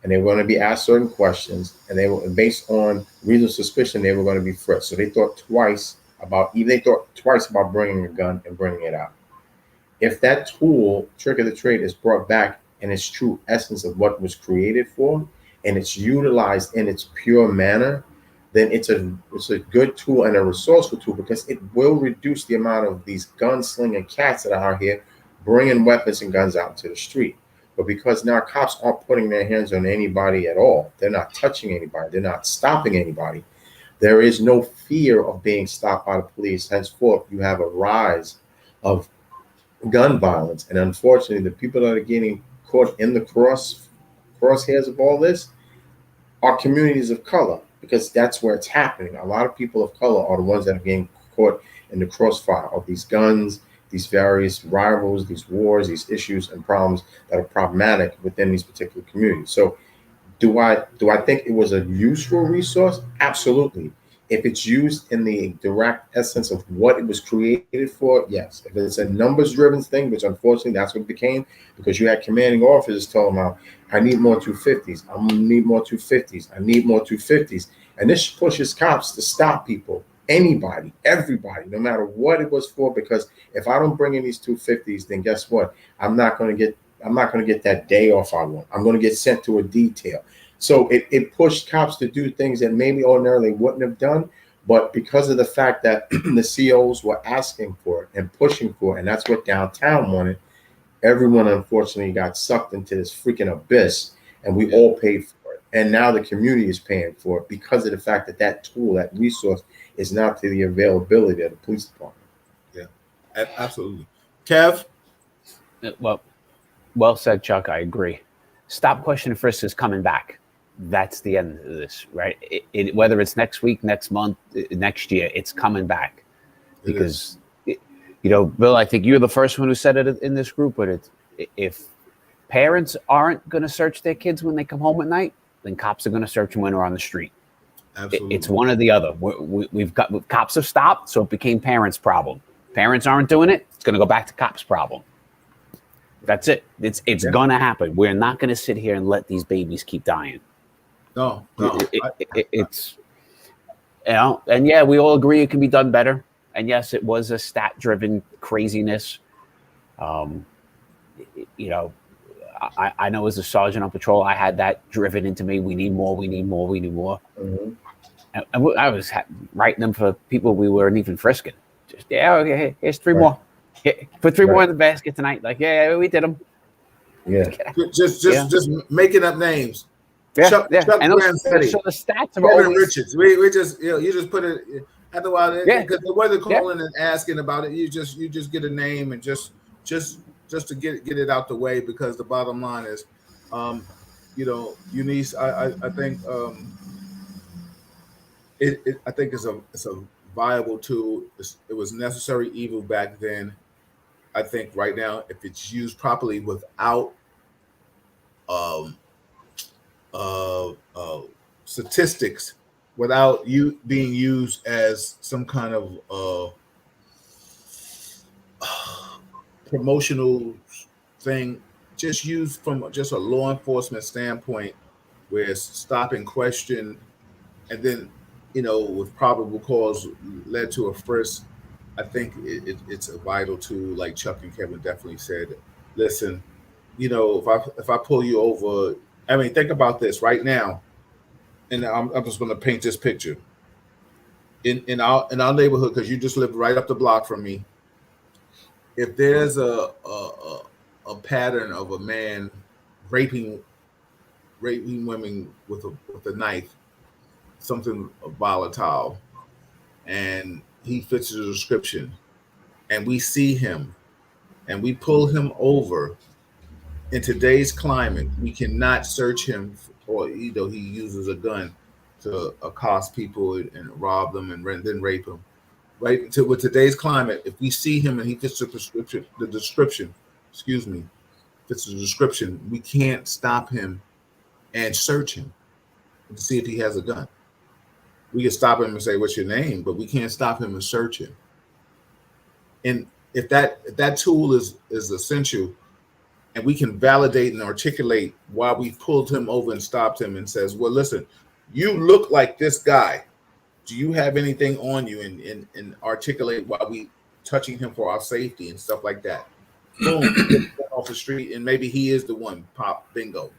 and they were going to be asked certain questions, and they were based on reasonable suspicion they were going to be frisked. So they thought twice about bringing a gun and bringing it out. If that tool, trick of the trade, is brought back in its true essence of what it was created for, and it's utilized in its pure manner, then it's a good tool and a resourceful tool, because it will reduce the amount of these gunslinging cats that are out here bringing weapons and guns out to the street. But because now cops aren't putting their hands on anybody at all, they're not touching anybody, they're not stopping anybody, there is no fear of being stopped by the police. Henceforth, you have a rise of gun violence. And unfortunately, the people that are getting caught in the crosshairs of all this are communities of color, because that's where it's happening. A lot of people of color are the ones that are getting caught in the crossfire of these guns, these various rivals, these wars, these issues and problems that are problematic within these particular communities. So do I think it was a useful resource? Absolutely. If it's used in the direct essence of what it was created for, yes. If it's a numbers-driven thing, which unfortunately that's what it became, because you had commanding officers telling them out, I need more 250s. I'm gonna need more 250s. I need more 250s. And this pushes cops to stop people, anybody, everybody, no matter what it was for. Because if I don't bring in these 250s, then guess what? I'm not gonna get that day off I want. I'm gonna get sent to a detail. So it pushed cops to do things that maybe ordinarily wouldn't have done, but because of the fact that the COs were asking for it and pushing for it, and that's what downtown wanted, everyone unfortunately got sucked into this freaking abyss, and we all paid for it. And now the community is paying for it because of the fact that that tool, that resource, is not to the availability of the police department. Yeah, absolutely. Kev? Well said, Chuck. I agree. Stop, question, and frisk is coming back. That's the end of this, right? Whether it's next week, next month, next year, it's coming back. Because, Bill, I think you're the first one who said it in this group, but if parents aren't going to search their kids when they come home at night, then cops are going to search them when they're on the street. Absolutely. It's one or the other. We've got cops have stopped, so it became parents' problem. Parents aren't doing it, it's going to go back to cops' problem. That's it. It's going to happen. We're not going to sit here and let these babies keep dying. No. It's and yeah, we all agree it can be done better. And yes, it was a stat-driven craziness. I know as a sergeant on patrol, I had that driven into me. We need more. Mm-hmm. And I was writing them for people we weren't even frisking. Just okay, here's 3 more. Put 3 more in the basket tonight. Like, yeah, we did them. Yeah. Just making up names. Yeah, Chuck Branzetti, so the stats are Kevin always Richards. We just you just put it otherwise because the way they're calling and asking about it, you just get a name and just to get it out the way, because the bottom line is, Eunice, I think I think it's a viable tool. It was necessary evil back then. I think right now, if it's used properly without statistics, without you being used as some kind of promotional thing, just used from just a law enforcement standpoint, where it's stop and question, and then with probable cause led to a frisk. I think it's a vital tool, like Chuck and Kevin definitely said. Listen, if I pull you over, I mean, think about this right now, and I'm just going to paint this picture in our neighborhood, because you just live right up the block from me. If there's a pattern of a man raping women with a knife, something volatile, and he fits the description, and we see him and we pull him over, in today's climate, we cannot search him, or he uses a gun to accost people and rob them and then rape them. Right? With today's climate, if we see him and he fits the description, we can't stop him and search him to see if he has a gun. We can stop him and say, "What's your name?" But we can't stop him and search him. And if that tool is essential, and we can validate and articulate why we pulled him over and stopped him, and says, "Well, listen, you look like this guy. Do you have anything on you?" And articulate why we touching him for our safety and stuff like that. Boom, off the street, and maybe he is the one. Pop, bingo.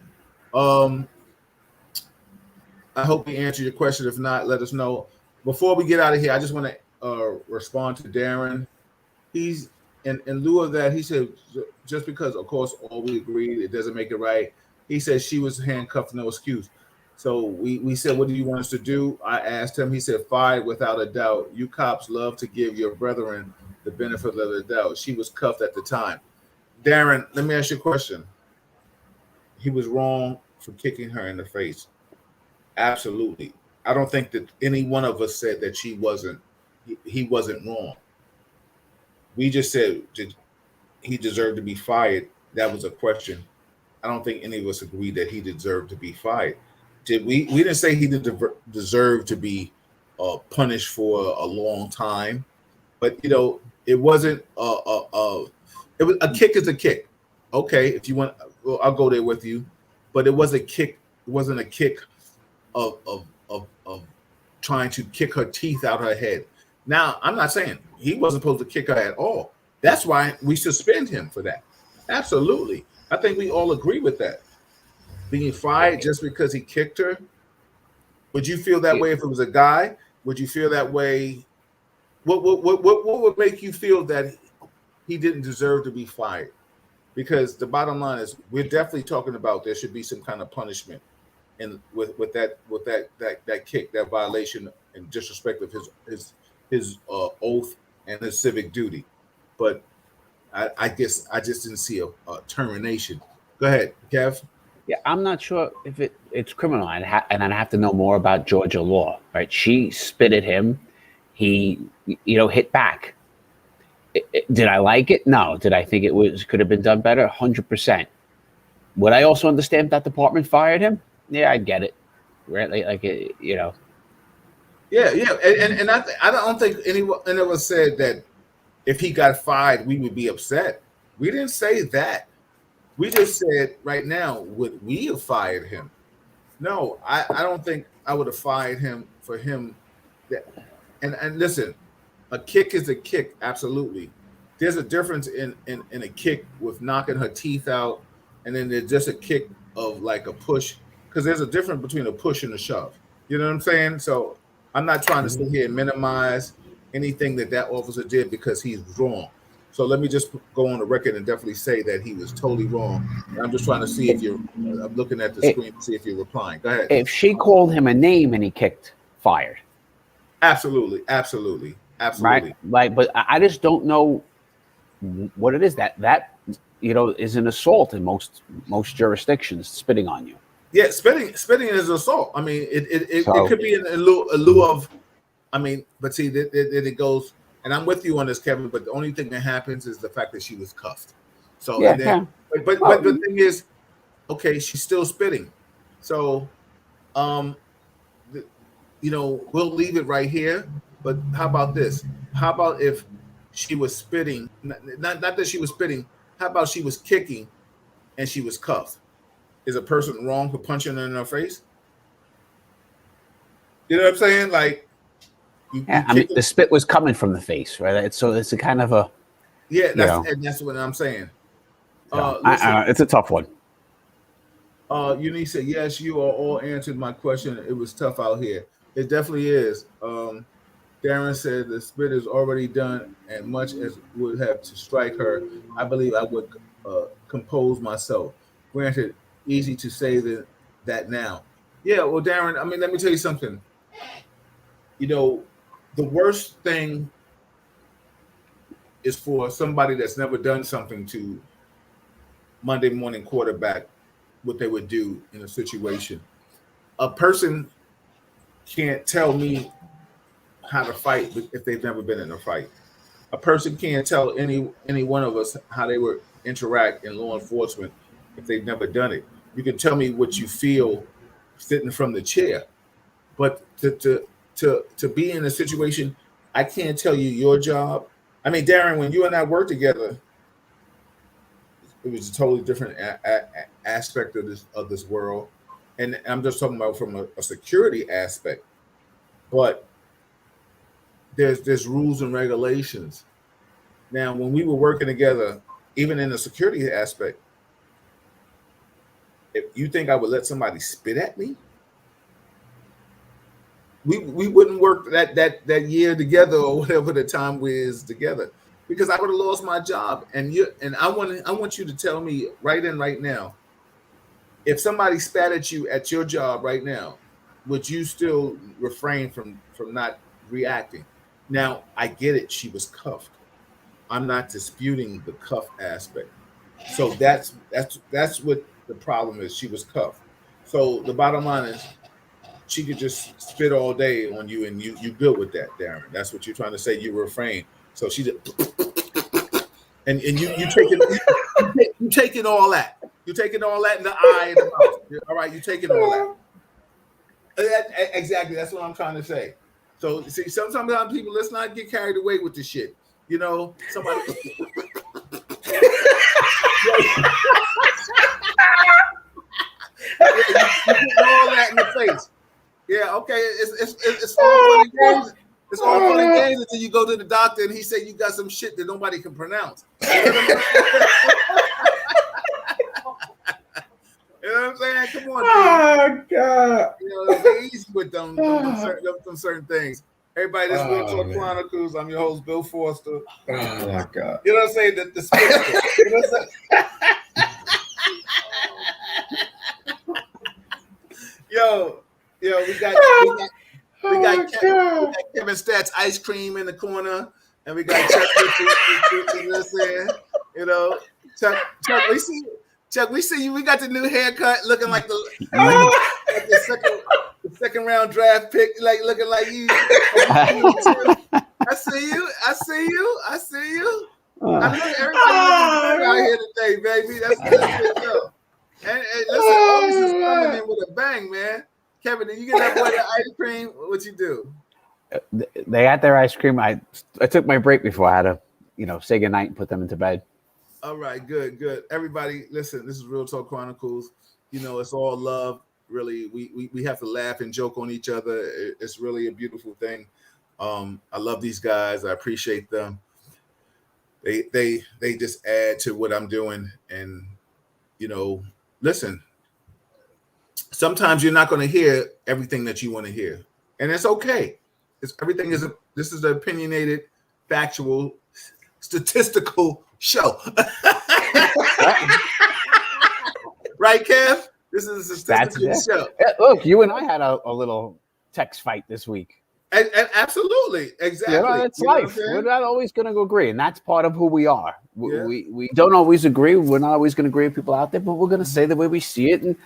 I hope we answered your question. If not, let us know. Before we get out of here, I just want to respond to Darren. He's in lieu of that, he said, just because, of course, all we agreed, it doesn't make it right. He said she was handcuffed, no excuse. So we said, what do you want us to do? I asked him. He said, fired without a doubt. You cops love to give your brethren the benefit of the doubt. She was cuffed at the time. Darren, let me ask you a question. He was wrong for kicking her in the face. Absolutely. I don't think that any one of us said that he wasn't wrong. We just said, did he deserve to be fired? That was a question. I don't think any of us agreed that he deserved to be fired. We didn't say he deserve to be punished for a long time, but it wasn't it was a kick is a kick. Okay, if you want, well, I'll go there with you, but it was a kick. It wasn't a kick of trying to kick her teeth out her head. Now, I'm not saying he wasn't supposed to kick her at all. That's why we suspend him for that. Absolutely. I think we all agree with that. Being fired just because he kicked her. Would you feel that way if it was a guy? Would you feel that way? What would make you feel that he didn't deserve to be fired? Because the bottom line is, we're definitely talking about there should be some kind of punishment, and with that kick, that violation and disrespect of his oath and his civic duty. But I guess I just didn't see a termination. Go ahead, Kev. Yeah, I'm not sure if it's criminal, and I'd have to know more about Georgia law. Right? She spit at him. He, hit back. Did I like it? No. Did I think could have been done better? 100%. Would I also understand that department fired him? Yeah, I'd get it. Right? Yeah, and I don't think anyone ever said that if he got fired, we would be upset. We didn't say that. We just said right now, would we have fired him? No, I don't think I would have fired him for him. And listen, a kick is a kick, absolutely. There's a difference in a kick with knocking her teeth out, and then there's just a kick of like a push, because there's a difference between a push and a shove. You know what I'm saying? So I'm not trying to sit here and minimize anything that officer did because he's wrong. So let me just go on the record and definitely say that he was totally wrong. And I'm just trying to see if I'm looking at the screen to see if you're replying. Go ahead. If she called him a name and he kicked, fired. Absolutely. Right? But I just don't know what it is that is an assault in most jurisdictions, spitting on you. Yeah, spitting is assault. I mean, it could be in lieu of. I mean, but see, it goes. And I'm with you on this, Kevin. But the only thing that happens is the fact that she was cuffed. So, yeah, and then, but the thing is, okay, she's still spitting. So, we'll leave it right here. But how about this? How about if she was spitting? Not that she was spitting. How about she was kicking, and she was cuffed? Is a person wrong for punching her in her face? You know what I'm saying? Like. The spit was coming from the face, right? So it's a kind of a and that's what I'm saying. It's a tough one. Eunice said, yes, you all answered my question. It was tough out here. It definitely is. Darren said the spit is already done, and much as would have to strike her, I believe I would compose myself. Granted, easy to say that now. Yeah, well, Darren, I mean, let me tell you something. The worst thing is for somebody that's never done something to Monday morning quarterback what they would do in a situation. A person can't tell me how to fight if they've never been in a fight. A person can't tell any one of us how they would interact in law enforcement if they've never done it. You can tell me what you feel sitting from the chair, but to be in a situation, I can't tell you your job. I mean, Darren, when you and I worked together, it was a totally different aspect of this world, and I'm just talking about from a security aspect. But there's rules and regulations. Now, when we were working together, even in the security aspect, if you think I would let somebody spit at me, we wouldn't work that year together or whatever the time is together, because I would have lost my job. And I want you to tell me right now, if somebody spat at you at your job right now, would you still refrain from not reacting? Now, I get it. She was cuffed. I'm not disputing the cuff aspect. So that's what the problem is. She was cuffed. So the bottom line is, she could just spit all day on you, and you good with that, Darren. That's what you're trying to say. You refrain. So she just and you taking all that. You taking all that in the eye and the mouth. All right, you taking all that. Exactly. That's what I'm trying to say. So see, sometimes people, let's not get carried away with this shit. You know, somebody. You get all that in the face. Yeah, okay. It's all fun and games. It's all fun and games until you go to the doctor and he say you got some shit that nobody can pronounce. You know what I'm saying? Come on, dude. Oh God! You know, be easy with them certain things. Everybody, this is Real Talk Chronicles. I'm your host, Bill Foster. Oh my God! You know what I'm saying? The spitster. You know what I'm saying? Yo, we got Kevin Stats ice cream in the corner, and we got Chuck. You know what I'm saying? You know, Chuck, we see you. We got the new haircut, looking like the second round draft pick, like looking like you. I see you. I know everybody out here today, baby. That's good. And listen, August is coming in with a bang, man. Kevin, did you get that boy the ice cream? What you do? They had their ice cream. I took my break before I had to, say goodnight and put them into bed. All right, good. Everybody, listen, this is Real Talk Chronicles. It's all love. Really, we have to laugh and joke on each other. It's really a beautiful thing. I love these guys. I appreciate them. They just add to what I'm doing. And, listen, sometimes you're not going to hear everything that you want to hear. And it's okay. This is an opinionated, factual, statistical show. Right, Kev? This is a statistical show. Look, you and I had a little text fight this week. And absolutely. Exactly. It's life. We're not always going to agree. And that's part of who we are. We don't always agree. We're not always going to agree with people out there, but we're going to say the way we see it. And,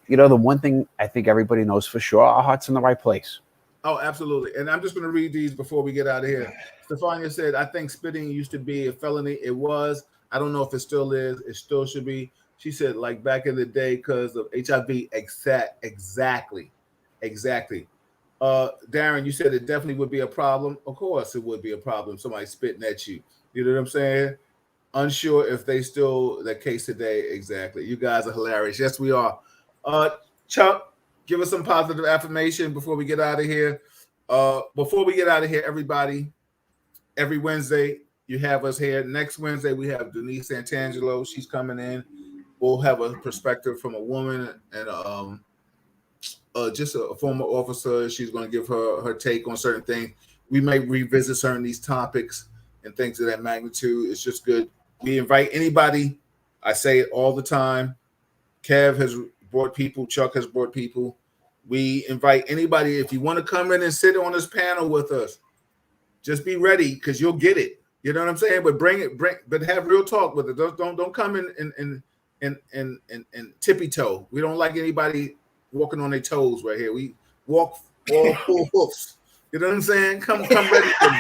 the one thing I think everybody knows for sure, our heart's in the right place. Oh, absolutely. And I'm just going to read these before we get out of here. Stefania said, I think spitting used to be a felony. It was. I don't know if it still is. It still should be. She said, like back in the day, because of HIV. Exactly. Darren, you said it definitely would be a problem. Of course it would be a problem. Somebody spitting at you. You know what I'm saying? Unsure if they still the case today. Exactly. You guys are hilarious. Yes, we are. Chuck, give us some positive affirmation before we get out of here. Everybody, every Wednesday you have us here. Next Wednesday we have Denise Santangelo. She's coming in. We'll have a perspective from a woman and just a former officer. She's going to give her take on certain things. We may revisit certain of these topics and things of that magnitude. It's just good. We invite anybody. I say it all the time. Kev has brought people. Chuck has brought people. We invite anybody. If you want to come in and sit on this panel with us, just be ready because you'll get it. You know what I'm saying? But but have real talk with it. Don't come in and tippy toe. We don't like anybody walking on their toes right here. We walk all full hoofs. You know what I'm saying? Come ready for me.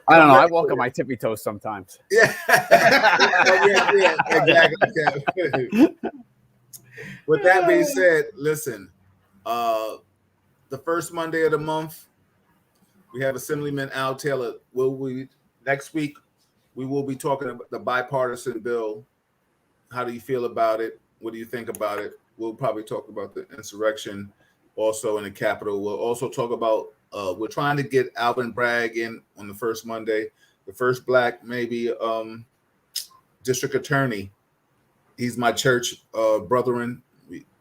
I don't know. I walk on my tippy toes sometimes. Yeah. Yeah, exactly. With that being said, listen, the first Monday of the month, we have Assemblyman Al Taylor. Next week, we will be talking about the bipartisan bill. How do you feel about it? What do you think about it? We'll probably talk about the insurrection also in the Capitol. We'll also talk about, we're trying to get Alvin Bragg in on the first Monday, the first Black, maybe district attorney. He's my church brethren.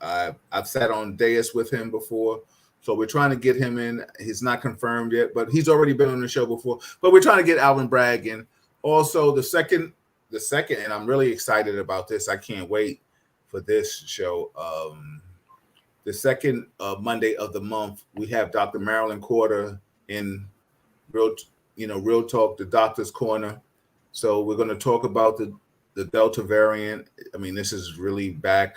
I've sat on dais with him before. So we're trying to get him in. He's not confirmed yet, but he's already been on the show before. But we're trying to get Alvin Bragg in. Also, the second, and I'm really excited about this. I can't wait for this show. The second Monday of the month, we have Dr. Marilyn Corder in Real Talk, the Doctor's Corner. So we're going to talk about the Delta variant. I mean, this is really back.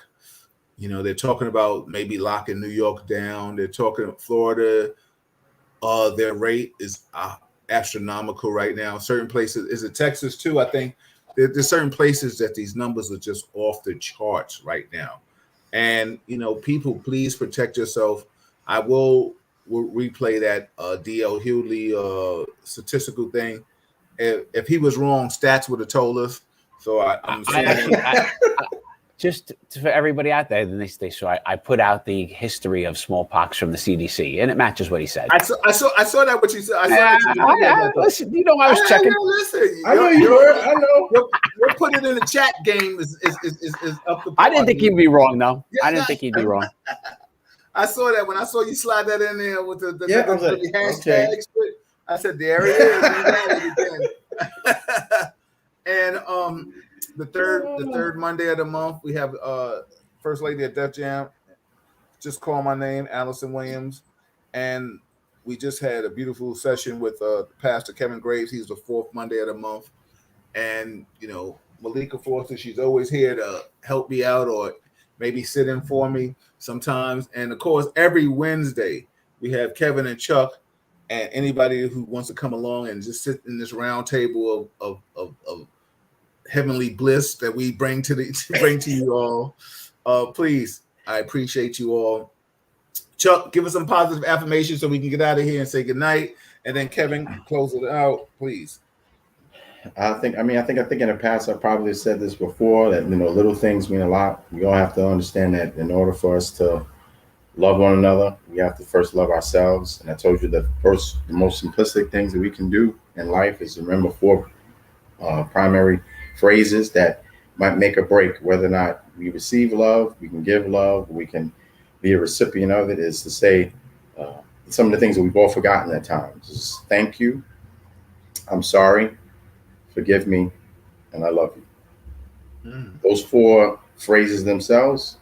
They're talking about maybe locking New York down. They're talking Florida. Their rate is astronomical right now. Certain places, is it Texas too? I think there's certain places that these numbers are just off the charts right now. And, people, please protect yourself. I will replay that D.L. Hughley statistical thing. If he was wrong, stats would have told us. So I'm saying. Just for everybody out there, I put out the history of smallpox from the CDC, and it matches what he said. I saw that what you said. Listen, I was checking. Listen, I know you were. I know. You're putting in the chat game is up to par. I didn't think he'd be wrong, though. I didn't think he'd be wrong. I saw that when I saw you slide that in there with the hashtag. Okay. I said, there he is. And the third Monday of the month, we have First Lady of Def Jam. Just call my name, Allison Williams. And we just had a beautiful session with Pastor Kevin Graves. He's the fourth Monday of the month. And, Malika Foster, she's always here to help me out or maybe sit in for me sometimes. And, of course, every Wednesday, we have Kevin and Chuck and anybody who wants to come along and just sit in this round table of heavenly bliss that we bring to you all. Please, I appreciate you all. Chuck, give us some positive affirmations so we can get out of here and say goodnight. And then Kevin, close it out, please. I think in the past I probably said this before that little things mean a lot. We all have to understand that in order for us to love one another, we have to first love ourselves. And I told you the most simplistic things that we can do in life is remember 4 primary phrases that might make or break whether or not we receive love, we can give love, we can be a recipient of it. Is to say some of the things that we've all forgotten at times. Is thank you, I'm sorry, forgive me, and I love you. Those 4 phrases themselves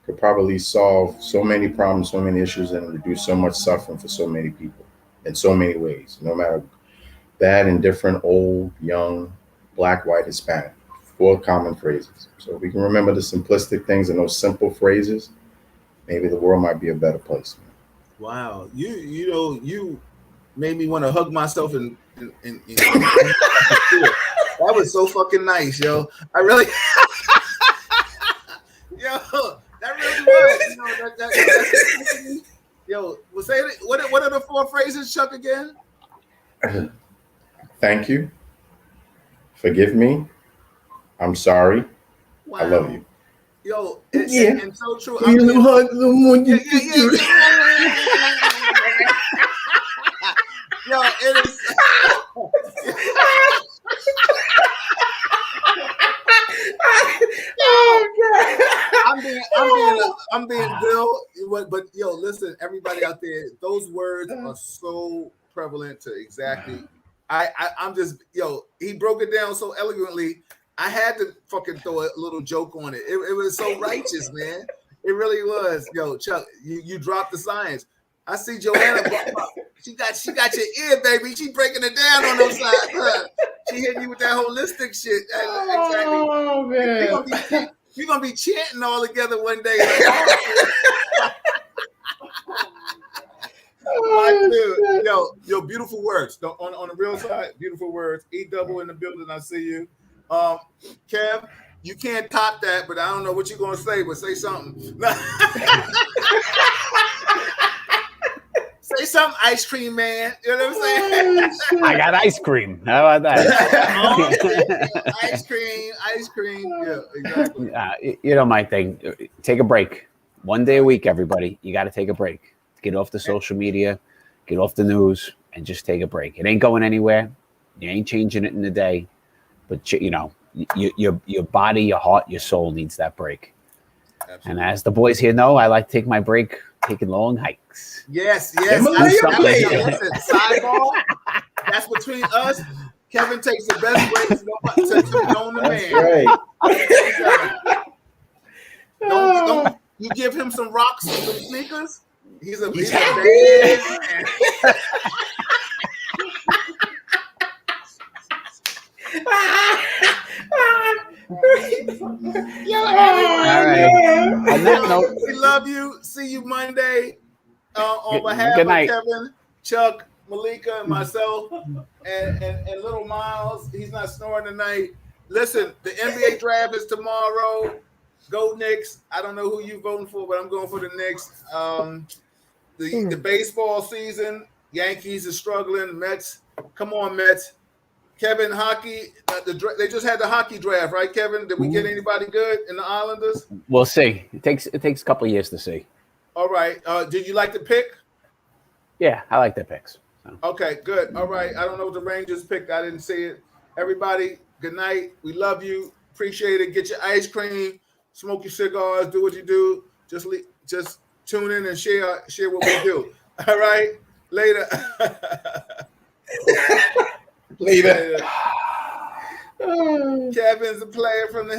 could probably solve so many problems, so many issues, and reduce so much suffering for so many people in so many ways, no matter bad, indifferent, old, young, Black, white, Hispanic. 4 common phrases. So if we can remember the simplistic things and those simple phrases, maybe the world might be a better place. Wow. You made me want to hug myself and that was so fucking nice, yo. I really yo, that really was. Yo, say it. What are the 4 phrases, Chuck, again? Thank you. Forgive me. I'm sorry. Wow. I love you. Yo, and so true. Yo, it is. I'm being Bill, but yo, listen, everybody out there, those words are so prevalent to exactly. I'm just, he broke it down so eloquently. I had to fucking throw a little joke on it. It was so righteous, man. It really was. Yo, Chuck, you dropped the science. I see Joanna. She got your ear, baby. She breaking it down on those sides. Huh? She hitting you with that holistic shit. Exactly. Oh man, we're gonna be chanting all together one day. Yo, beautiful words. On the real side, beautiful words. E-double in the building. I see you. Kev, you can't top that, but I don't know what you're gonna say, but say something. Say something, ice cream man. You know what I'm saying? I got ice cream. How about that? Ice cream. Yeah, exactly. My thing. Take a break. One day a week, everybody. You got to take a break. Get off the social media, get off the news, and just take a break. It ain't going anywhere. You ain't changing it in a day. But your body, your heart, your soul needs that break. Absolutely. And as the boys here know, I like to take my break taking long hikes. Yes. Himalaya player. Listen, sidebar. That's between us. Kevin takes the best breaks to be known to man. Right. Don't you give him some rocks and some sneakers? He's a happy. All right. On that note, we love you. See you Monday. On behalf good of night. Kevin, Chuck, Malika, and myself, and little Miles. He's not snoring tonight. Listen, the NBA draft is tomorrow. Go Knicks. I don't know who you're voting for, but I'm going for the Knicks. The baseball season, Yankees are struggling. Mets, come on, Mets. Kevin, hockey. They just had the hockey draft, right, Kevin? Did we get anybody good in the Islanders? We'll see. It takes a couple of years to see. All right. Did you like the pick? Yeah, I like their picks. So. Okay, good. All right. I don't know what the Rangers picked. I didn't see it. Everybody, good night. We love you. Appreciate it. Get your ice cream, smoke your cigars, do what you do. Just tune in and share what we do. All right. Later. Later. Kevin's a player from the